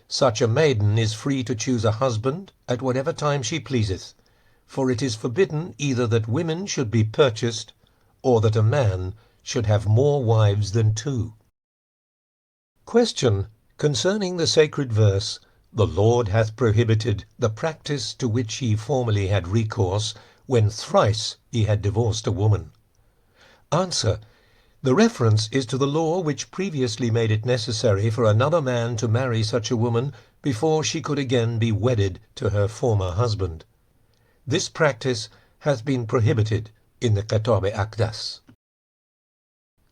Such a maiden is free to choose a husband at whatever time she pleaseth, for it is forbidden either that women should be purchased, or that a man should have more wives than 2. Question concerning the sacred verse, The Lord hath prohibited the practice to which ye formerly had recourse, when thrice ye had divorced a woman. Answer: The reference is to the law which previously made it necessary for another man to marry such a woman before she could again be wedded to her former husband. This practice hath been prohibited in the Kitáb-i-Aqdas.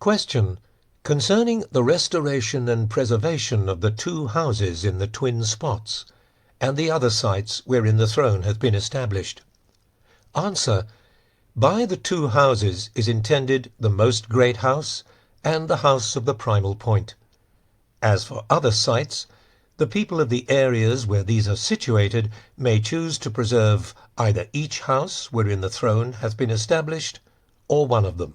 Question concerning the restoration and preservation of the 2 houses in the twin spots, and the other sites wherein the throne hath been established. Answer: By the 2 houses is intended the most great house and the house of the primal point. As for other sites, the people of the areas where these are situated may choose to preserve either each house wherein the throne hath been established, or one of them.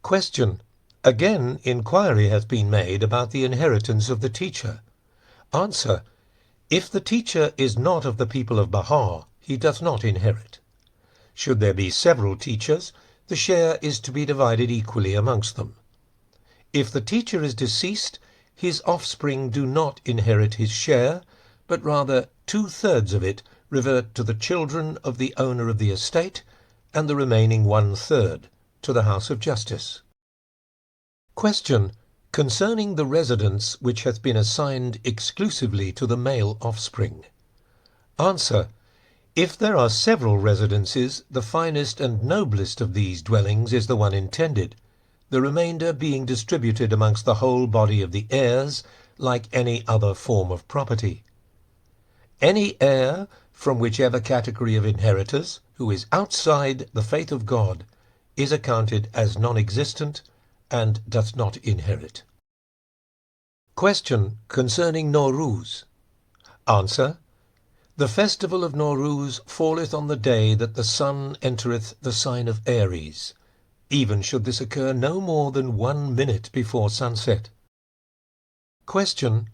Question: Again, inquiry hath been made about the inheritance of the teacher. Answer: If the teacher is not of the people of Baha', he doth not inherit. Should there be several teachers, the share is to be divided equally amongst them. If the teacher is deceased, his offspring do not inherit his share, but rather 2/3 of it revert to the children of the owner of the estate, and the remaining 1/3 to the house of justice. Question concerning the residence which hath been assigned exclusively to the male offspring. Answer: If there are several residences, the finest and noblest of these dwellings is the one intended, the remainder being distributed amongst the whole body of the heirs, like any other form of property. Any heir, from whichever category of inheritors, who is outside the faith of God, is accounted as non-existent and doth not inherit. Question concerning Nowruz. Answer. The festival of Nowruz falleth on the day that the sun entereth the sign of Aries, even should this occur no more than 1 minute before sunset. Question.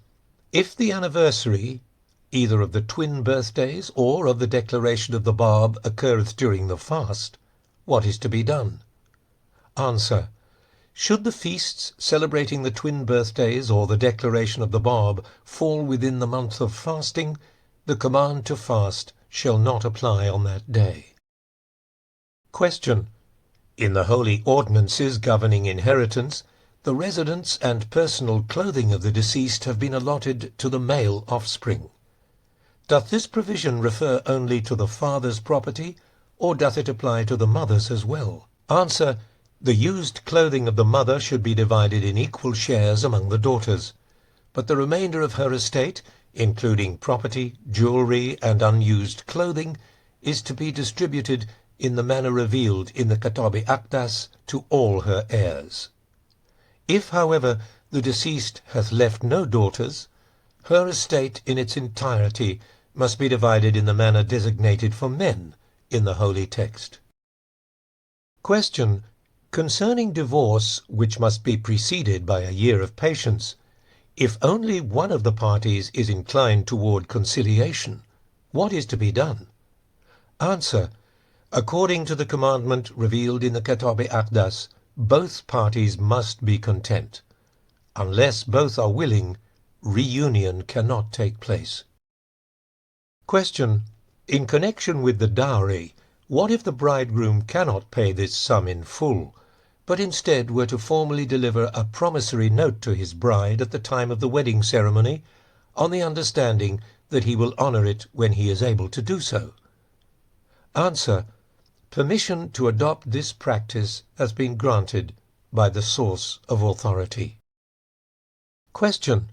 If the anniversary, either of the twin birthdays or of the declaration of the Bab, occurreth during the fast, what is to be done? Answer. Should the feasts celebrating the twin birthdays or the declaration of the Bab fall within the month of fasting, the command to fast shall not apply on that day. Question. In the holy ordinances governing inheritance, the residence and personal clothing of the deceased have been allotted to the male offspring. Doth this provision refer only to the father's property, or doth it apply to the mother's as well? Answer. The used clothing of the mother should be divided in equal shares among the daughters, but the remainder of her estate, including property, jewelry, and unused clothing, is to be distributed in the manner revealed in the Kitáb-i-Aqdas to all her heirs. If, however, the deceased hath left no daughters, her estate in its entirety must be divided in the manner designated for men in the holy text. Question. Concerning divorce, which must be preceded by a year of patience, if only one of the parties is inclined toward conciliation, what is to be done? Answer. According to the commandment revealed in the Kitáb-i-Aqdas, both parties must be content. Unless both are willing, reunion cannot take place. Question. In connection with the dowry, what if the bridegroom cannot pay this sum in full, but instead were to formally deliver a promissory note to his bride at the time of the wedding ceremony, on the understanding that he will honor it when he is able to do so? Answer. Permission to adopt this practice has been granted by the source of authority. Question.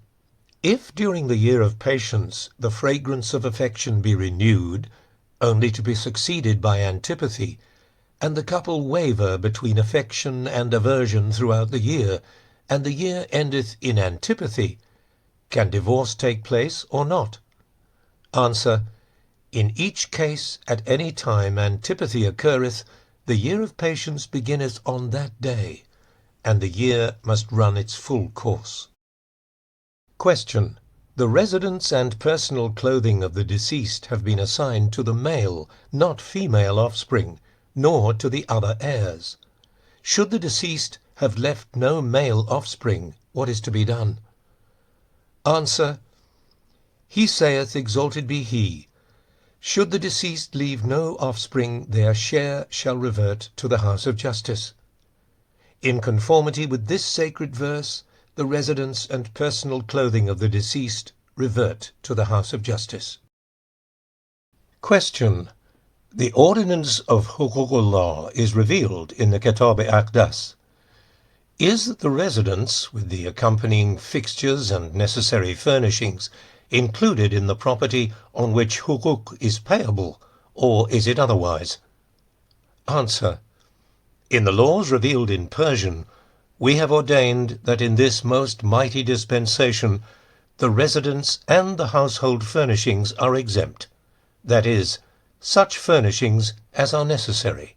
If during the year of patience the fragrance of affection be renewed, only to be succeeded by antipathy, and the couple waver between affection and aversion throughout the year, and the year endeth in antipathy, can divorce take place or not? Answer. In each case at any time antipathy occurreth, the year of patience beginneth on that day, and the year must run its full course. Question. The residence and personal clothing of the deceased have been assigned to the male, not female offspring, nor to the other heirs. Should the deceased have left no male offspring, what is to be done? Answer. He saith, exalted be he, should the deceased leave no offspring, their share shall revert to the house of justice. In conformity with this sacred verse, the residence and personal clothing of the deceased revert to the house of justice. Question. The ordinance of Huququllah is revealed in the Kitáb-i-Aqdas. Is the residence, with the accompanying fixtures and necessary furnishings, included in the property on which huquq is payable, or is it otherwise? Answer. In the laws revealed in Persian, we have ordained that in this most mighty dispensation the residence and the household furnishings are exempt, that is, such furnishings as are necessary.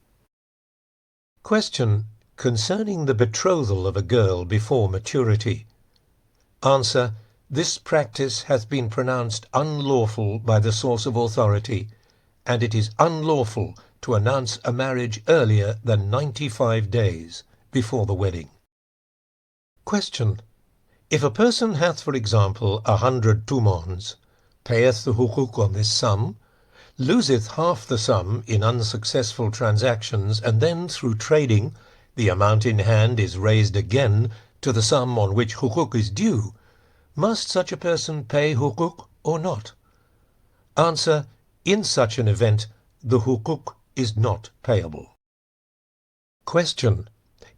Question. Concerning the betrothal of a girl before maturity. Answer. This practice hath been pronounced unlawful by the source of authority, and it is unlawful to announce a marriage earlier than 95 days before the wedding. Question. If a person hath, for example, 100 tumons, payeth the huquq on this sum, loseth half the sum in unsuccessful transactions, and then through trading the amount in hand is raised again to the sum on which huquq is due, must such a person pay huquq or not? Answer. In such an event, the huquq is not payable. Question.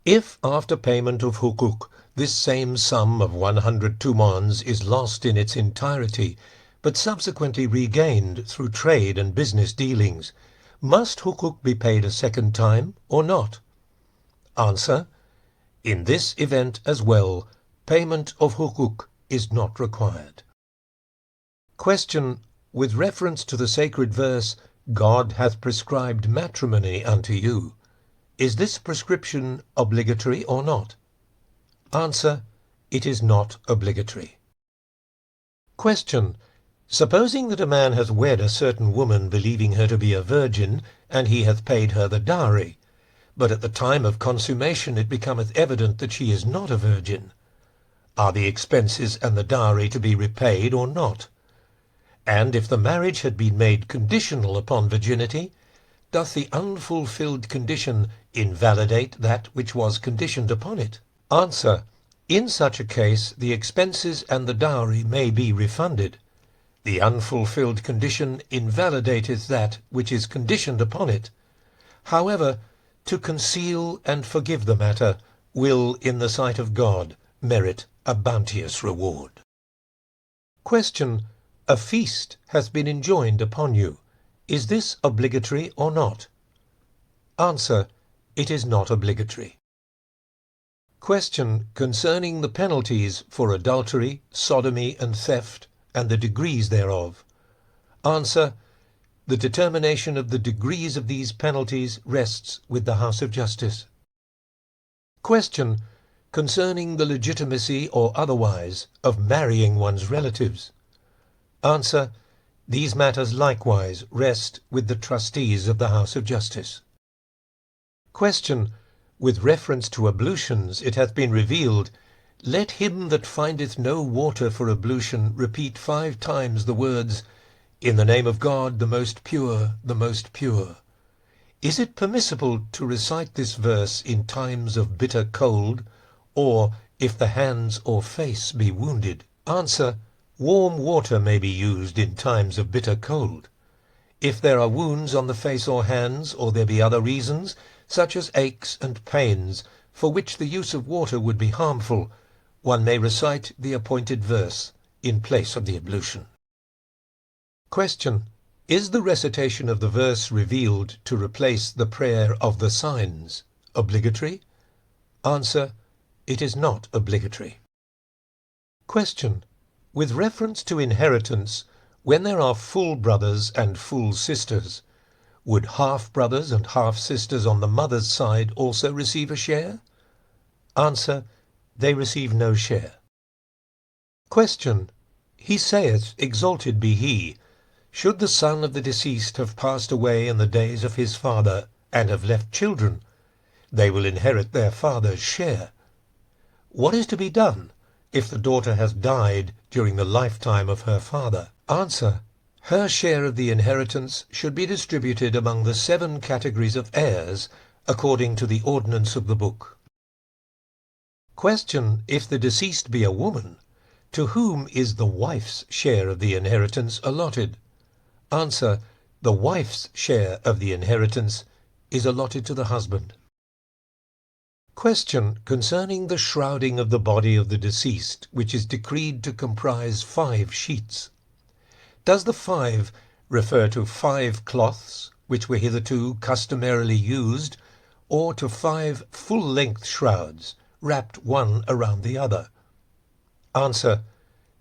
If after payment of huquq this same sum of 100 tumons is lost in its entirety, but subsequently regained through trade and business dealings, must huquq be paid a second time or not? Answer: in this event as well, payment of hukuk is not required. Question: with reference to the sacred verse, God hath prescribed matrimony unto you, is this prescription obligatory or not? Answer: it is not obligatory. Question: supposing that a man hath wed a certain woman, believing her to be a virgin, and he hath paid her the dowry, but at the time of consummation it becometh evident that she is not a virgin. Are the expenses and the dowry to be repaid or not? And if the marriage had been made conditional upon virginity, doth the unfulfilled condition invalidate that which was conditioned upon it? Answer: in such a case the expenses and the dowry may be refunded. The unfulfilled condition invalidateth that which is conditioned upon it. However, to conceal and forgive the matter will, in the sight of God, merit a bounteous reward. Question: a feast hath been enjoined upon you. Is this obligatory or not? Answer: it is not obligatory. Question concerning the penalties for adultery, sodomy, and theft, and the degrees thereof. Answer: the determination of the degrees of these penalties rests with the House of Justice. Question concerning the legitimacy or otherwise of marrying one's relatives. Answer: these matters likewise rest with the trustees of the House of Justice. Question: with reference to ablutions it hath been revealed, let him that findeth no water for ablution repeat 5 times the words, in the name of God, the most pure, the most pure. Is it permissible to recite this verse in times of bitter cold, or if the hands or face be wounded? Answer: warm water may be used in times of bitter cold. If there are wounds on the face or hands, or there be other reasons, such as aches and pains, for which the use of water would be harmful, one may recite the appointed verse in place of the ablution. Question: is the recitation of the verse revealed to replace the prayer of the signs obligatory? Answer: it is not obligatory. Question: with reference to inheritance, when there are full brothers and full sisters, would half-brothers and half-sisters on the mother's side also receive a share? Answer: they receive no share. Question: he saith, exalted be he, should the son of the deceased have passed away in the days of his father, and have left children, they will inherit their father's share. What is to be done if the daughter has died during the lifetime of her father? Answer: her share of the inheritance should be distributed among the 7 categories of heirs, according to the ordinance of the book. Question: if the deceased be a woman, to whom is the wife's share of the inheritance allotted? Answer: the wife's share of the inheritance is allotted to the husband. Question concerning the shrouding of the body of the deceased, which is decreed to comprise 5 sheets. Does the 5 refer to 5 cloths, which were hitherto customarily used, or to 5 full-length shrouds, wrapped one around the other? Answer: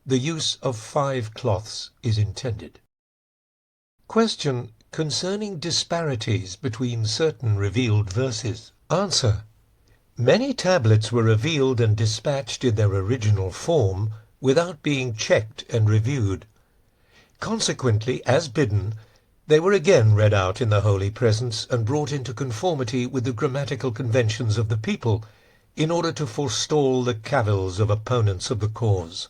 the use of 5 cloths is intended. Question concerning disparities between certain revealed verses. Answer: many tablets were revealed and dispatched in their original form without being checked and reviewed. Consequently, as bidden, they were again read out in the holy presence and brought into conformity with the grammatical conventions of the people, in order to forestall the cavils of opponents of the cause.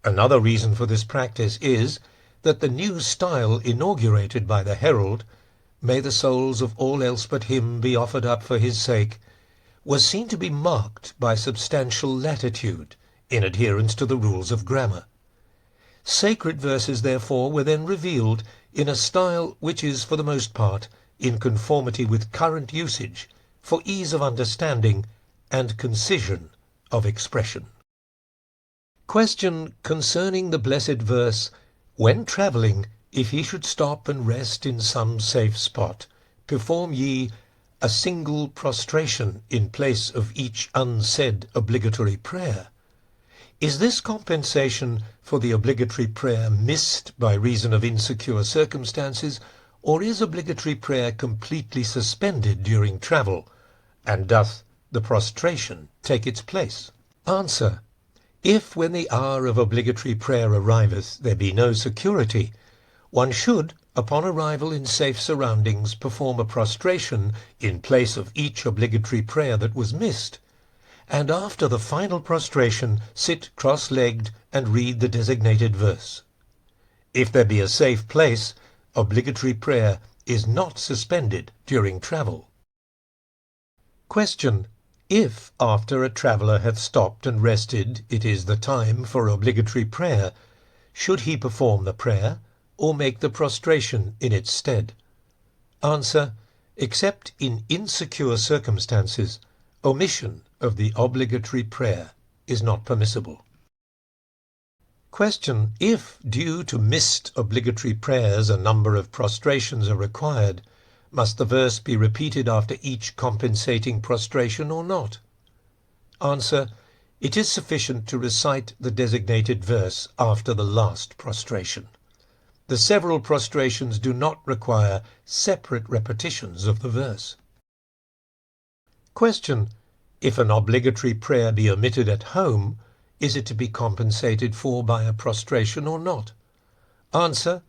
Another reason for this practice is that the new style inaugurated by the herald, "May the souls of all else but him be offered up for his sake," was seen to be marked by substantial latitude in adherence to the rules of grammar. Sacred verses, therefore, were then revealed in a style which is, for the most part, in conformity with current usage, for ease of understanding and concision of expression. Question concerning the blessed verse, "When travelling, if ye should stop and rest in some safe spot, perform ye a single prostration in place of each unsaid obligatory prayer? Is this compensation for the obligatory prayer missed by reason of insecure circumstances, or is obligatory prayer completely suspended during travel, and doth the prostration take its place? Answer: if when the hour of obligatory prayer arriveth there be no security, one should, upon arrival in safe surroundings, perform a prostration in place of each obligatory prayer that was missed, and after the final prostration sit cross-legged and read the designated verse. If there be a safe place, obligatory prayer is not suspended during travel. Question: if after a traveller hath stopped and rested it is the time for obligatory prayer, should he perform the prayer, or make the prostration in its stead? Answer: except in insecure circumstances, omission of the obligatory prayer is not permissible. Question: if due to missed obligatory prayers a number of prostrations are required, must the verse be repeated after each compensating prostration or not? Answer: it is sufficient to recite the designated verse after the last prostration. The several prostrations do not require separate repetitions of the verse. Question: if an obligatory prayer be omitted at home, is it to be compensated for by a prostration or not? Answer: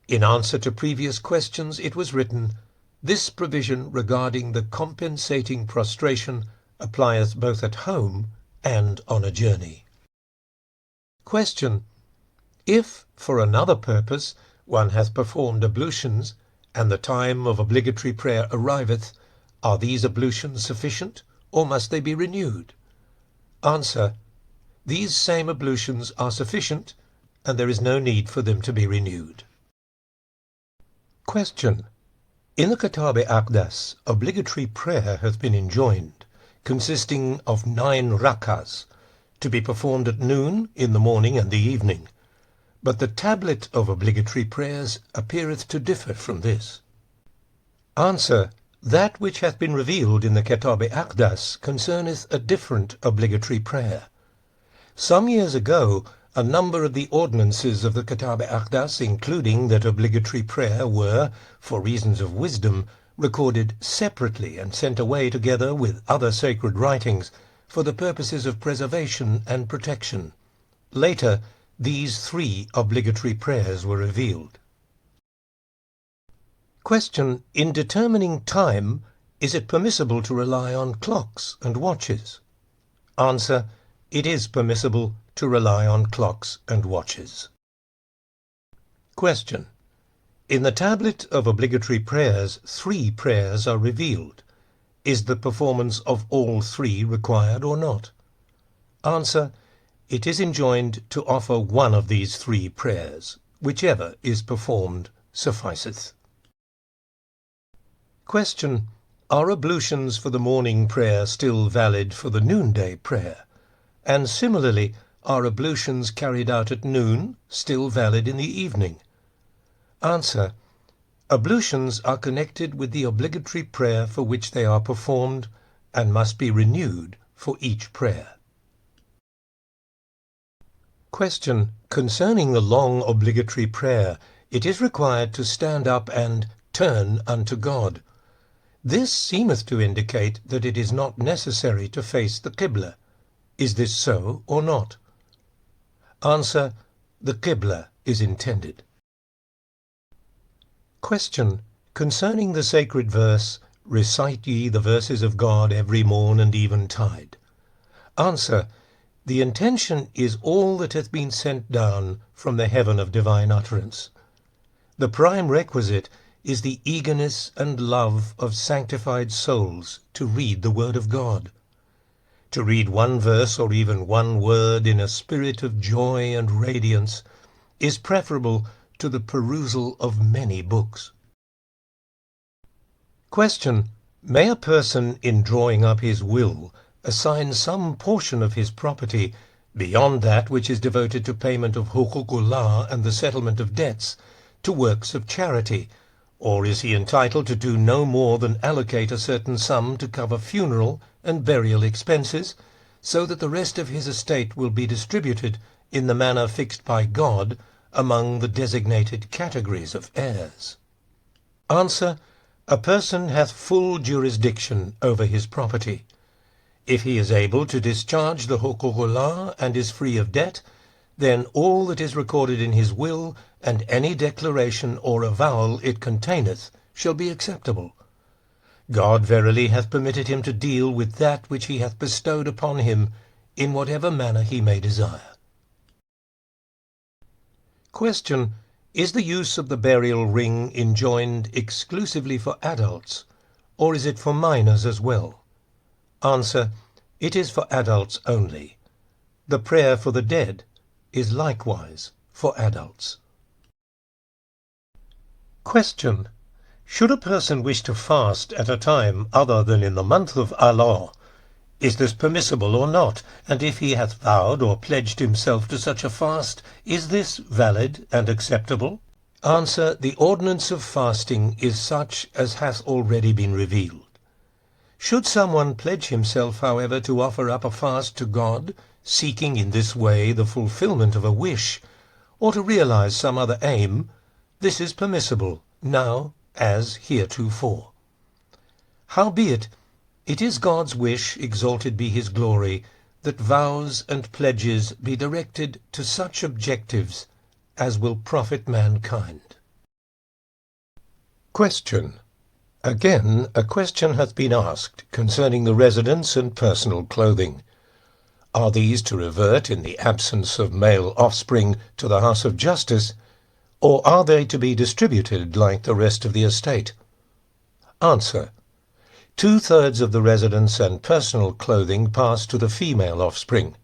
in answer to previous questions it was written, this provision regarding the compensating prostration applieth both at home and on a journey. Question: if for another purpose one hath performed ablutions, and the time of obligatory prayer arriveth, are these ablutions sufficient, or must they be renewed? Answer: these same ablutions are sufficient, and there is no need for them to be renewed. Question: in the Kitáb-i-Aqdas, obligatory prayer hath been enjoined, consisting of 9 rakahs, to be performed at noon, in the morning and the evening. But the tablet of obligatory prayers appeareth to differ from this. Answer: that which hath been revealed in the Kitáb-i-Aqdas concerneth a different obligatory prayer. Some years ago, a number of the ordinances of the Kitáb-i-Aqdas, including that obligatory prayer, were, for reasons of wisdom, recorded separately and sent away together with other sacred writings for the purposes of preservation and protection. Later, these 3 obligatory prayers were revealed. Question: in determining time, is it permissible to rely on clocks and watches? Answer: it is permissible to rely on clocks and watches. Question: in the tablet of obligatory prayers 3 prayers are revealed. Is the performance of all 3 required or not? Answer: it is enjoined to offer one of these 3 prayers. Whichever is performed sufficeth. Question: are ablutions for the morning prayer still valid for the noonday prayer? And similarly, are ablutions carried out at noon still valid in the evening? Answer: ablutions are connected with the obligatory prayer for which they are performed, and must be renewed for each prayer. Question: concerning the long obligatory prayer, it is required to stand up and turn unto God. This seemeth to indicate that it is not necessary to face the Qibla. Is this so or not? Answer: the Qibla is intended. Question: concerning the sacred verse, recite ye the verses of God every morn and eventide. Answer: the intention is all that hath been sent down from the heaven of divine utterance. The prime requisite is the eagerness and love of sanctified souls to read the Word of God. To read one verse or even one word in a spirit of joy and radiance is preferable to the perusal of many books. Question: may a person, in drawing up his will, assign some portion of his property, beyond that which is devoted to payment of huququllah and the settlement of debts, to works of charity, Or is he entitled to do no more than allocate a certain sum to cover funeral and burial expenses, so that the rest of his estate will be distributed in the manner fixed by God among the designated categories of heirs? Answer: a person hath full jurisdiction over his property. If he is able to discharge the Bahá'u'lláh and is free of debt, then all that is recorded in his will, and any declaration or avowal it containeth, shall be acceptable. God verily hath permitted him to deal with that which he hath bestowed upon him, in whatever manner he may desire. Question: is the use of the burial ring enjoined exclusively for adults, or is it for minors as well? Answer: it is for adults only. The prayer for the dead is likewise for adults. Question: should a person wish to fast at a time other than in the month of Allah, is this permissible or not? And if he hath vowed or pledged himself to such a fast, is this valid and acceptable? Answer: the ordinance of fasting is such as hath already been revealed. Should someone pledge himself, however, to offer up a fast to God, seeking in this way the fulfillment of a wish, or to realize some other aim, this is permissible, now as heretofore. Howbeit, it is God's wish, exalted be his glory, that vows and pledges be directed to such objectives as will profit mankind. Question: again, a question hath been asked concerning the residence and personal clothing. Are these to revert in the absence of male offspring to the house of justice, or are they to be distributed like the rest of the estate? Answer: 2/3 of the residence and personal clothing pass to the female offspring,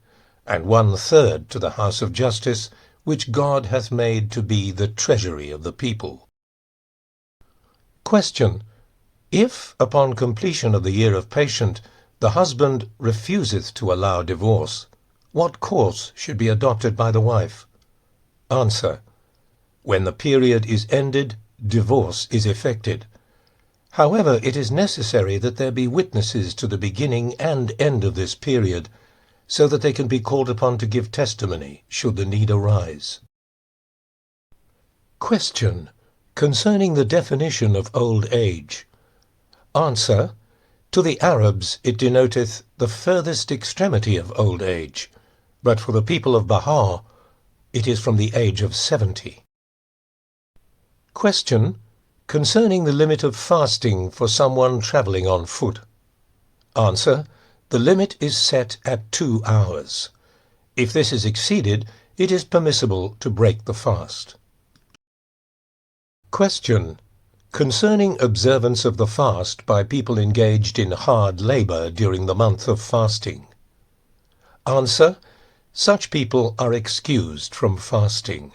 and 1/3 to the house of justice, which God hath made to be the treasury of the people. Question: if, upon completion of the year of patient, the husband refuseth to allow divorce, what course should be adopted by the wife? Answer: when the period is ended, divorce is effected. However, it is necessary that there be witnesses to the beginning and end of this period, so that they can be called upon to give testimony, should the need arise. Question: concerning the definition of old age. Answer: to the Arabs it denoteth the furthest extremity of old age, but for the people of Bahá'u'lláh it is from the age of 70. Question: concerning the limit of fasting for someone travelling on foot. Answer: the limit is set at 2 hours. If this is exceeded, it is permissible to break the fast. Question: concerning observance of the fast by people engaged in hard labor during the month of fasting. Answer: such people are excused from fasting.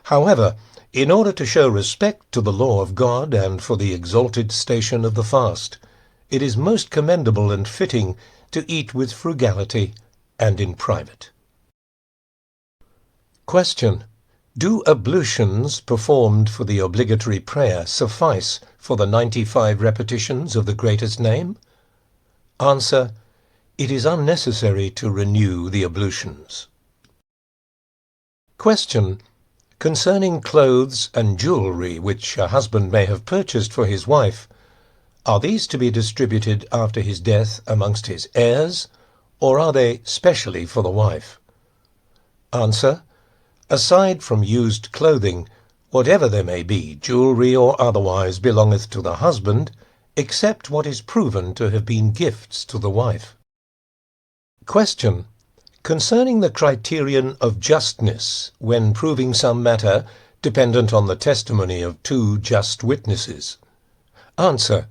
However, in order to show respect to the law of God and for the exalted station of the fast, it is most commendable and fitting to eat with frugality and in private. Question: do ablutions performed for the obligatory prayer suffice for the 95 repetitions of the greatest name? Answer: it is unnecessary to renew the ablutions. Question: concerning clothes and jewelry which a husband may have purchased for his wife, are these to be distributed after his death amongst his heirs, or are they specially for the wife? Answer: aside from used clothing, whatever there may be, jewelry or otherwise, belongeth to the husband, except what is proven to have been gifts to the wife. Question: concerning the criterion of justness when proving some matter dependent on the testimony of 2 just witnesses. Answer: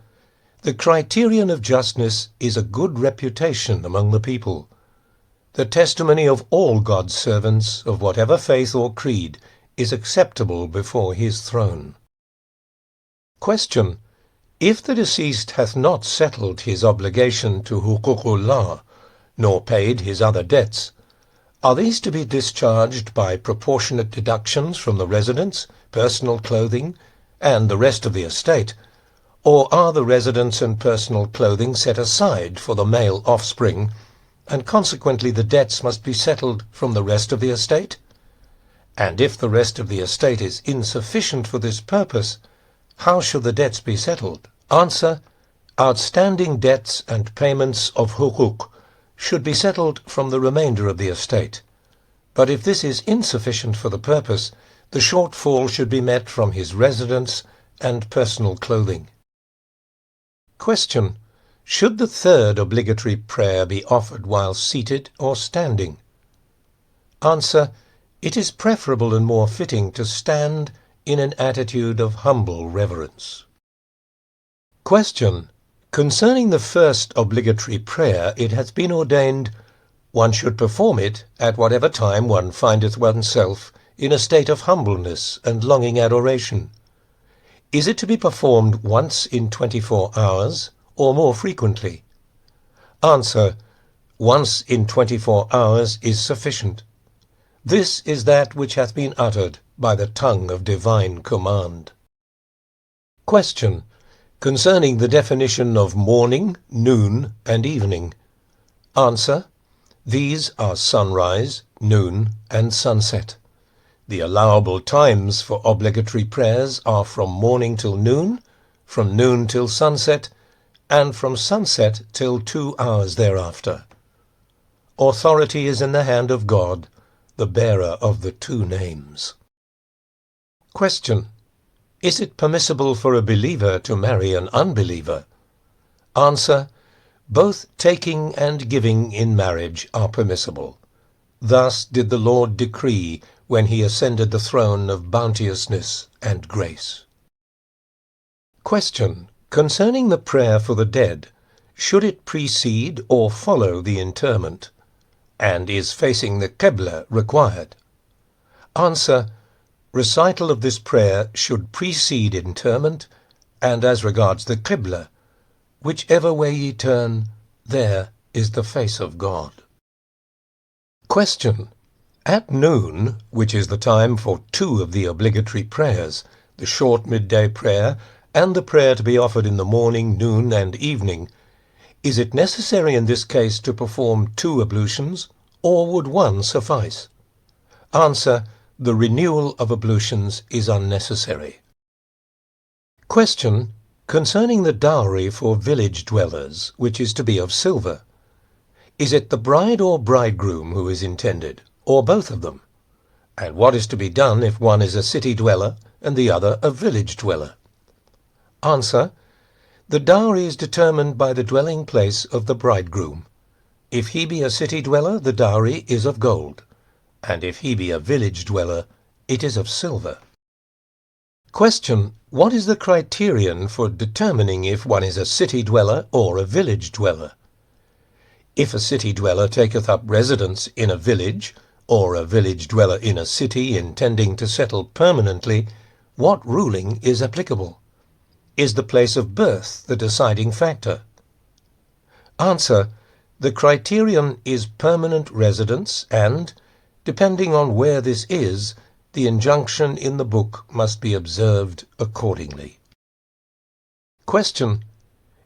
the criterion of justness is a good reputation among the people. The testimony of all God's servants, of whatever faith or creed, is acceptable before his throne. Question: if the deceased hath not settled his obligation to Bahá'u'lláh, nor paid his other debts, are these to be discharged by proportionate deductions from the residence, personal clothing, and the rest of the estate, or are the residence and personal clothing set aside for the male offspring, and consequently the debts must be settled from the rest of the estate? And if the rest of the estate is insufficient for this purpose, how shall the debts be settled? Answer: outstanding debts and payments of hukuk should be settled from the remainder of the estate. But if this is insufficient for the purpose, the shortfall should be met from his residence and personal clothing. Question: should the third obligatory prayer be offered while seated or standing? Answer: it is preferable and more fitting to stand in an attitude of humble reverence. Question: concerning the first obligatory prayer, it hath been ordained, one should perform it at whatever time one findeth oneself in a state of humbleness and longing adoration. Is it to be performed once in 24 hours, or more frequently? Answer: once in 24 hours is sufficient. This is that which hath been uttered by the tongue of divine command. Question: concerning the definition of morning, noon, and evening. Answer: these are sunrise, noon, and sunset. The allowable times for obligatory prayers are from morning till noon, from noon till sunset, and from sunset till 2 hours thereafter. Authority is in the hand of God, the bearer of the two names. Question: is it permissible for a believer to marry an unbeliever? Answer: both taking and giving in marriage are permissible. Thus did the Lord decree when he ascended the throne of bounteousness and grace. Question: concerning the prayer for the dead, should it precede or follow the interment? And is facing the Qibla required? Answer: recital of this prayer should precede interment, and as regards the Qibla, whichever way ye turn, there is the face of God. Question: at noon, which is the time for 2 of the obligatory prayers, the short midday prayer and the prayer to be offered in the morning, noon, and evening, is it necessary in this case to perform 2 ablutions, or would 1 suffice? Answer: the renewal of ablutions is unnecessary. Question: concerning the dowry for village dwellers, which is to be of silver. Is it the bride or bridegroom who is intended, or both of them? And what is to be done if one is a city dweller and the other a village dweller? Answer: the dowry is determined by the dwelling place of the bridegroom. If he be a city dweller, the dowry is of gold, and if he be a village dweller, it is of silver. Question: what is the criterion for determining if one is a city dweller or a village dweller? If a city dweller taketh up residence in a village, or a village dweller in a city intending to settle permanently, what ruling is applicable? Is the place of birth the deciding factor? Answer: the criterion is permanent residence and, depending on where this is, the injunction in the book must be observed accordingly. Question: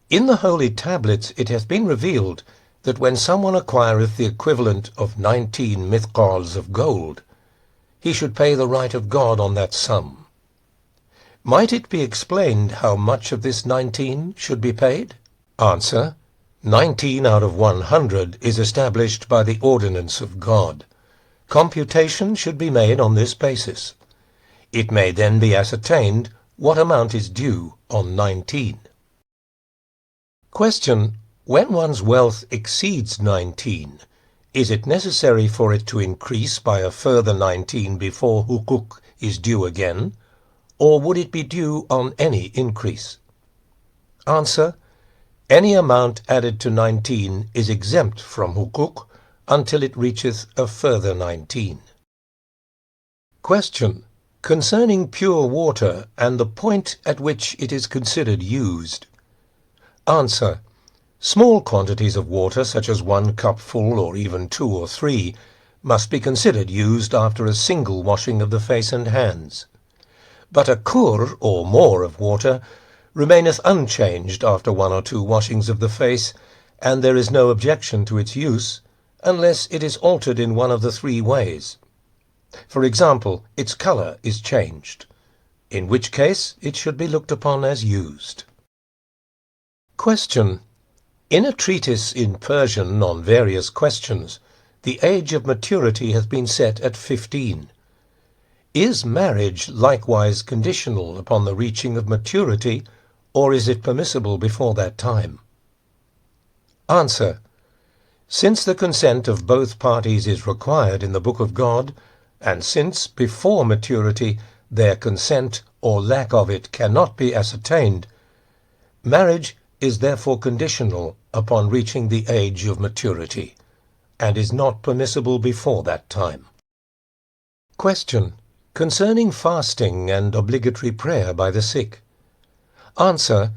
in the holy tablets it hath been revealed that when someone acquireth the equivalent of 19 mithqals of gold, he should pay the right of God on that sum. Might it be explained how much of this 19 should be paid? Answer: 19 out of 100 is established by the ordinance of God. Computation should be made on this basis. It may then be ascertained what amount is due on 19. Question: when one's wealth exceeds 19, is it necessary for it to increase by a further 19 before hukuk is due again, or would it be due on any increase? Answer: any amount added to 19 is exempt from hukuk until it reacheth a further 19. Question: concerning pure water and the point at which it is considered used. Answer: small quantities of water, such as 1 cupful or even 2 or 3, must be considered used after a single washing of the face and hands. But a kur, or more of water, remaineth unchanged after 1 or 2 washings of the face, and there is no objection to its use, unless it is altered in one of the 3 ways. For example, its colour is changed, in which case it should be looked upon as used. Question. In a treatise in Persian on various questions, the age of maturity hath been set at 15. Is marriage likewise conditional upon the reaching of maturity, or is it permissible before that time? Answer. Since the consent of both parties is required in the Book of God, and since before maturity their consent or lack of it cannot be ascertained, marriage is therefore conditional upon reaching the age of maturity, and is not permissible before that time. Question. Concerning fasting and obligatory prayer by the sick. Answer.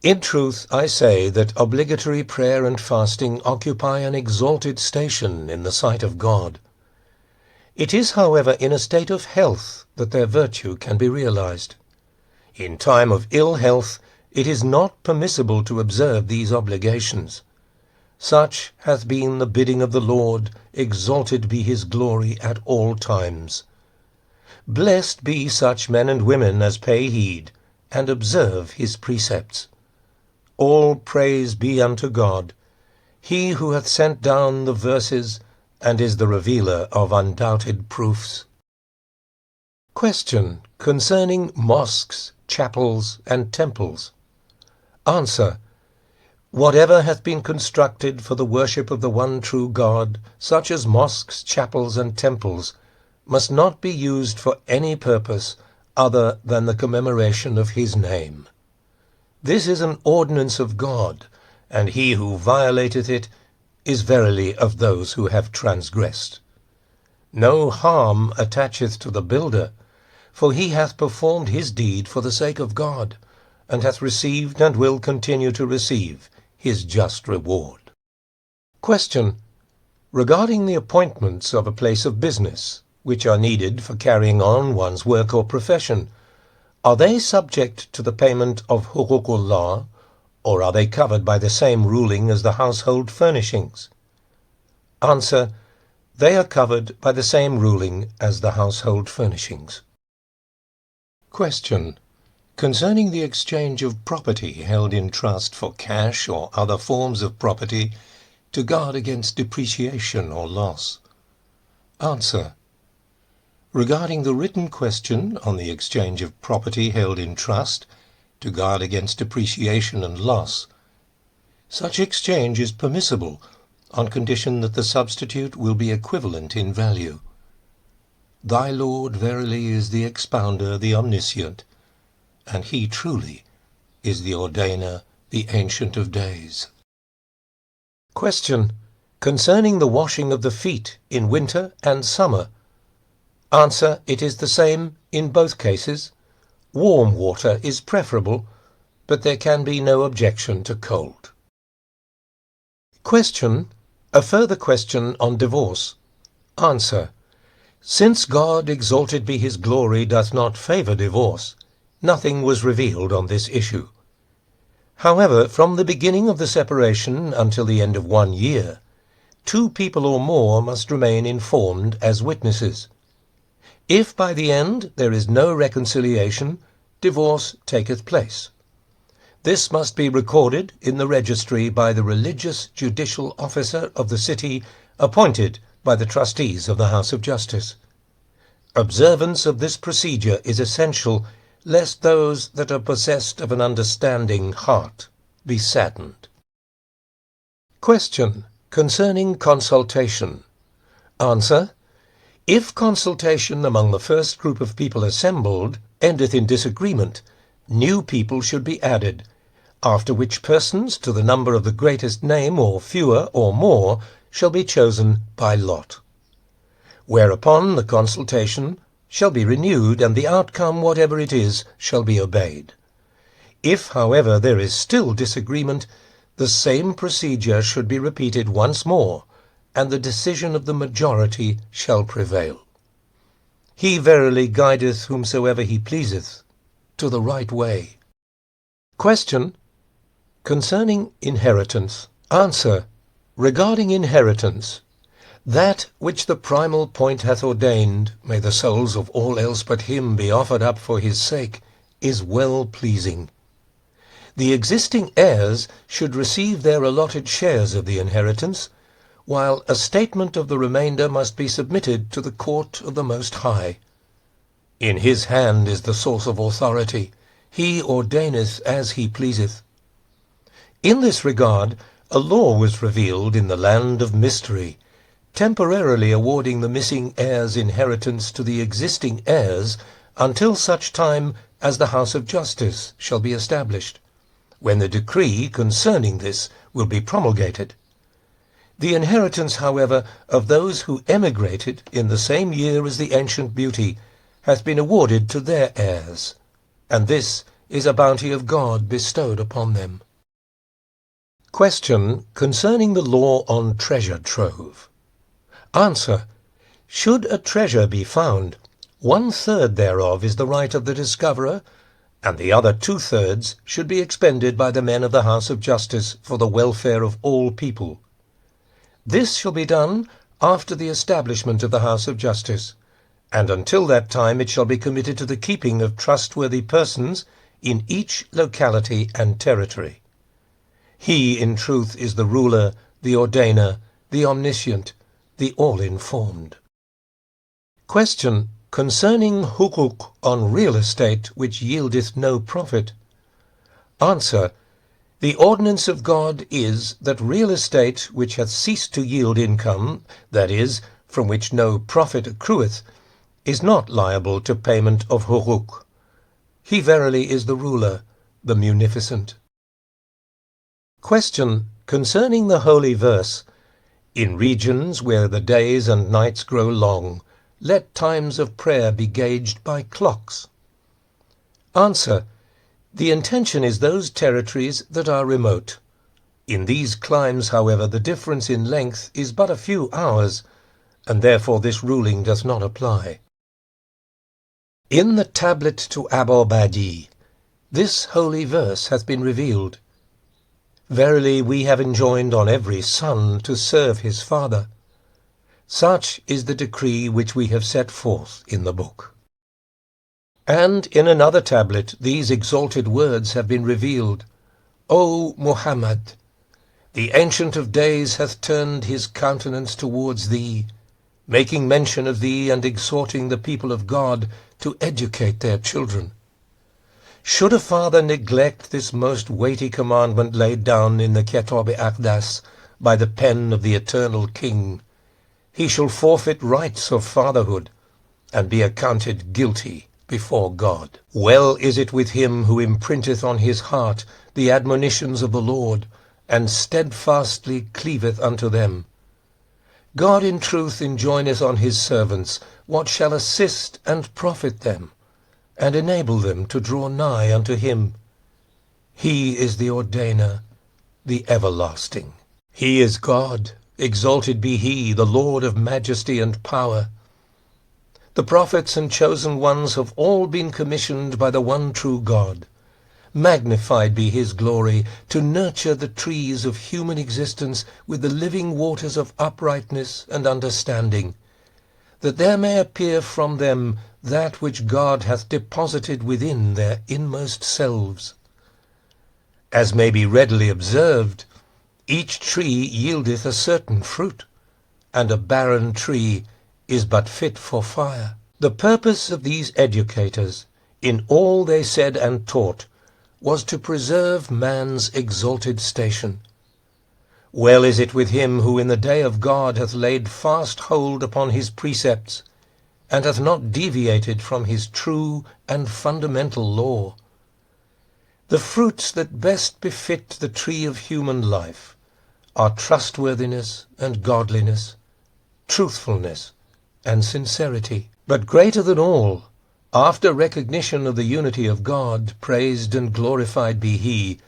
In truth, I say that obligatory prayer and fasting occupy an exalted station in the sight of God. It is, however, in a state of health that their virtue can be realized. In time of ill health, it is not permissible to observe these obligations. Such hath been the bidding of the Lord, exalted be his glory at all times. Blessed be such men and women as pay heed, and observe his precepts. All praise be unto God, he who hath sent down the verses, and is the revealer of undoubted proofs. Question. Concerning mosques, chapels, and temples. Answer. Whatever hath been constructed for the worship of the one true God, such as mosques, chapels, and temples, must not be used for any purpose other than the commemoration of his name. This is an ordinance of God, and he who violateth it is verily of those who have transgressed. No harm attacheth to the builder, for he hath performed his deed for the sake of God, and hath received and will continue to receive his just reward. Question. Regarding the appointments of a place of business, which are needed for carrying on one's work or profession, are they subject to the payment of huququllah, or are they covered by the same ruling as the household furnishings? Answer. They are covered by the same ruling as the household furnishings. Question. Concerning the exchange of property held in trust for cash or other forms of property to guard against depreciation or loss. Answer. Regarding the written question on the exchange of property held in trust to guard against depreciation and loss, such exchange is permissible on condition that the substitute will be equivalent in value. Thy Lord verily is the expounder, the omniscient, and he truly is the ordainer, the Ancient of Days. Question. Concerning the washing of the feet in winter and summer. Answer. It is the same in both cases. Warm water is preferable, but there can be no objection to cold. Question. A further question on divorce. Answer. Since God, exalted be his glory, doth not favour divorce, nothing was revealed on this issue. However, from the beginning of the separation until the end of 1 year, 2 people or more must remain informed as witnesses. If by the end there is no reconciliation, divorce taketh place. This must be recorded in the registry by the religious judicial officer of the city appointed by the trustees of the House of Justice. Observance of this procedure is essential, lest those that are possessed of an understanding heart be saddened. Question. Concerning consultation. Answer. If consultation among the first group of people assembled endeth in disagreement, new people should be added, after which persons to the number of the greatest name, or fewer or more, shall be chosen by lot. Whereupon the consultation shall be renewed, and the outcome, whatever it is, shall be obeyed. If, however, there is still disagreement, the same procedure should be repeated once more, and the decision of the majority shall prevail. He verily guideth whomsoever he pleaseth to the right way. Question concerning inheritance. Answer. Regarding inheritance, that which the primal point hath ordained, may the souls of all else but him be offered up for his sake, is well pleasing. The existing heirs should receive their allotted shares of the inheritance, while a statement of the remainder must be submitted to the court of the Most High. In his hand is the source of authority. He ordaineth as he pleaseth. In this regard, a law was revealed in the land of mystery, temporarily awarding the missing heir's inheritance to the existing heirs until such time as the house of justice shall be established, when the decree concerning this will be promulgated. The inheritance, however, of those who emigrated in the same year as the ancient beauty hath been awarded to their heirs, and this is a bounty of God bestowed upon them. Question concerning the law on treasure trove. Answer. Should a treasure be found, 1/3 thereof is the right of the discoverer, and the other 2/3 should be expended by the men of the house of justice for the welfare of all people. This shall be done after the establishment of the house of justice, and until that time it shall be committed to the keeping of trustworthy persons in each locality and territory. He, in truth, is the ruler, the ordainer, the omniscient, the all-informed. Question concerning hukuk on real estate which yieldeth no profit. Answer. The ordinance of God is that real estate which hath ceased to yield income, that is, from which no profit accrueth, is not liable to payment of hukuk. He verily is the ruler, the munificent. Question concerning the holy verse. In regions where the days and nights grow long, let times of prayer be gauged by clocks. Answer. The intention is those territories that are remote. In these climes, however, the difference in length is but a few hours, and therefore this ruling does not apply. In the tablet to Abrogations, this holy verse hath been revealed. Verily we have enjoined on every son to serve his father. Such is the decree which we have set forth in the book. And in another tablet these exalted words have been revealed. O Muhammad, the Ancient of Days hath turned his countenance towards thee, making mention of thee and exhorting the people of God to educate their children. Should a father neglect this most weighty commandment laid down in the Kitáb-i-Aqdas by the pen of the Eternal King, he shall forfeit rights of fatherhood and be accounted guilty before God. Well is it with him who imprinteth on his heart the admonitions of the Lord, and steadfastly cleaveth unto them. God in truth enjoineth on his servants what shall assist and profit them, and enable them to draw nigh unto him. He is the ordainer, the everlasting. He is God, exalted be he, the Lord of majesty and power. The prophets and chosen ones have all been commissioned by the one true God. Magnified be his glory, to nurture the trees of human existence with the living waters of uprightness and understanding, that there may appear from them that which God hath deposited within their inmost selves. As may be readily observed, each tree yieldeth a certain fruit, and a barren tree is but fit for fire. The purpose of these educators, in all they said and taught, was to preserve man's exalted station. Well is it with him who in the day of God hath laid fast hold upon his precepts, and hath not deviated from his true and fundamental law. The fruits that best befit the tree of human life are trustworthiness and godliness, truthfulness and sincerity. But greater than all, after recognition of the unity of God, praised and glorified be he,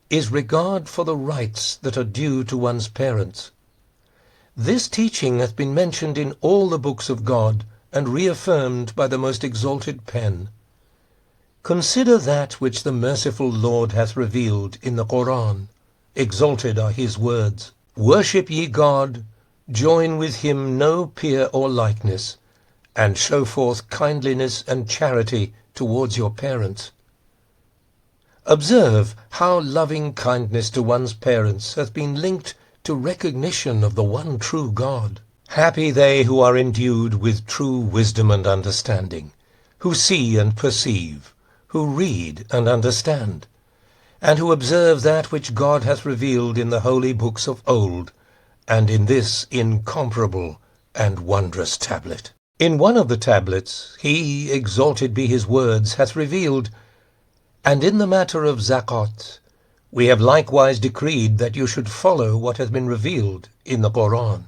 is regard for the rights that are due to one's parents. This teaching hath been mentioned in all the books of God, and reaffirmed by the most exalted pen. Consider that which the merciful Lord hath revealed in the Quran. Exalted are his words. Worship ye God, join with him no peer or likeness, and show forth kindliness and charity towards your parents. Observe how loving kindness to one's parents hath been linked to recognition of the one true God. Happy they who are endued with true wisdom and understanding, who see and perceive, who read and understand, and who observe that which God hath revealed in the holy books of old, and in this incomparable and wondrous tablet. In one of the tablets he, exalted be his words, hath revealed, and in the matter of zakat, we have likewise decreed that you should follow what hath been revealed in the Quran.